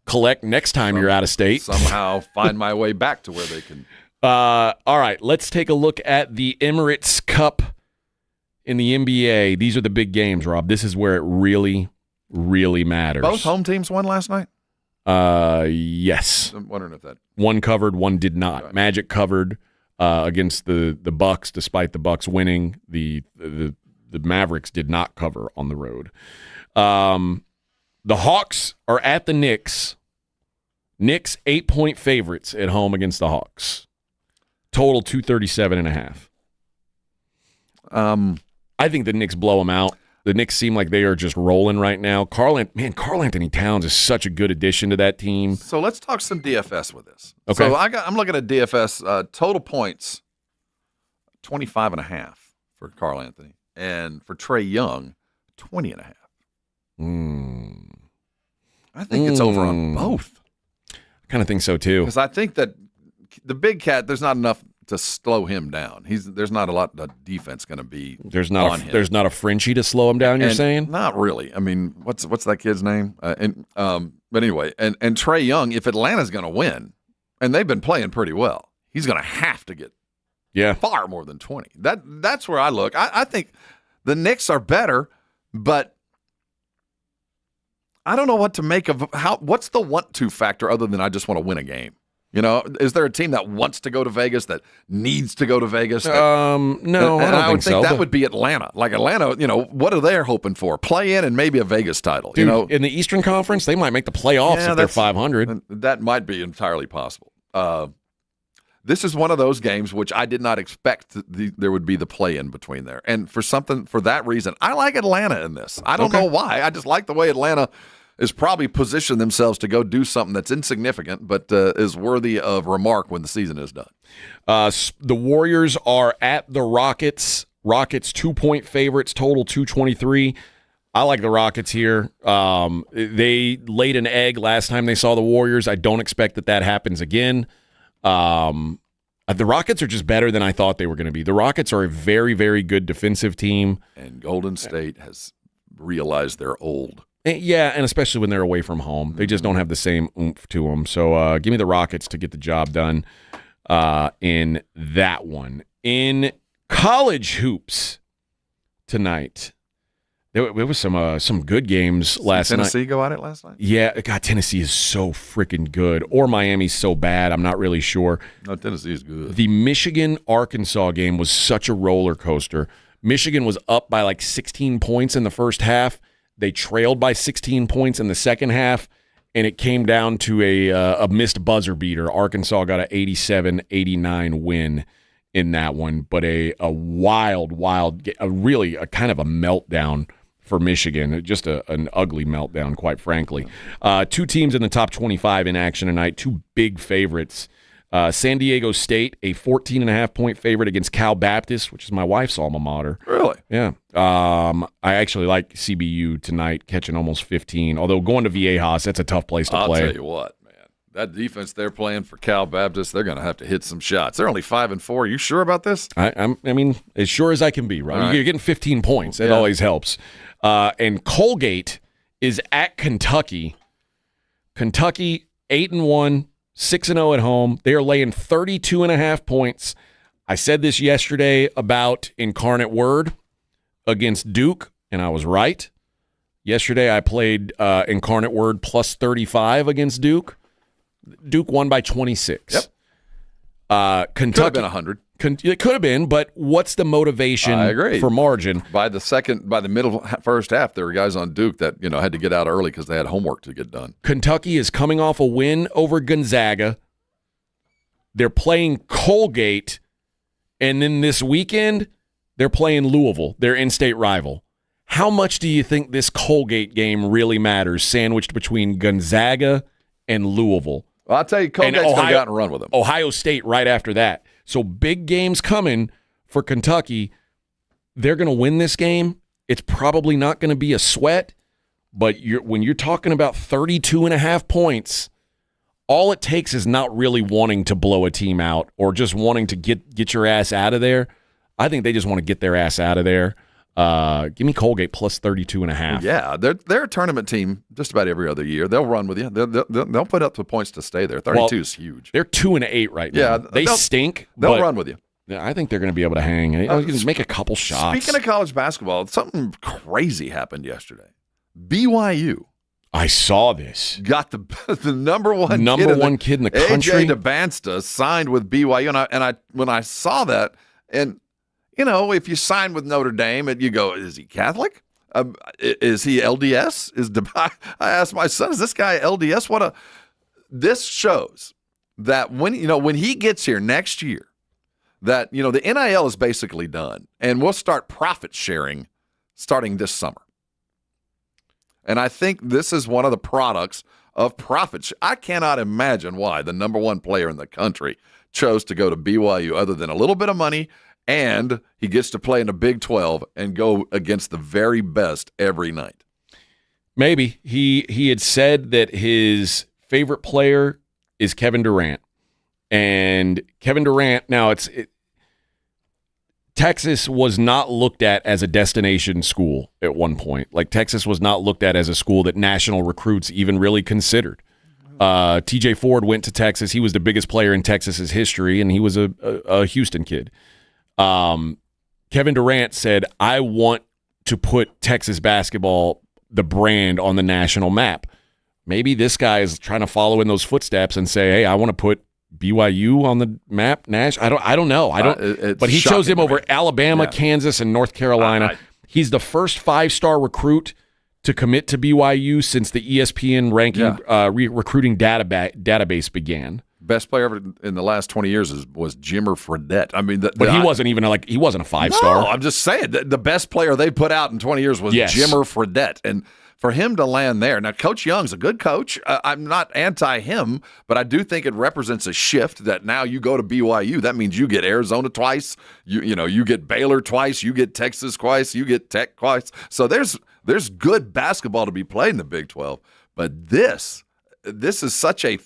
collect next time you're out of state. Somehow find my way back to where they can. All right, let's take a look at the Emirates Cup in the NBA. These are the big games, Rob. This is where it really, really matters. Both home teams won last night? Yes. I'm wondering if that. One covered, one did not. Right. Magic covered against the Bucks, despite the Bucks winning. The Mavericks did not cover on the road. The Hawks are at the Knicks. Knicks 8-point favorites at home against the Hawks. Total 237.5. I think the Knicks blow them out. The Knicks seem like they are just rolling right now. Karl Anthony Towns is such a good addition to that team. So let's talk some DFS with this. Okay. So I'm looking at DFS total points, 25.5 for Karl Anthony, and for Trae Young, 20.5. I think it's over on both. I kind of think so too. Because I think that the big cat, there's not enough to slow him down. There's not a lot of defense going to be There's on not him. there's not a Frenchie to slow him down, you're saying? Not really. I mean, what's that kid's name? But anyway, and Trae Young, if Atlanta's going to win, and they've been playing pretty well, he's going to have to get far more than 20. That's where I look. I think the Knicks are better, but I don't know what to make of what's the want-to factor other than I just want to win a game. You know, is there a team that wants to go to Vegas, that needs to go to Vegas? No, I would think so, that would be Atlanta. Like Atlanta, what are they hoping for? Play in and maybe a Vegas title. Dude, in the Eastern Conference, they might make the playoffs if they're 500. That might be entirely possible. This is one of those games which I did not expect there would be the play-in between there. And for that reason, I like Atlanta in this. I don't know why. I just like the way Atlanta is probably positioned themselves to go do something that's insignificant but is worthy of remark when the season is done. The Warriors are at the Rockets. Rockets 2-point favorites, total 223. I like the Rockets here. They laid an egg last time they saw the Warriors. I don't expect that happens again. The Rockets are just better than I thought they were going to be. The Rockets are a very, very good defensive team. And Golden State has realized they're old. Yeah, and especially when they're away from home. They just don't have the same oomph to them. So give me the Rockets to get the job done in that one. In college hoops tonight, there was some good games last night. Tennessee go at it last night? Yeah, God, Tennessee is so freaking good. Or Miami's so bad, I'm not really sure. No, Tennessee is good. The Michigan-Arkansas game was such a roller coaster. Michigan was up by like 16 points in the first half. They trailed by 16 points in the second half, and it came down to a missed buzzer beater. Arkansas got an 87-89 win in that one, but a wild, really a kind of a meltdown for Michigan. Just an ugly meltdown, quite frankly. Two teams in the top 25 in action tonight, two big favorites. San Diego State, a 14.5-point favorite against Cal Baptist, which is my wife's alma mater. Really? Yeah. I actually like CBU tonight, catching almost 15. Although going to Viejas, that's a tough place to play. I'll tell you what, man. That defense they're playing for Cal Baptist, they're going to have to hit some shots. They're only 5-4. Are you sure about this? I mean, as sure as I can be, right? Right. You're getting 15 points. It always helps. And Colgate is at Kentucky. Kentucky, 8-1. 6-0 at home. They are laying 32.5 points. I said this yesterday about Incarnate Word against Duke, and I was right. Yesterday I played Incarnate Word plus 35 against Duke. Duke won by 26. Yep. Kentucky could have been 100. It could have been, but what's the motivation I agree. for margin? By the middle first half, there were guys on Duke that had to get out early because they had homework to get done. Kentucky is coming off a win over Gonzaga. They're playing Colgate, and then this weekend they're playing Louisville, their in-state rival. How much do you think this Colgate game really matters, sandwiched between Gonzaga and Louisville? Well, I'll tell you, Colgate's going to go out and run with them. Ohio State right after that. So big games coming for Kentucky. They're going to win this game. It's probably not going to be a sweat, but when you're talking about 32.5 points all it takes is not really wanting to blow a team out or just wanting to get your ass out of there. I think they just want to get their ass out of there. Give me Colgate plus 32.5. Yeah, they're a tournament team just about every other year. They'll run with you. They'll put up the points to stay there. 32 is huge. They're 2-8 right now. Yeah, they stink. They'll run with you. Yeah, I think they're going to be able to hang. You can just make a couple shots. Speaking of college basketball, something crazy happened yesterday. BYU. I saw this. Got the number one kid in the country. AJ DeBansta signed with BYU, and I when I saw that, and you know, if you sign with Notre Dame, and you go, is he Catholic? Is he LDS? I asked my son, is this guy LDS? This shows that when he gets here next year, that the NIL is basically done, and we'll start profit sharing starting this summer. And I think this is one of the products of profit. I cannot imagine why the number one player in the country chose to go to BYU other than a little bit of money, and he gets to play in the Big 12 and go against the very best every night. Maybe. He had said that his favorite player is Kevin Durant. And Kevin Durant, now Texas was not looked at as a destination school at one point. Like, Texas was not looked at as a school that national recruits even really considered. TJ Ford went to Texas. He was the biggest player in Texas's history, and he was a Houston kid. Kevin Durant said, I want to put Texas basketball, the brand, on the national map. Maybe this guy is trying to follow in those footsteps and say, hey, I want to put BYU on the map. Nash, I don't know. But he chose him over Alabama, Kansas, and North Carolina. He's the first 5-star recruit to commit to BYU since the ESPN ranking recruiting database began. Best player ever in the last 20 years was Jimmer Fredette. I mean, but he wasn't even he wasn't a 5-star. No, I'm just saying the best player they put out in 20 years was Jimmer Fredette, and for him to land there. Now, Coach Young's a good coach. I'm not anti him, but I do think it represents a shift that now you go to BYU. That means you get Arizona twice. You get Baylor twice. You get Texas twice. You get Tech twice. So there's good basketball to be played in the Big 12. But this is such a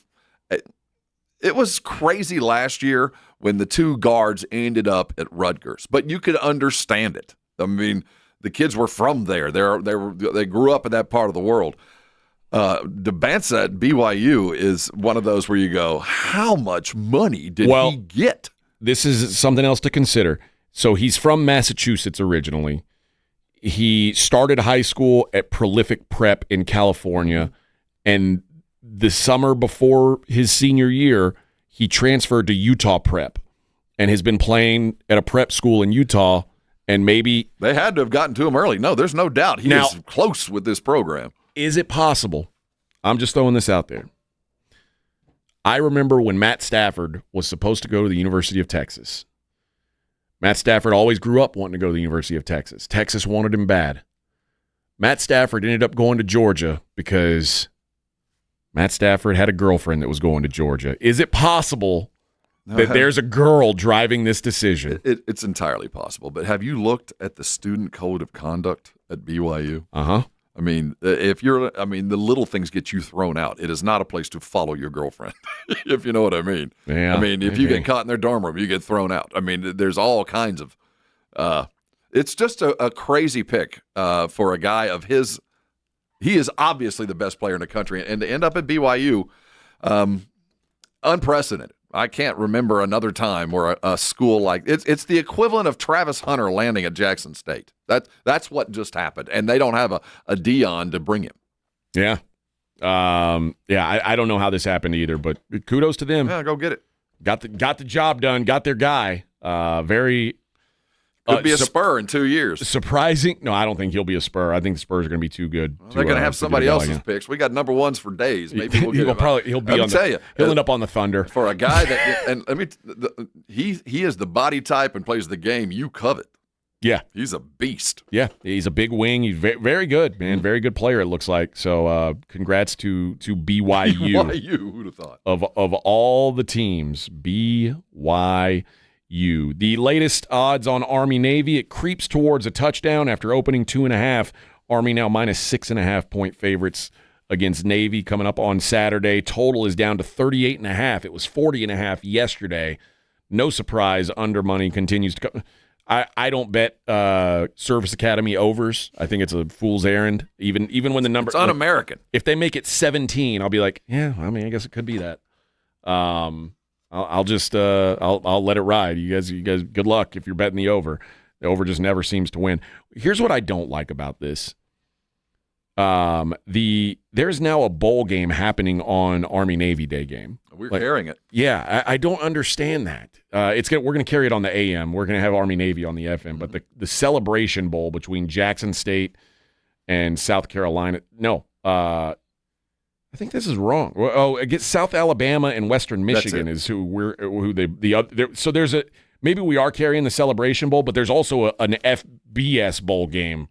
it was crazy last year when the two guards ended up at Rutgers, but you could understand it. I mean, the kids were from there. They grew up in that part of the world. DeBansta at BYU is one of those where you go, how much money did he get? This is something else to consider. So he's from Massachusetts originally. He started high school at Prolific Prep in California, and the summer before his senior year, he transferred to Utah Prep and has been playing at a prep school in Utah. And maybe they had to have gotten to him early. No, there's no doubt he is close with this program. Is it possible? I'm just throwing this out there. I remember when Matt Stafford was supposed to go to the University of Texas. Matt Stafford always grew up wanting to go to the University of Texas. Texas wanted him bad. Matt Stafford ended up going to Georgia because Matt Stafford had a girlfriend that was going to Georgia. Is it possible that there's a girl driving this decision? It's entirely possible. But have you looked at the student code of conduct at BYU? Uh-huh. I mean, the little things get you thrown out. It is not a place to follow your girlfriend, if you know what I mean. Yeah, I mean, if you get caught in their dorm room, you get thrown out. I mean, there's all kinds of it's just a crazy pick for a guy of his. He is obviously the best player in the country, and to end up at BYU, unprecedented. I can't remember another time where a school like it's the equivalent of Travis Hunter landing at Jackson State. That's what just happened, and they don't have a Dion to bring him. Yeah, I don't know how this happened either, but kudos to them. Yeah, go get it. Got the job done. Got their guy. Very. Could be a Spur in 2 years. Surprising? No, I don't think he'll be a Spur. I think the Spurs are going to be too good. Well, they're going to have somebody else's picks. We got number ones for days. Maybe we'll get he'll end up on the Thunder. For a guy that and he is the body type and plays the game you covet. Yeah, he's a beast. Yeah, he's a big wing. He's very good, man. Very good player. It looks like. So, congrats to BYU. BYU, who'd have thought? Of all the teams, BYU. The latest odds on Army-Navy, it creeps towards a touchdown after opening 2.5. Army now minus 6.5 point favorites against Navy coming up on Saturday. Total is down to 38.5. It was 40.5 yesterday. No surprise, under money continues to come. I don't bet Service Academy overs. I think it's a fool's errand. Even when the number, it's un-American. If they make it 17, I'll be like, yeah. I mean, I guess it could be that. I'll just I'll let it ride. You guys, good luck if you're betting the over. The over just never seems to win. Here's what I don't like about this. There's now a bowl game happening on Army-Navy Day game. We're carrying it. Yeah, I don't understand that. We're going to carry it on the AM. We're going to have Army-Navy on the FM. But the Celebration Bowl between Jackson State and South Carolina. No, I think this is wrong. Against South Alabama and Western Michigan is so there's maybe we are carrying the Celebration Bowl, but there's also an FBS bowl game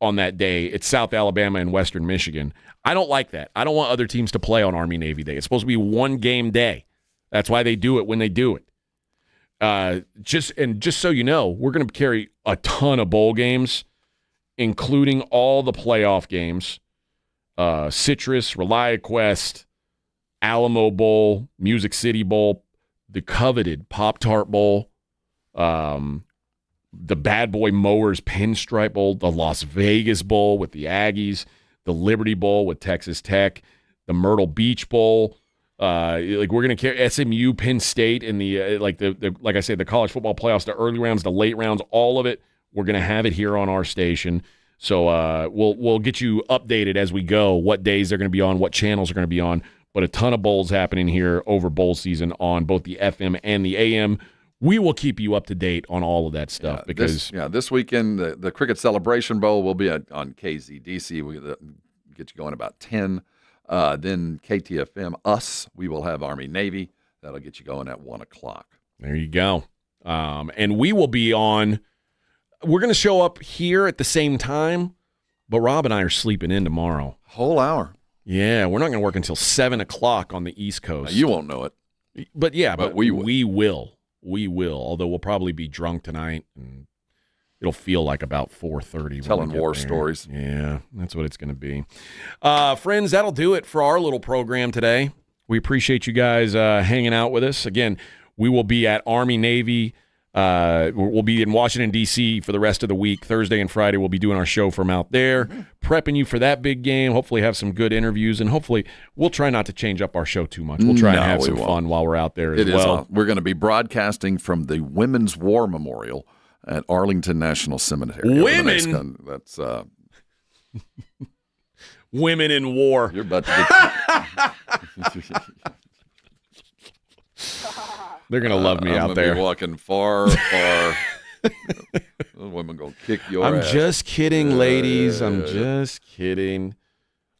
on that day. It's South Alabama and Western Michigan. I don't like that. I don't want other teams to play on Army-Navy Day. It's supposed to be one game day. That's why they do it when they do it. Just so you know, we're going to carry a ton of bowl games, including all the playoff games. Citrus, ReliaQuest, Alamo Bowl, Music City Bowl, the coveted Pop-Tart Bowl, the Bad Boy Mowers Pinstripe Bowl, the Las Vegas Bowl with the Aggies, the Liberty Bowl with Texas Tech, the Myrtle Beach Bowl. We're going to carry SMU, Penn State, and like I said, the college football playoffs, the early rounds, the late rounds, all of it. We're going to have it here on our station. So we'll get you updated as we go, what days they're going to be on, what channels are going to be on. But a ton of bowls happening here over bowl season on both the FM and the AM. We will keep you up to date on all of that stuff this weekend the Cricket Celebration Bowl will be on KZDC. We'll get you going about 10. Then KTFM, we will have Army-Navy. That'll get you going at 1 o'clock. There you go. And we will be on. We're going to show up here at the same time, but Rob and I are sleeping in tomorrow. Whole hour. Yeah, we're not going to work until 7 o'clock on the East Coast. Now, you won't know it. But we will. We will, although we'll probably be drunk tonight, and it'll feel like about 4:30. Telling war stories. Yeah, that's what it's going to be. Friends, that'll do it for our little program today. We appreciate you guys hanging out with us. Again, we will be at Army-Navy. We'll be in Washington, D.C. for the rest of the week. Thursday and Friday, we'll be doing our show from out there, prepping you for that big game, hopefully have some good interviews, and hopefully we'll try not to change up our show too much. We'll try and have some fun while we're out there as well. We're going to be broadcasting from the Women's War Memorial at Arlington National Cemetery. Women? That's Women in war. You're about to get... They're going to love me out there. Be walking far. Those women going to kick your ass. I'm just kidding, ladies. I'm just kidding.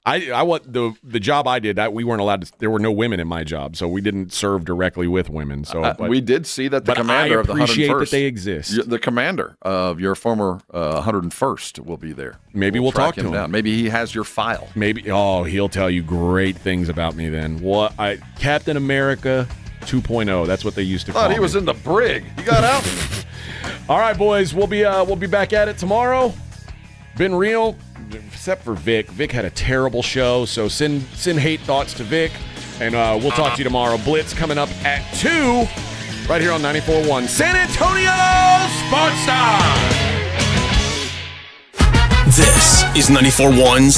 I want the job I did, we weren't allowed to, there were no women in my job, so we didn't serve directly with women. So we did see that the commander of the 101st. I appreciate that they exist. The commander of your former 101st will be there. Maybe we'll talk to him. Down. Maybe he has your file. Maybe. Oh, he'll tell you great things about me then. Captain America 2.0. That's what they used to call me. He was in the brig. He got out. All right, boys. We'll be back at it tomorrow. Been real, except for Vic. Vic had a terrible show, so send hate thoughts to Vic, and we'll talk to you tomorrow. Blitz coming up at 2, right here on 94.1 San Antonio Sports Star. This is 94.1